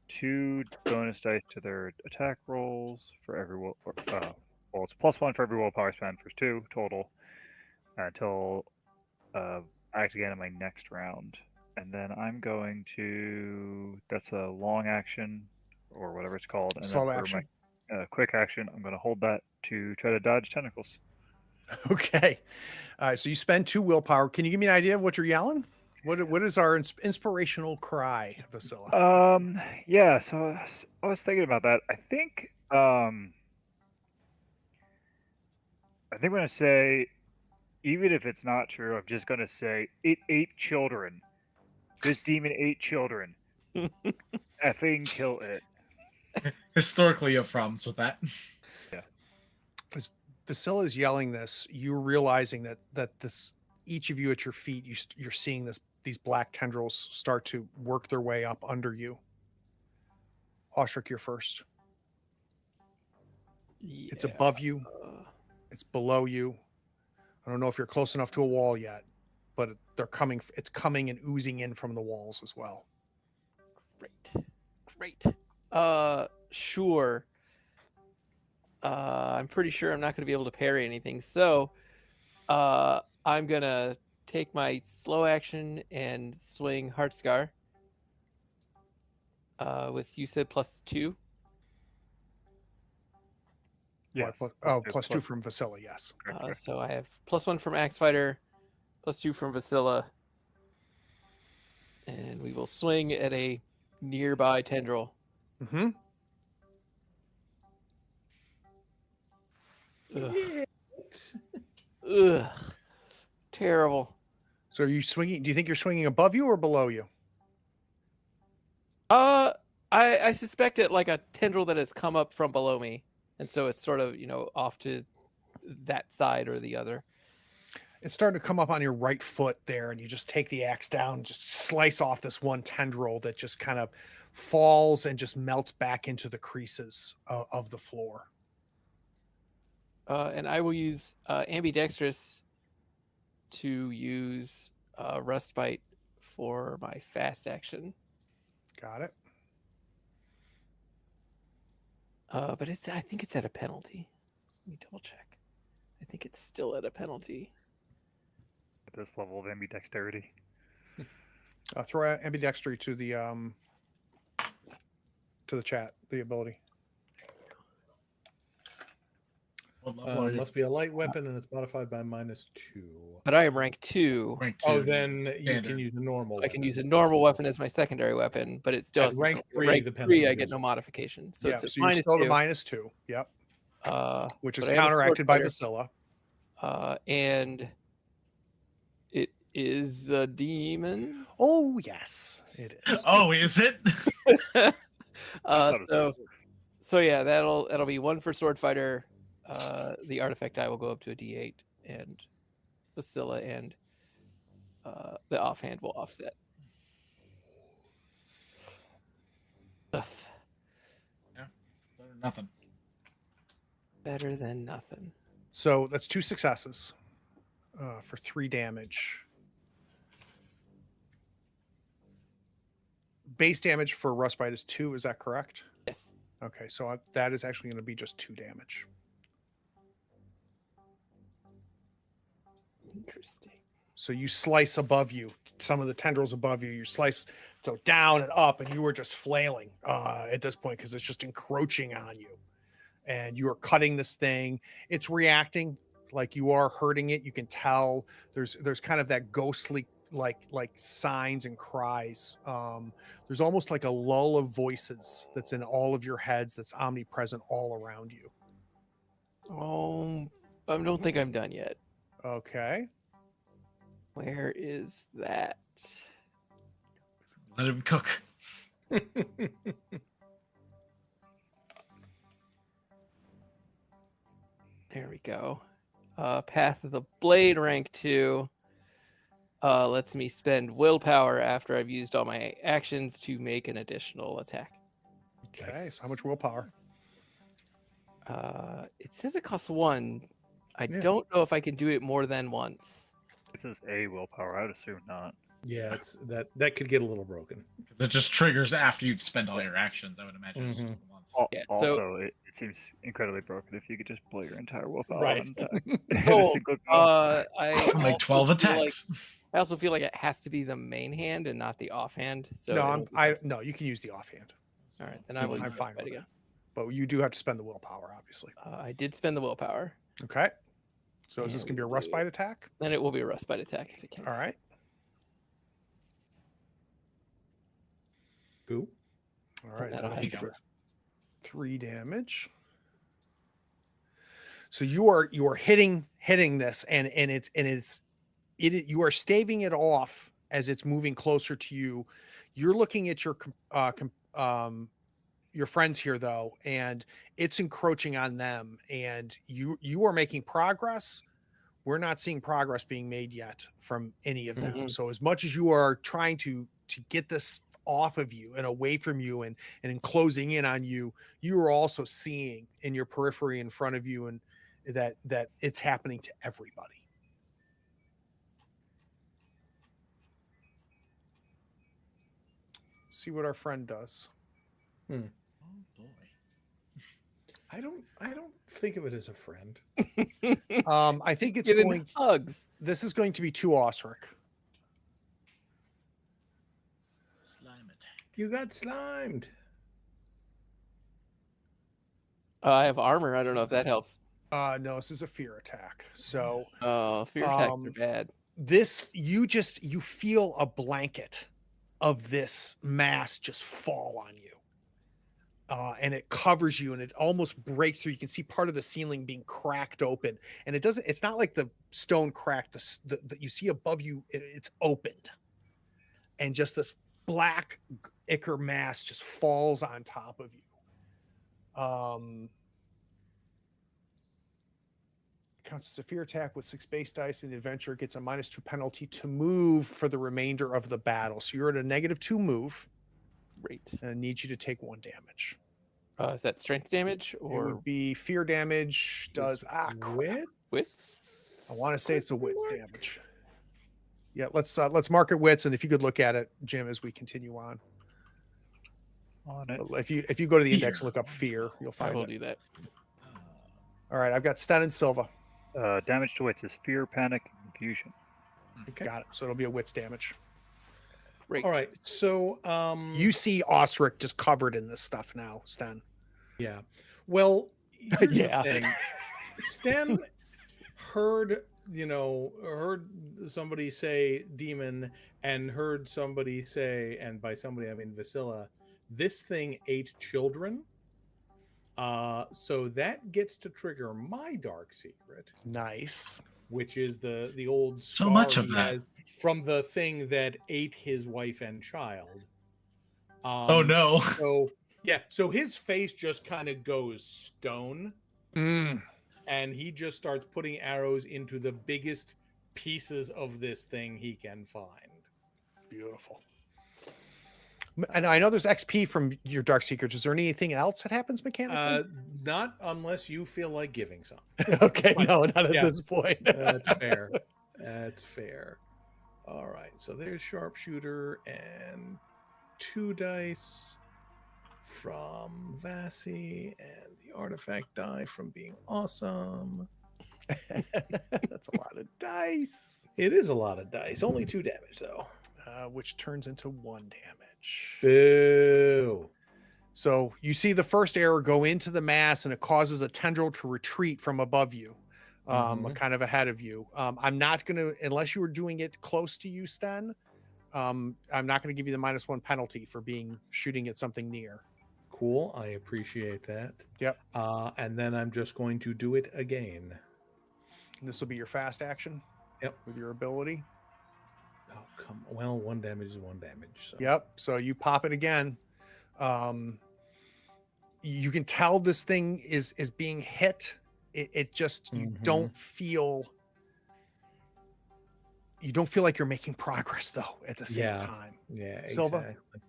2 bonus dice to their attack rolls for every well, it's +1 for every willpower spent for 2 total until I act again in my next round. And then I'm going to, that's a long action or whatever it's called. And Slow then for action. my quick action, I'm going to hold that to try to dodge tentacles. Okay. All right, so you spend 2 willpower. Can you give me an idea of what you're yelling? What is our inspirational cry, Vasilla? Yeah, so I was thinking about that. I think I'm going to say, even if it's not true, I'm just going to say it ate children. This demon ate children. Effing kill it. Historically, you have problems with that. As Vasilla is yelling this, you're realizing that this each of you at your feet, you're seeing these black tendrils start to work their way up under you. Oshrik, you're first. It's above you. It's below you. I don't know if you're close enough to a wall yet, but they're coming. It's coming and oozing in from the walls as well. Great. Sure. I'm pretty sure I'm not going to be able to parry anything. So, I'm going to take my slow action and swing Heartscar. With, you said +2. Yeah. Plus 2 from Vasilla, yes. So I have +1 from Axe Fighter, +2 from Vasilla. And we will swing at a nearby tendril. Mm-hmm. Ugh. Terrible. So are you swinging? Do you think you're swinging above you or below you? I suspect it like a tendril that has come up from below me, and so it's sort of off to that side or the other. It's starting to come up on your right foot there, and you just take the axe down, just slice off this one tendril that just kind of falls and just melts back into the creases of the floor. And I will use ambidextrous to use Rustbite for my fast action. Got it. But I think it's at a penalty. Let me double check. I think it's still at a penalty. At this level of ambidexterity. Throw ambidextrity to the chat, the ability. What level are you? Must be a light weapon, and it's modified by -2. But I am rank 2. Rank Oh, 2. then you can Standard. use a normal. I can weapon. use a normal weapon as my secondary weapon, but it still At has rank no- 3, rank the 3, penalty I get goes no up. modification. So Yeah, it's a so you're minus still to 2. -2. Yep. Which is but I am a sword counteracted by fighter. Vasilla. And it is a demon. Oh yes, it is. Oh, is it? I thought it was So yeah, that'll be 1 for sword fighter. The artifact die will go up to a D8, and Vasilla and the offhand will offset. Ugh, Better than nothing. better than nothing. So that's 2 successes for 3 damage. Base damage for Rustbite is 2. Is that correct? Yes. Okay, so that is actually going to be just 2 damage. Interesting. So you slice above you, some of the tendrils above you. You slice so down and up, and you are just flailing at this point because it's just encroaching on you. And you are cutting this thing. It's reacting like you are hurting it. You can tell there's kind of that ghostly like signs and cries. There's almost like a lull of voices that's in all of your heads that's omnipresent all around you. Oh, I don't think I'm done yet. Okay. Where is that? Let him cook. There we go. Path of the Blade, rank 2. Lets me spend willpower after I've used all my actions to make an additional attack. Okay. So how much willpower? It says it costs 1. I Yeah. don't know if I can do it more than once. It says a willpower. I would assume not. Yeah, it's that could get a little broken. It just triggers after you've spent all your actions, I would imagine. It's just Mhm. once. Yeah, Also, so- it seems incredibly broken if you could just blow your entire willpower Right. on attack. In a So, single go. I Make also 12 feel like- attacks. I also feel like it has to be the main hand and not the offhand. So No, it'll be- no, you can use the offhand, all right, then I will. I'm use fine that with again. but you do have to spend the willpower, obviously. I did spend the willpower. Okay. So is this And going to be a we'll do- Rustbite attack? Then it will be a Rustbite attack if it can. All right. Boo. All right. That'll that'll have be to- for 3 damage. So you are hitting this, and you are staving it off as it's moving closer to you. You're looking at your friends here though, and it's encroaching on them, and you are making progress. We're not seeing progress being made yet from any of them. Mhm. So as much as you are trying to get this off of you and away from you and closing in on you, you are also seeing in your periphery in front of you and that it's happening to everybody. See what our friend does. Oh boy. I don't think of it as a friend. I think Just it's giving going. hugs. This is going to be 2 Osric. Slime attack. You got slimed. I have armor. I don't know if that helps. No, this is a fear attack. So Fear attacks Um, are bad. this you feel a blanket of this mass just fall on you. And it covers you and it almost breaks through. You can see part of the ceiling being cracked open, and it's not like the stone cracked that you see above you. It's opened, and just this black ichor mass just falls on top of you. Counts as a fear attack with 6 base dice, and the adventurer gets a -2 penalty to move for the remainder of the battle. So you're at a -2 move, Great. and I need you to take 1 damage. Is that strength damage It or would be fear damage. Does crap. wits? I want to say it's a wits damage. Yeah, let's mark it wits, and if you could look at it, Jim, as we continue on. On it. If you go to the index, Fear. look up fear, you'll I find will it. do that. All right, I've got Sten and Silva. Damage to wits is fear, panic, and confusion. Okay. Got it. So it'll be a wits damage. Great. All right. So You see Osric just covered in this stuff now, Sten. yeah. Well, here's Yeah. the thing. Sten heard somebody say demon, and heard somebody say, and by somebody I mean Vasilla, this thing ate children. So that gets to trigger my dark secret, Nice. which is the old So scar much of he that. has from the thing that ate his wife and child. Oh no. So yeah, so his face just kind of goes stone, Mm. and he just starts putting arrows into the biggest pieces of this thing he can find. Beautiful. And I know there's XP from your dark secrets. Is there anything else that happens mechanically? Not unless you feel like giving some. Okay, no, not at Yeah. this point. That's fair. That's fair. All right, so there's sharpshooter and 2 dice from Vasi, and the artifact die from being awesome. That's a lot of dice. It is a lot of dice. Only 2 damage though. Which turns into 1 damage. Boo. So you see the first arrow go into the mass, and it causes a tendril to retreat from above you, kind of ahead of you. I'm not going to, unless you were doing it close to you, Sten, I'm not going to give you the -1 penalty for shooting at something near. Cool. I appreciate that. Yep. And then I'm just going to do it again. And this will be your fast action. Yep. With your ability. Oh, come on. Well, 1 damage is 1 damage. So. Yep. So you pop it again. You can tell this thing is being hit. It just, you don't feel like you're making progress though at the same time. Yeah. Silva? Exactly.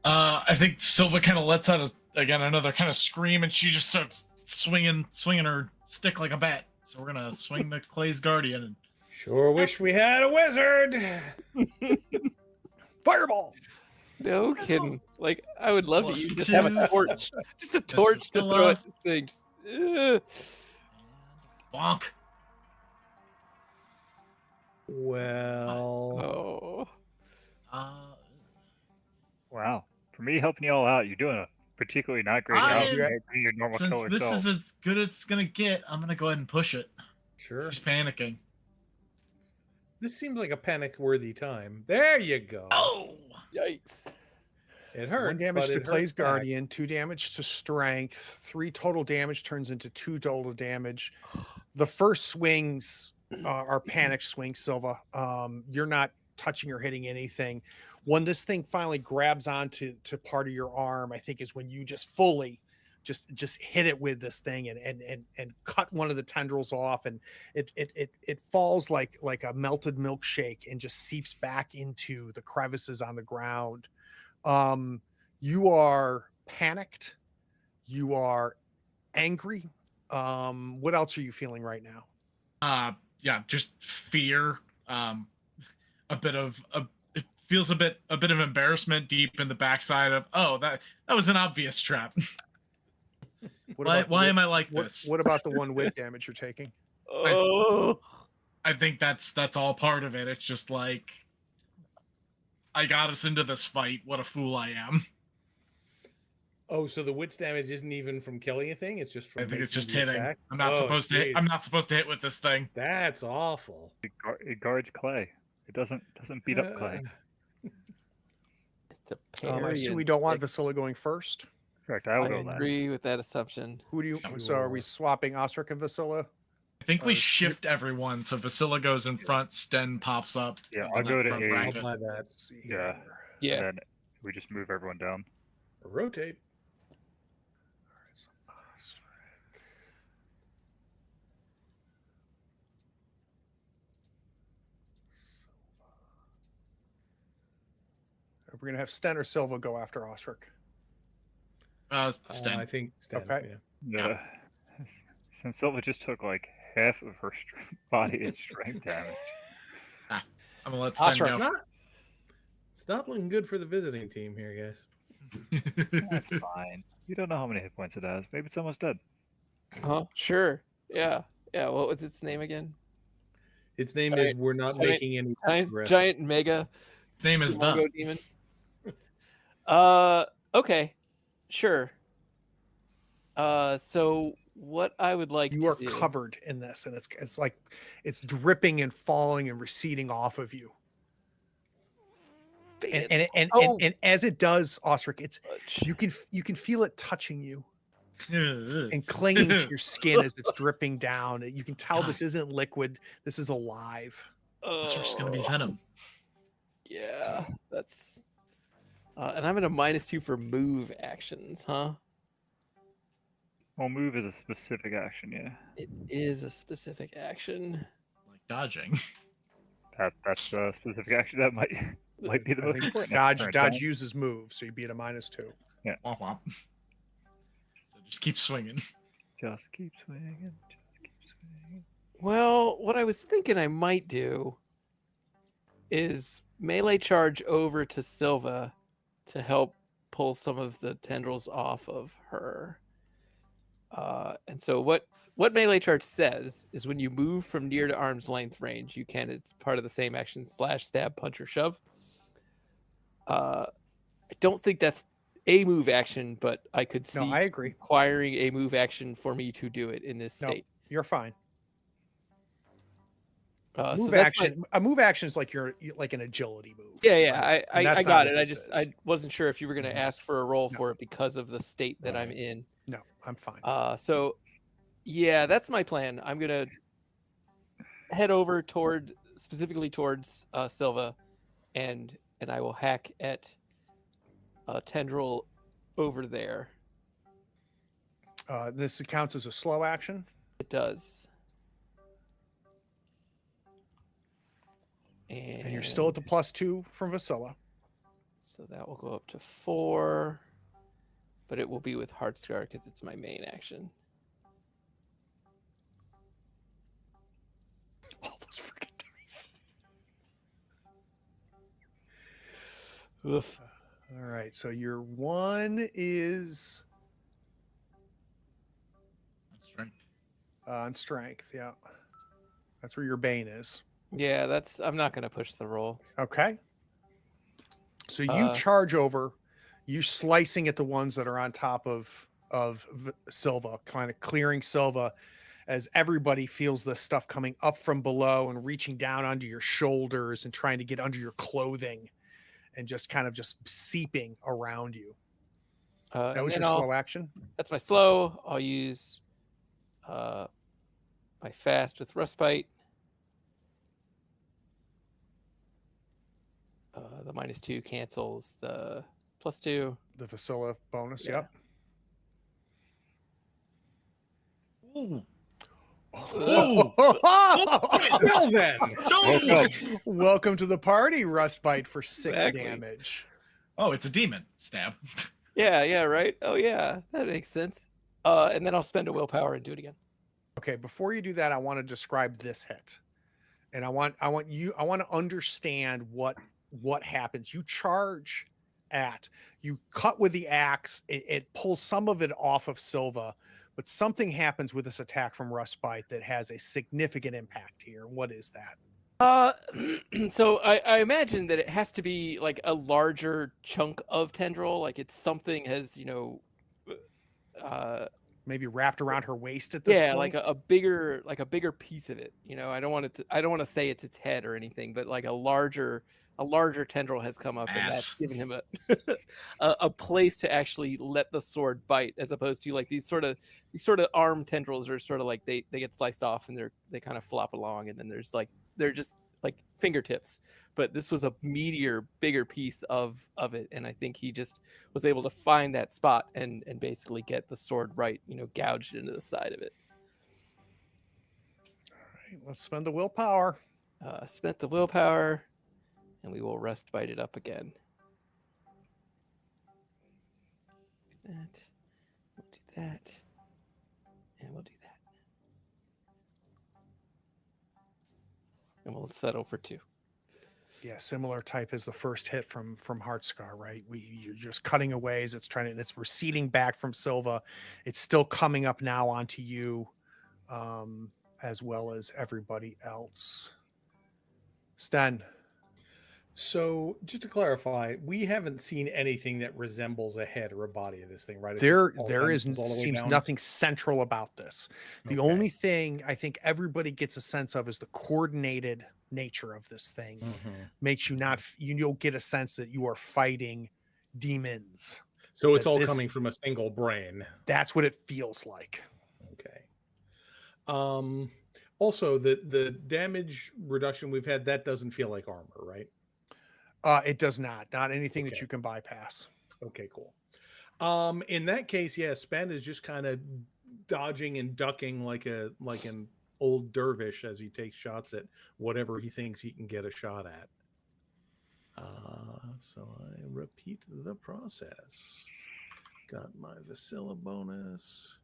I think Silva kind of lets out another kind of scream, and she just starts swinging her stick like a bat. So we're gonna swing the Clay's Guardian. And Sure wish we had a wizard. Fireball. No kidding. Like, I would love to Plus just have a 2. torch. Just a torch to throw at this thing. Just, bonk. Well, oh. Wow. For me helping you all out, you're doing a particularly not great I job. am- compared to your normal Since color this self. is as good as it's gonna get, I'm gonna go ahead and push it. sure. She's panicking. This seems like a panic-worthy time. There you go. Oh, Yikes. It So hurts. 1 damage but to it hurts Clay's back. Guardian, 2 damage to Strength, 3 total damage turns into 2 total damage. The first swings are panic swings, Silva. You're not touching or hitting anything. When this thing finally grabs onto part of your arm, I think is when you just fully just hit it with this thing and cut one of the tendrils off, and it falls like a melted milkshake and just seeps back into the crevices on the ground. You are panicked, you are angry. What else are you feeling right now? yeah, just fear. It feels a bit of embarrassment deep in the backside of, oh, that was an obvious trap. Why am I like this? What about the 1 wit damage you're taking? Oh. I think that's all part of it. It's just like, I got us into this fight. What a fool I am. Oh, so the wits damage isn't even from killing a thing; it's just from. I think it's making just the hitting. attack? I'm not Oh, supposed to hit. geez. I'm not supposed to hit with this thing. That's awful. It guards Clay. It doesn't beat up Clay. It's a I parry. assume we and don't want stick. Vasilla going first. Correct. I will I go last. agree with that assumption. Who do you? So are we swapping Osric and Vasilla? I think we Or- shift everyone. So Vasilla goes in front. Sten pops up. Yeah, in I'll that go to front A. bracket. My bad. Let's see Yeah. here. Yeah. And then we just move everyone down. Rotate. We're gonna have Sten or Silva go after Osric. Sten. I think Sten. Okay. Yeah. Yeah. Since Silva just took like half of her body and strength damage. I'm gonna let Sten Osric. go. It's not looking good for the visiting team here, guys. That's fine. You don't know how many hit points it has. Maybe it's almost dead. Huh? Sure. Yeah. Yeah. What was its name again? Its name Alright. is We're Not Giant- Making Any Giant, Progress. giant mega His name is Mongo the. demon. Okay. Sure. So what I would like You to are do. covered in this, and it's like it's dripping and falling and receding off of you. And as it does, Osric, it's you can feel it touching you and clinging to your skin as it's dripping down. You can tell this isn't liquid. This is alive. This is gonna be venom. Yeah, that's. And I'm gonna -2 for move actions, huh? Well, move is a specific action, yeah. It is a specific action. Like dodging. That's a specific action that might be the I most think important. at the current dodge time. uses move, so you'd be at a -2. Womp womp. So just keep swinging. Just keep swinging. Just keep swinging. Well, what I was thinking I might do is melee charge over to Silva to help pull some of the tendrils off of her. And so what melee charge says is when you move from near to arm's length range, you can, it's part of the same action, slash, stab, punch, or shove. I don't think that's a move action, but I could see No, I agree. requiring a move action for me to do it in this No, state. you're fine. So Move that's my- action. A move action is like like an agility move. Yeah, right? And I that's got not it. what I this just is. I wasn't sure if you were going to ask for a roll No. for it because of the state that I'm Right. in. No, I'm fine. So yeah, that's my plan. I'm gonna head over specifically towards Silva, and I will hack at a tendril over there. This counts as a slow action. It does. And you're still at the +2 from Vasilla. So that will go up to 4, but it will be with Heartscar because it's my main action. All those freaking dice. Oof. All right, so your 1 is Strength. on strength. Yeah, that's where your bane is. Yeah, I'm not going to push the roll. Okay. So you charge over, you slicing at the ones that are on top of Silva, kind of clearing Silva as everybody feels this stuff coming up from below and reaching down onto your shoulders and trying to get under your clothing and just kind of just seeping around you. That was your slow action? That's my slow. I'll use my fast with Rustbite. The -2 cancels the +2. The Vasilla bonus, Yeah. yep. Ooh. Well then, Welcome to the party, Rustbite, for 6 Exactly. damage. Oh, it's a demon. Stab. Yeah, right. Oh yeah, that makes sense. And then I'll spend a willpower and do it again. Okay, before you do that, I want to describe this hit. And I want to understand what happens. You charge you cut with the axe, it pulls some of it off of Silva, but something happens with this attack from Rustbite that has a significant impact here. What is that? So I imagine that it has to be like a larger chunk of tendril, like it's something has, Maybe wrapped around her waist at this point? like a bigger piece of it. I don't want to say it's its head or anything, but like a larger tendril has come up and that's given him a place to actually let the sword bite, as opposed to like these sort of arm tendrils are sort of like they get sliced off and they kind of flop along, and then they're just like fingertips. But this was a meatier, bigger piece of it, and I think he just was able to find that spot and basically get the sword right, gouged into the side of it. All right, let's spend the willpower. Spent the willpower, and we will Rustbite it up again. Do that. We'll do that. And we'll do that. And we'll settle for 2. Yeah, similar type as the first hit from Heartscar, right? You're just cutting away as it's receding back from Silva. It's still coming up now onto you, as well as everybody else. Sten. So, just to clarify, we haven't seen anything that resembles a head or a body of this thing, right? It's just There all there is tentacles all the way seems down. nothing central about this. The Okay. only thing I think everybody gets a sense of is the coordinated nature of this thing. Mhm. Makes you not you'll get a sense that you are fighting demons. So it's That all this coming from a single brain. that's what it feels like. Okay. Um. Also, the damage reduction we've had, that doesn't feel like armor, right? It does not anything that Okay. you can bypass. Okay, cool. In that case, yeah, Spen is just kind of dodging and ducking like an old dervish as he takes shots at whatever he thinks he can get a shot at. So I repeat the process. Got my Vasilla bonus.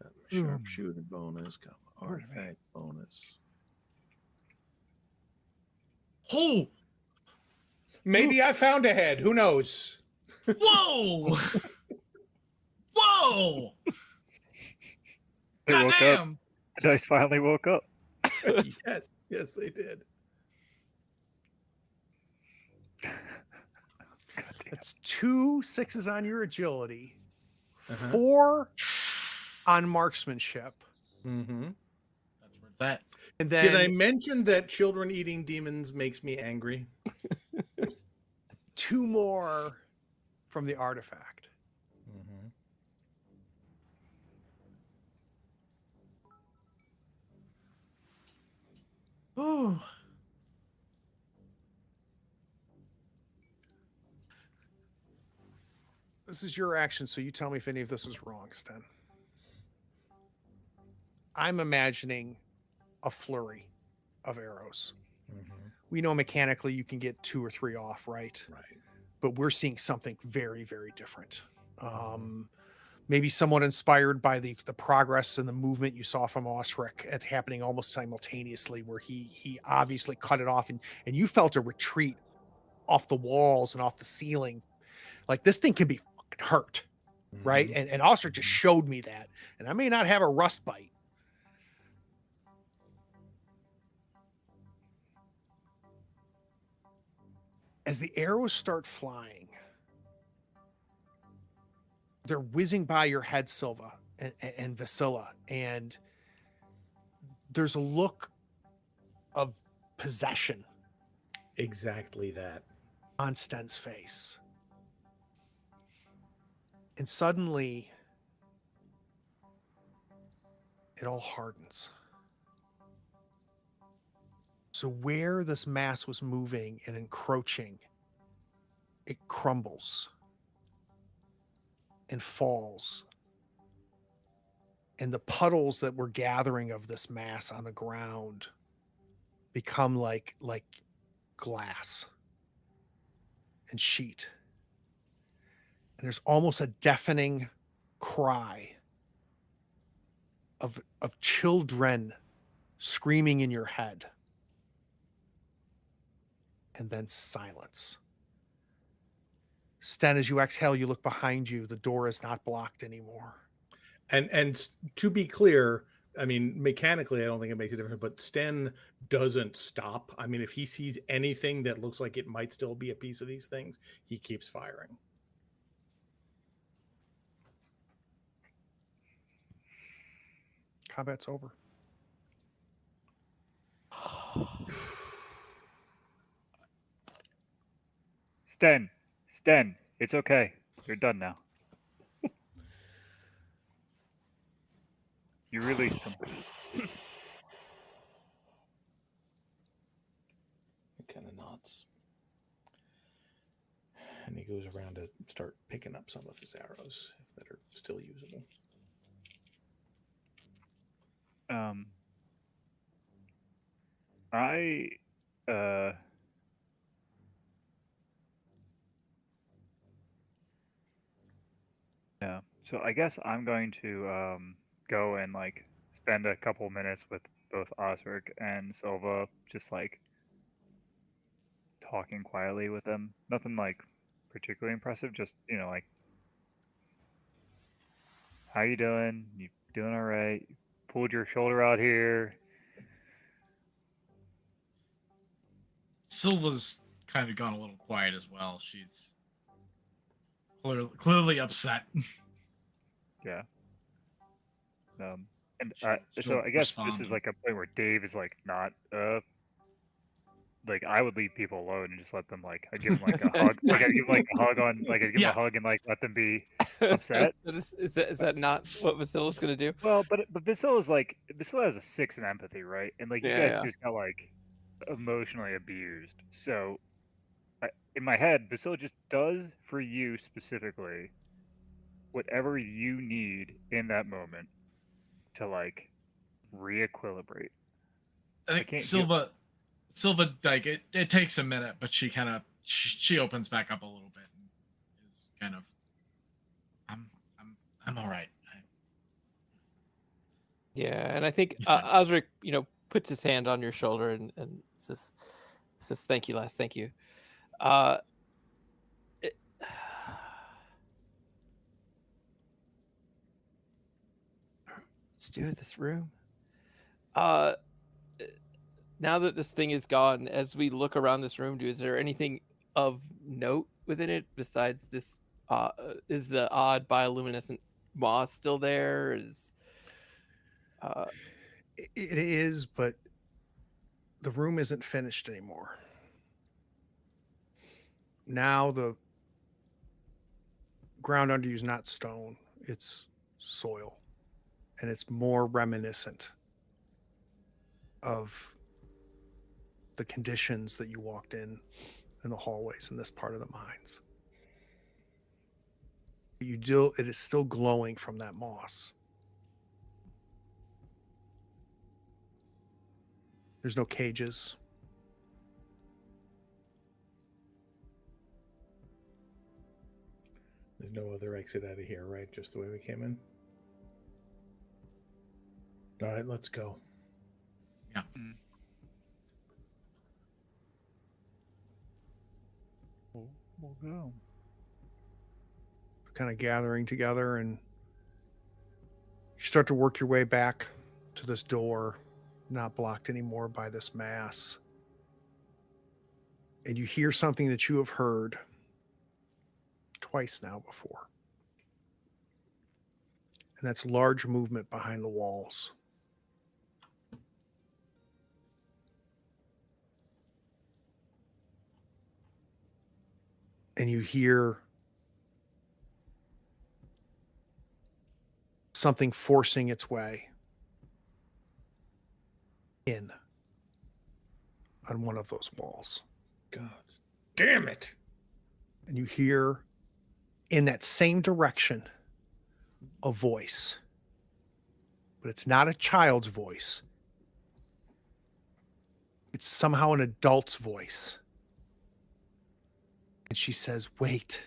Got my sharpshooter bonus. Got my artifact bonus. Oh, Maybe I found a head. Who knows? whoa, whoa! They woke up. Goddamn! The dice finally woke up. Yes, yes, they did. That's 2 6s on your agility, Uh-huh. 4 on marksmanship, Mm-hmm. That's where it's at. and Did I then mention that children eating demons makes me angry? 2 more from the artifact. Mm-hmm. Oh, This is your action, so you tell me if any of this is wrong, Sten. I'm imagining a flurry of arrows. Mm-hmm. We know mechanically you can get 2 or 3 off, right? Right. But we're seeing something very, very different. Maybe somewhat inspired by the progress and the movement you saw from Osric at happening almost simultaneously, where he obviously cut it off, and you felt a retreat off the walls and off the ceiling. Like, this thing can be fucking hurt, right? Mhm. And Osric just showed me that, and I may not have a rust bite. As the arrows start flying, they're whizzing by your head, Silva and Vasilla, and there's a look of possession Exactly that. on Sten's face. And suddenly, it all hardens. So where this mass was moving and encroaching, it crumbles and falls. And the puddles that were gathering of this mass on the ground become like glass and sheet. And there's almost a deafening cry of children screaming in your head. And then silence. Sten, as you exhale, you look behind you. The door is not blocked anymore. And to be clear, I mean, mechanically, I don't think it makes a difference, but Sten doesn't stop. I mean, if he sees anything that looks like it might still be a piece of these things, he keeps firing. Combat's over. Sten, it's okay. You're done now. You released him. It kind of nods. And he goes around to start picking up some of his arrows that are still usable. Yeah. So I guess I'm going to go and like spend a couple minutes with both Osric and Silva, just like talking quietly with them. Nothing like particularly impressive. Just like, how you doing? You doing all right? You pulled your shoulder out here. Silva's kind of gone a little quiet as well. She's clearly upset. Yeah. And She'll so I guess respond this is to- like a point where Dave is like not like I would leave people alone and just let them like I'd give them like a hug, like I'd give them like a hug on, like I'd give them a hug and like let them be upset. Is that not what Basila's gonna do? Well, but Vasila has a 6 in empathy, right? And like you Yeah, guys yeah. just got like emotionally abused. So in my head, Vasila just does for you specifically whatever you need in that moment to like re-equilibrate. I think can't Silva, like it takes a minute, but she kind of she opens back up a little bit and is kind of, I'm all right. Yeah, and I think You fine. Osric, puts his hand on your shoulder and says, "Thank you, lass. Thank you." What to do with this room? Now that this thing is gone, as we look around this room, is there anything of note within it besides this? Is the odd bioluminescent moss still there? It is, but the room isn't finished anymore. Now the ground under you is not stone, it's soil. And it's more reminiscent of the conditions that you walked in the hallways in this part of the mines. It is still glowing from that moss. There's no cages. There's no other exit out of here, right? Just the way we came in. All right, let's go. Yeah. We'll go. Kind of gathering together, and you start to work your way back to this door, not blocked anymore by this mass. And you hear something that you have heard twice now before. And that's large movement behind the walls. And you hear something forcing its way in on one of those walls. God damn it. And you hear in that same direction a voice, but it's not a child's voice. It's somehow an adult's voice. And she says, "Wait."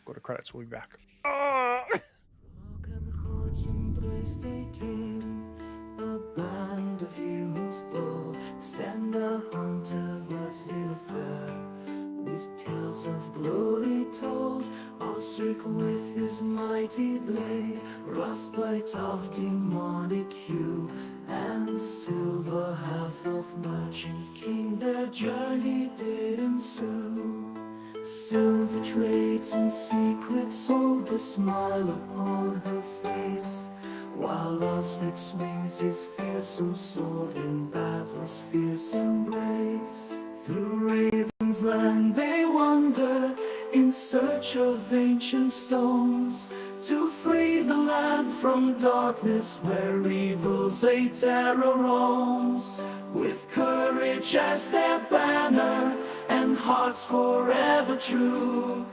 Go to credits. We'll be back. Broken hearts embrace they came, a band of heroes bold. Stand the hunter Vasila fair, with tales of glory told. Osric with his mighty blade, frostbite of demonic hue, and silver half-elf merchant king. Their journey did ensue. Silver trades and secrets hold a smile upon her face, while Osric swings his fearsome sword in battle's fierce embrace. Through Raven's land they wander in search of ancient stones, to free the land from darkness where evil's a terror roams. With courage as their banner and hearts forever true,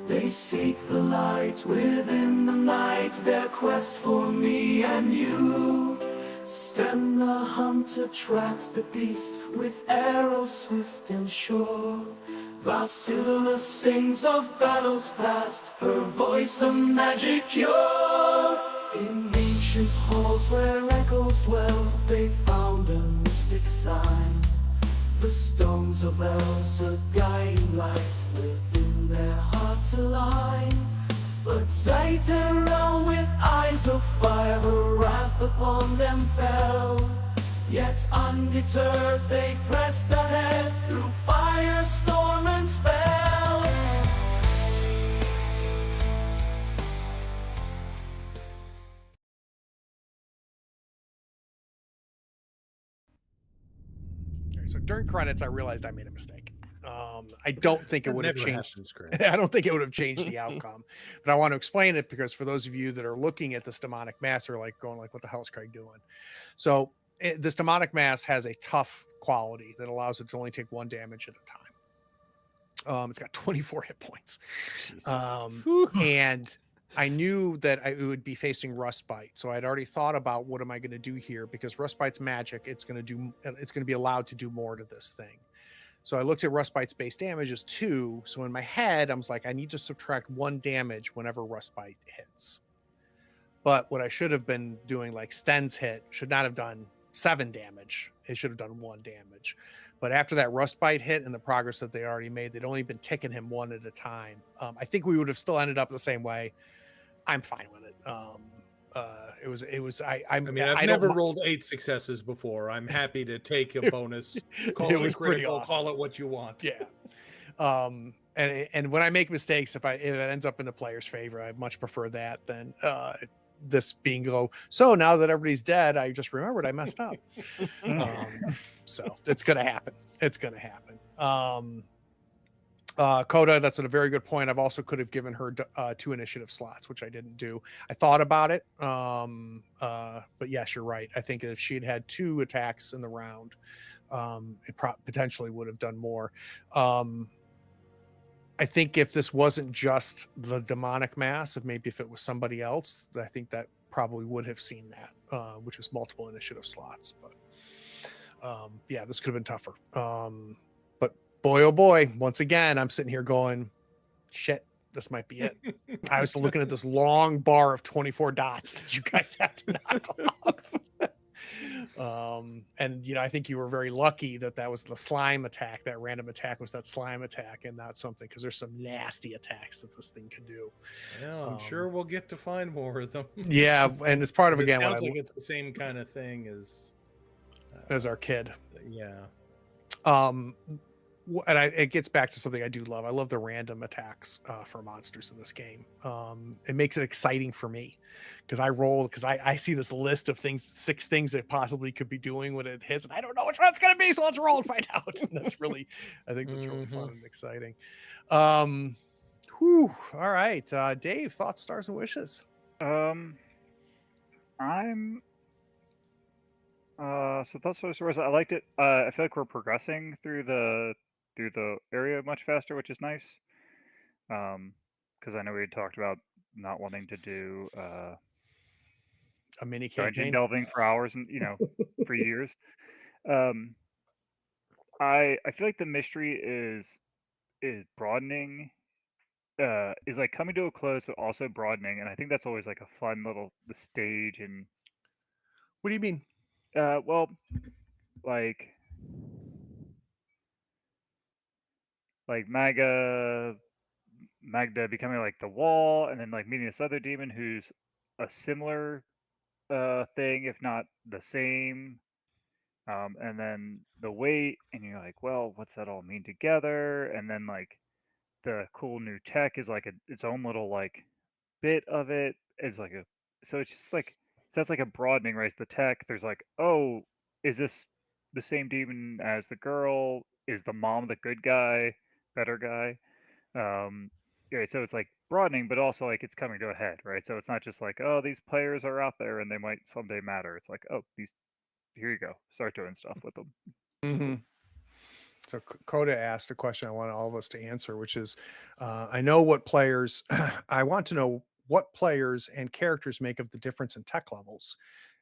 they seek the light within the night, their quest for me and you. Stern the hunter tracks the beast with arrows swift and sure. Vasila sings of battles past, her voice a magic cure. In ancient halls where echoes dwell, they found a mystic sign. The stones of elves a guiding light, within their hearts align. But Zaitaral with eyes of fire, her wrath upon them fell. Yet undeterred they pressed ahead through fire, storm, and spell. Okay, so during credits, I realized I made a mistake. I don't think it That would have never changed. happens, Chris. I don't think it would have changed the outcome, but I want to explain it because for those of you that are looking at this demonic mass are like going like, "What the hell is Craig doing?" So this demonic mass has a tough quality that allows it to only take 1 damage at a time. It's got 24 hit points, and I knew that I would be facing Rustbite, so I'd already thought about what am I going to do here because Rustbite's magic. It's going to be allowed to do more to this thing. So I looked at Rustbite's base damage as 2. So in my head, I was like, I need to subtract 1 damage whenever Rustbite hits. But what I should have been doing, like Sten's hit, should not have done 7 damage. It should have done 1 damage. But after that Rustbite hit and the progress that they already made, they'd only been ticking him 1 at a time. I think we would have still ended up the same way. I'm fine with it. I mean, I've never rolled 8 successes before. I'm happy to take a bonus. Call it was pretty critical, awesome. call it what you want. Yeah. And when I make mistakes, if it ends up in the player's favor, I much prefer that than this being so now that everybody's dead, I just remembered I messed up. So it's gonna happen. It's gonna happen. Coda, that's a very good point. I've also could have given her 2 initiative slots, which I didn't do. I thought about it, but yes, you're right. I think if she had 2 attacks in the round, it potentially would have done more. I think if this wasn't just the demonic mass, if it was somebody else, I think that probably would have seen that, which was multiple initiative slots. But yeah, this could have been tougher. But boy, oh boy, once again, I'm sitting here going, shit, this might be it. I was looking at this long bar of 24 dots that you guys have to knock off. And I think you were very lucky that was the slime attack. That random attack was that slime attack and not something, because there's some nasty attacks that this thing can do. Yeah, I'm sure we'll get to find more of them. Yeah, and it's part of, again, it sounds like it's the same kind of thing as our kid. Yeah. And it gets back to something I do love. I love the random attacks for monsters in this game. It makes it exciting for me because I see this list of 6 things it possibly could be doing when it hits, and I don't know which one it's going to be. So let's roll and find out. And I think that's really fun and exciting. All right, Dave, thoughts, stars, and wishes. So thoughts, stars, I liked it. I feel like we're progressing through the area much faster, which is nice. Because I know we had talked about not wanting to do a mini dungeon campaign delving for hours and for years. I feel like the mystery is broadening, is like coming to a close, but also broadening, and I think that's always like a fun little the stage. And what do you mean? Well, like Magda becoming like the wall, and then like meeting this other demon who's a similar thing, if not the same. And then the weight, and you're like, well, what's that all mean together? And then like the cool new tech is like its own little like bit of it. It's like so it's just like, so that's like a broadening, right? The tech, there's like, oh, is this the same demon as the girl? Is the mom the good guy, better guy? Yeah, so it's like broadening, but also like it's coming to a head, right? So it's not just like, oh, these players are out there and they might someday matter. It's like, oh, here you go, start doing stuff with them. Mm-hmm. So Coda asked a question I want all of us to answer, which is, I know what players, I want to know what players and characters make of the difference in tech levels.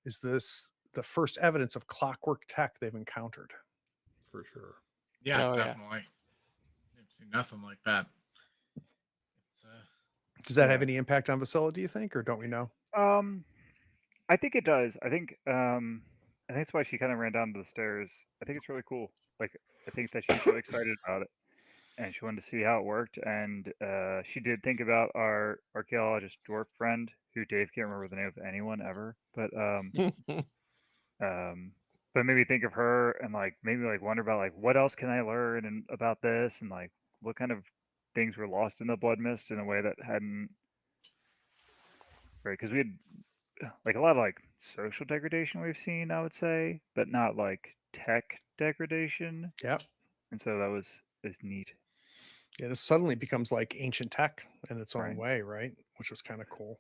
Is this the first evidence of clockwork tech they've encountered? For sure. Yeah, definitely. I've seen nothing like that. Does that have any impact on Vasilla, do you think, or don't we know? I think it does. I think that's why she kind of ran down to the stairs. I think it's really cool. Like, I think that she's really excited about it. and she wanted to see how it worked. And she did think about our archaeologist dwarf friend, who Dave can't remember the name of anyone ever, but maybe think of her and like maybe like wonder about like what else can I learn and about this and like what kind of things were lost in the blood mist in a way that hadn't, right? Because we had like a lot of like social degradation we've seen, I would say, but not like tech degradation. Yep. And so that was neat, Yeah, this suddenly becomes like ancient tech in its own right? way, right? Which is kind of cool.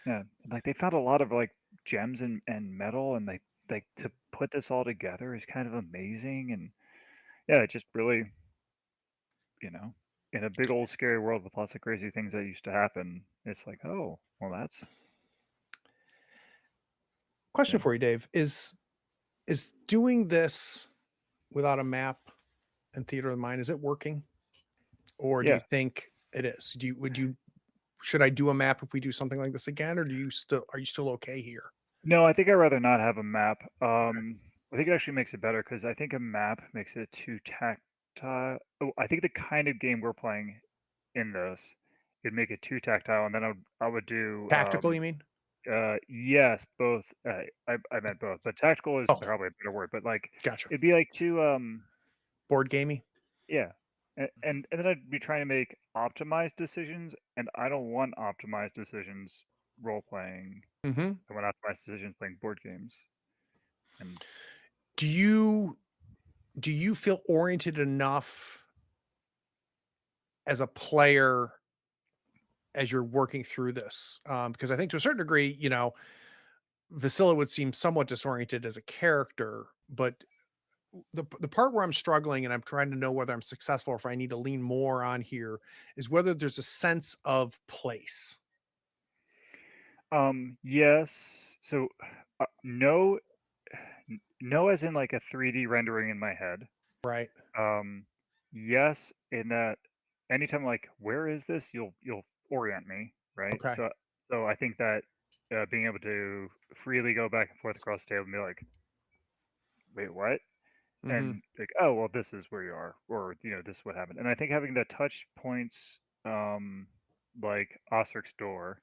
Yeah, and, like they found a lot of like gems and metal, and they like to put this all together is kind of amazing. And yeah, it just really, you know, in a big old scary world with lots of crazy things that used to happen, it's like, oh, well, that's Question yeah. for you, Dave: Is doing this without a map and theater of the mind, is it working, or do Yeah. you think it is? Should I do a map if we do something like this again, or are you still okay here? No, I think I'd rather not have a map. I think it actually makes it better because I think a map makes it too tactile. Oh, I think the kind of game we're playing in this, it'd make it too tactile, and then I would do Tactical, you mean? yes, both. I meant both, but tactical is Oh, probably a better word. But like, gotcha. it'd be like too Board gamey. yeah, and then I'd be trying to make optimized decisions, and I don't want optimized decisions role playing. Mm-hmm. I want optimized decisions playing board games. And Do you feel oriented enough as a player as you're working through this? Because I think to a certain degree, Vasila would seem somewhat disoriented as a character, but the part where I'm struggling and I'm trying to know whether I'm successful or if I need to lean more on here is whether there's a sense of place. yes, so no, no, as in like a 3D rendering in my head. Right. Yes, in that anytime like where is this, you'll orient me, right? Okay. So I think that being able to freely go back and forth across the table and be like, wait, what? Mm-hmm. And like, oh well, this is where you are, or this is what happened. And I think having the touch points, like Osric's door,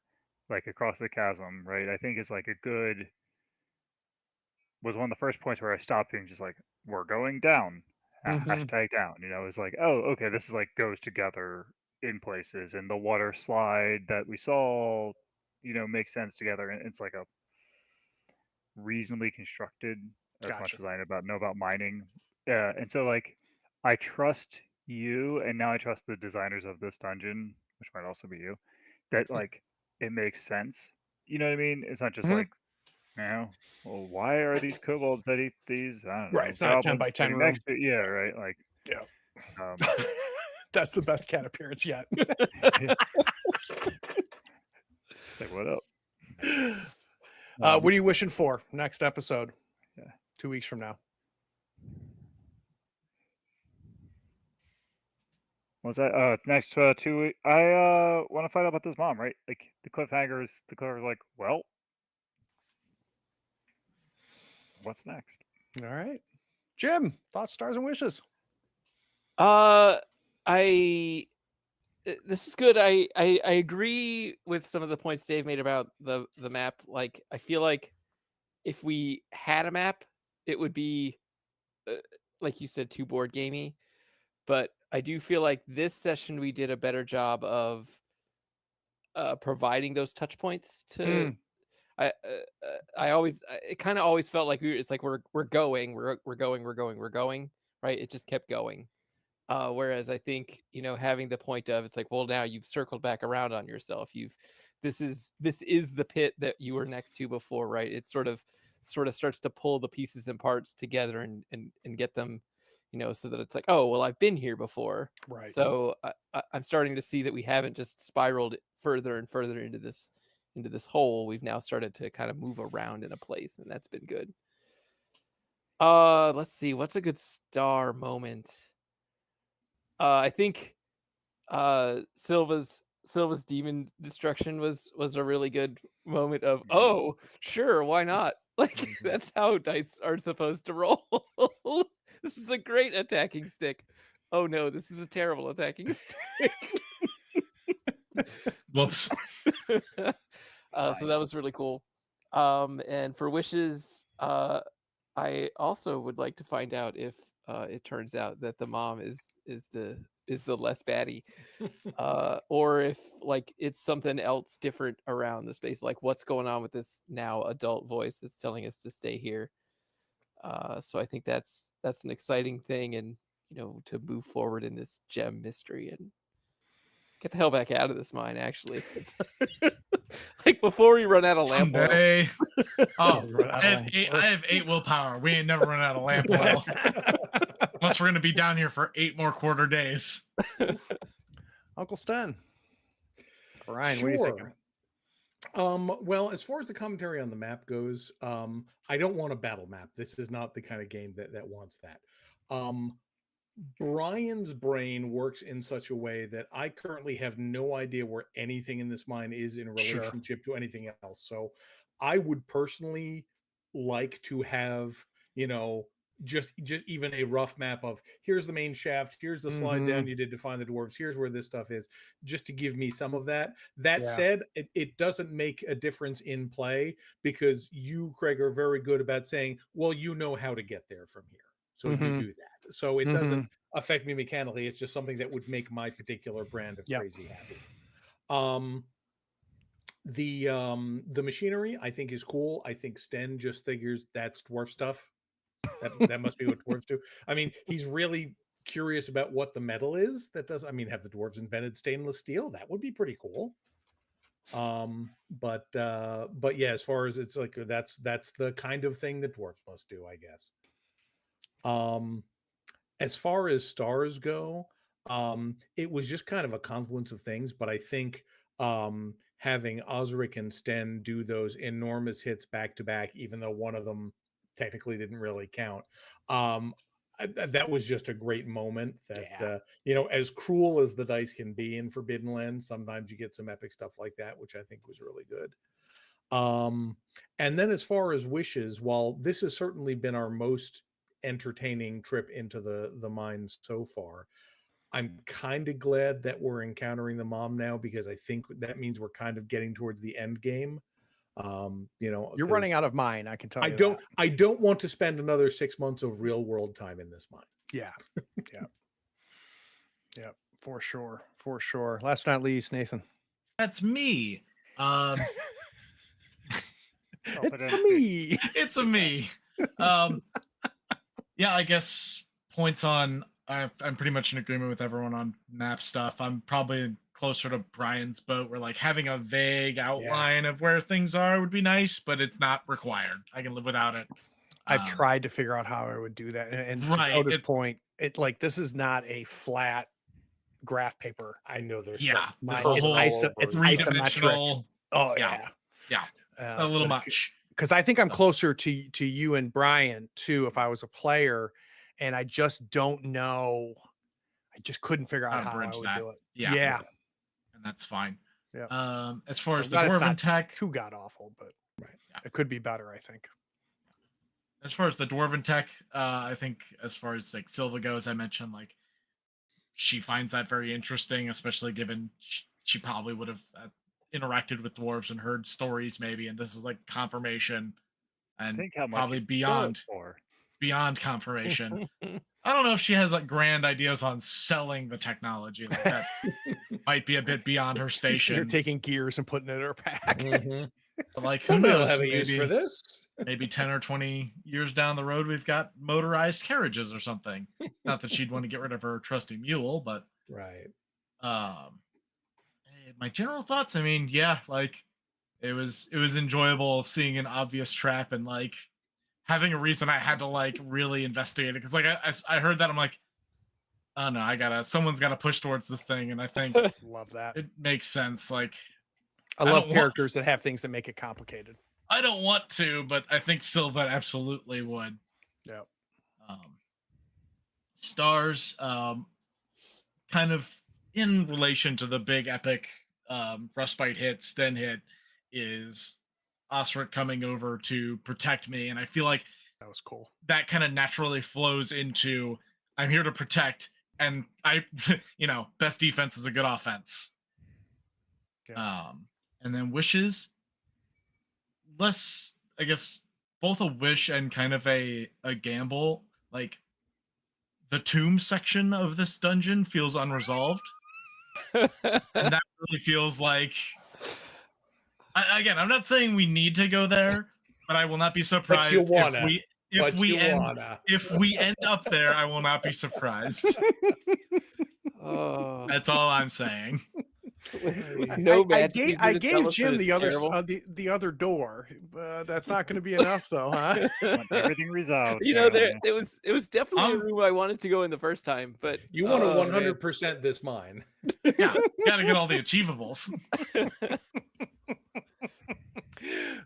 like across the chasm, right? I think is like a good was one of the first points where I stopped being just like, we're going down, Mm-hmm. hashtag down. It's like, oh, okay, this is like goes together in places, and the water slide that we saw, makes sense together, and it's like a reasonably constructed as much Gotcha. as I know about mining. And so like I trust you, and now I trust the designers of this dungeon, which might also be you, that like it makes sense. You know what I mean? It's not just Mhm. like, well, why are these kobolds that eat these? I don't Right. know, It's not a 10 goblins by 10 sitting room. next to yeah, right? Like, Yeah. um, That's the best cat appearance yet. it's like what up? What are you wishing for next episode? Yeah. 2 weeks from now. What's that? Next 2 weeks. I want to find out about this mom, right? Like the cliffhanger's like, well, what's next? All right. Jim, thoughts, stars, and wishes. I this is good. I agree with some of the points Dave made about the map. Like I feel like if we had a map, it would be like you said, too board gamey. But I do feel like this session we did a better job of providing those touch points to. I always it kind of always felt like it's like we're going, right? It just kept going. Whereas I think having the point of it's like, well, now you've circled back around on yourself. This is the pit that you were next to before, right? It sort of starts to pull the pieces and parts together and get them, so that it's like, oh well, I've been here before, Right. So I'm starting to see that we haven't just spiraled further and further into this hole. We've now started to kind of move around in a place, and that's been good. Let's see, what's a good star moment? I think Silva's demon destruction was a really good moment of, oh, sure, why not? Like that's how dice are supposed to roll. This is a great attacking stick. oh no, this is a terrible attacking stick. Whoops. So that was really cool. And for wishes, I also would like to find out if it turns out that the mom is the less baddie, or if like it's something else different around the space. Like what's going on with this now adult voice that's telling us to stay here. So I think that's an exciting thing, and to move forward in this gem mystery and get the hell back out of this mine. Actually, it's like before we run out of lamp oil. Someday. Oh, Run out of I have 8 willpower. We ain't never run out of lamp oil. Unless we're gonna be down here for 8 more quarter days. Uncle Sten. Ryan, what are you thinking? Well, as far as the commentary on the map goes, I don't want a battle map. This is not the kind of game that wants that. Brian's brain works in such a way that I currently have no idea where anything in this mine is in Sure. relationship to anything else. So I would personally like to have, just even a rough map of here's the main shaft, here's the slide down you did to find the dwarves, here's where this stuff is, just to give me some of that. That Yeah. said, it doesn't make a difference in play because you, Craig, are very good about saying, well, you know how to get there from here. So you do that. So it doesn't affect me mechanically. It's just something that would make my particular brand of Yep. crazy happy. The machinery I think is cool. I think Sten just figures that's dwarf stuff. That must be what dwarves do. I mean, he's really curious about what the metal is. That does. I mean, have the dwarves invented stainless steel? That would be pretty cool. But yeah, as far as it's like that's the kind of thing that dwarves must do, I guess. As far as stars go, it was just kind of a confluence of things, but I think having Osric and Sten do those enormous hits back to back, even though one of them technically didn't really count, that was just a great moment. That as cruel as the dice can be in Forbidden Lands, sometimes you get some epic stuff like that, which I think was really good. And then as far as wishes, while this has certainly been our most entertaining trip into the mines so far, I'm kind of glad that we're encountering the mom now, because I think that means we're kind of getting towards the end game. You're running out of mine, I can tell you. I don't want to spend another 6 months of real world time in this mine. Yeah. For sure. Last but not least, Nathan. That's me. It's me. It's a me. Yeah, I guess points on. I'm pretty much in agreement with everyone on map stuff. I'm probably closer to Brian's boat, where like having a vague outline of where things are would be nice, but it's not required. I can live without it. I've tried to figure out how I would do that, and to Coda's point, this is not a flat graph paper. I know there's stuff. It's isometric. Oh yeah. A little much. Because I think I'm closer to you and Brian too, if I was a player, and I just don't know. I just couldn't figure out how I would do it. Yeah. And that's fine. Yeah. As far as the dwarven tech, too god awful, but it could be better, I think. As far as the dwarven tech, I think as far as like Silva goes, I mentioned like she finds that very interesting, especially given she probably would have interacted with dwarves and heard stories maybe, and this is like confirmation, and probably beyond confirmation. I don't know if she has like grand ideas on selling the technology. Like that might be a bit beyond her station. You're taking gears and putting it in her pack. But like, somebody will have a use for this. Maybe 10 or 20 years down the road, we've got motorized carriages or something. Not that she'd want to get rid of her trusty mule, but right. My general thoughts, I mean, yeah, like it was enjoyable seeing an obvious trap and like having a reason I had to like really investigate it, because like I heard that, I'm like, oh no, someone's gotta push towards this thing, and I think love that. It makes sense. Like I love characters that have things that make it complicated. I don't want to, but I think Silva absolutely would. Yeah. Stars, kind of in relation to the big epic Frostbite hit, Sten hit, is Osric coming over to protect me, and I feel like that was cool. That kind of naturally flows into I'm here to protect, and I, best defense is a good offense. Yeah. And then wishes, less, I guess, both a wish and kind of a gamble. Like the tomb section of this dungeon feels unresolved, and that really feels like. Again, I'm not saying we need to go there, but I will not be surprised if we end up there. I will not be surprised. Oh, That's all I'm saying. with no I magic, he's gave gonna tell us Jim that the it's other terrible. the other door. That's not going to be enough, though, huh? Want everything resolved. There apparently. it was definitely a room I wanted to go in the first time, but You want to oh, man. 100% this mine. Yeah, gotta get all the achievables.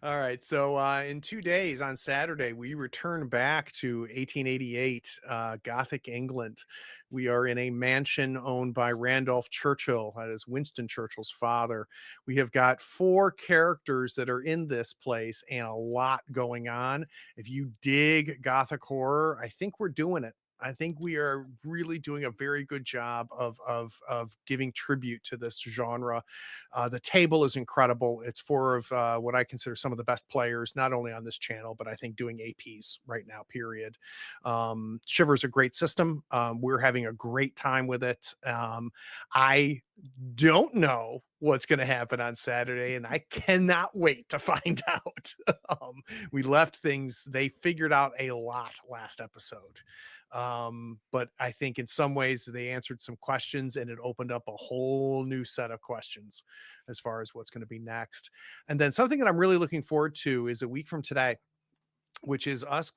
All right. So in 2 days on Saturday, we return back to 1888, Gothic England. We are in a mansion owned by Randolph Churchill. That is Winston Churchill's father. We have got 4 characters that are in this place and a lot going on. If you dig Gothic horror, I think we're doing it. I think we are really doing a very good job of giving tribute to this genre. The table is incredible. It's for what I consider some of the best players, not only on this channel, but I think doing APs right now, period. Shiver's a great system. We're having a great time with it. I don't know what's going to happen on Saturday, and I cannot wait to find out. We left things, they figured out a lot last episode. But I think in some ways they answered some questions and it opened up a whole new set of questions as far as what's going to be next. And then something that I'm really looking forward to is a week from today, which is us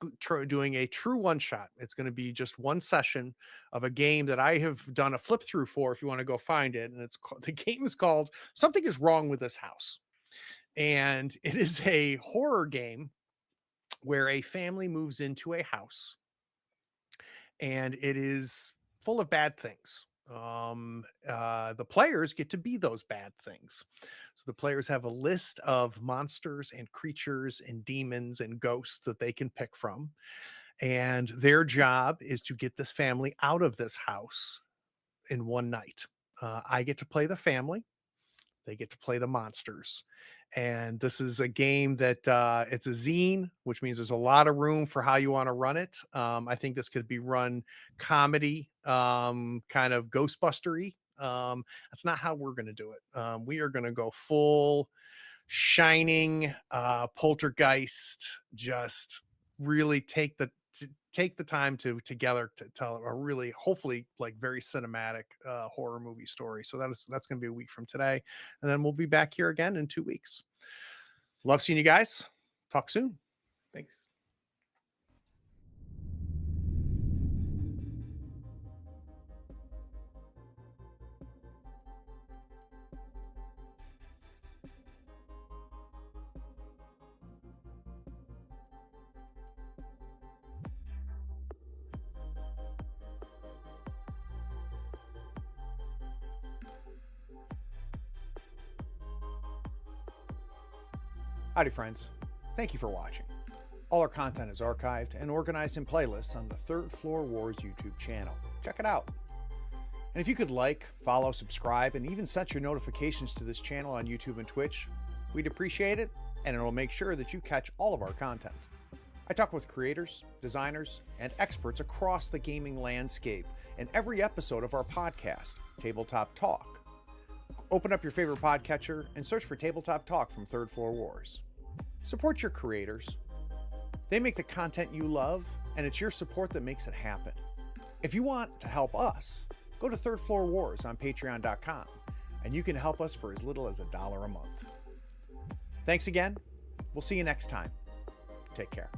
doing a true one shot. It's going to be just one session of a game that I have done a flip through for, if you want to go find it. And the game is called Something is Wrong with This House. And it is a horror game where a family moves into a house and it is full of bad things. The players get to be those bad things. So the players have a list of monsters and creatures and demons and ghosts that they can pick from. And their job is to get this family out of this house in one night. I get to play the family. They get to play the monsters. And this is a game that it's a zine, which means there's a lot of room for how you want to run it. I think this could be run comedy, kind of Ghostbustery. That's not how we're going to do it. We are going to go full Shining, Poltergeist, just really take the time to together to tell a really, hopefully, like very cinematic horror movie story. So that's going to be a week from today, and then we'll be back here again in 2 weeks. Love seeing you guys. Talk soon. Thanks. Howdy, friends. Thank you for watching. All our content is archived and organized in playlists on the Third Floor Wars YouTube channel. Check it out. And if you could like, follow, subscribe, and even set your notifications to this channel on YouTube and Twitch, we'd appreciate it, and it'll make sure that you catch all of our content. I talk with creators, designers, and experts across the gaming landscape in every episode of our podcast, Tabletop Talk. Open up your favorite podcatcher and search for Tabletop Talk from Third Floor Wars. Support your creators. They make the content you love, and it's your support that makes it happen. If you want to help us, go to Third Floor Wars on patreon.com, and you can help us for as little as $1 a month. Thanks again. We'll see you next time. Take care.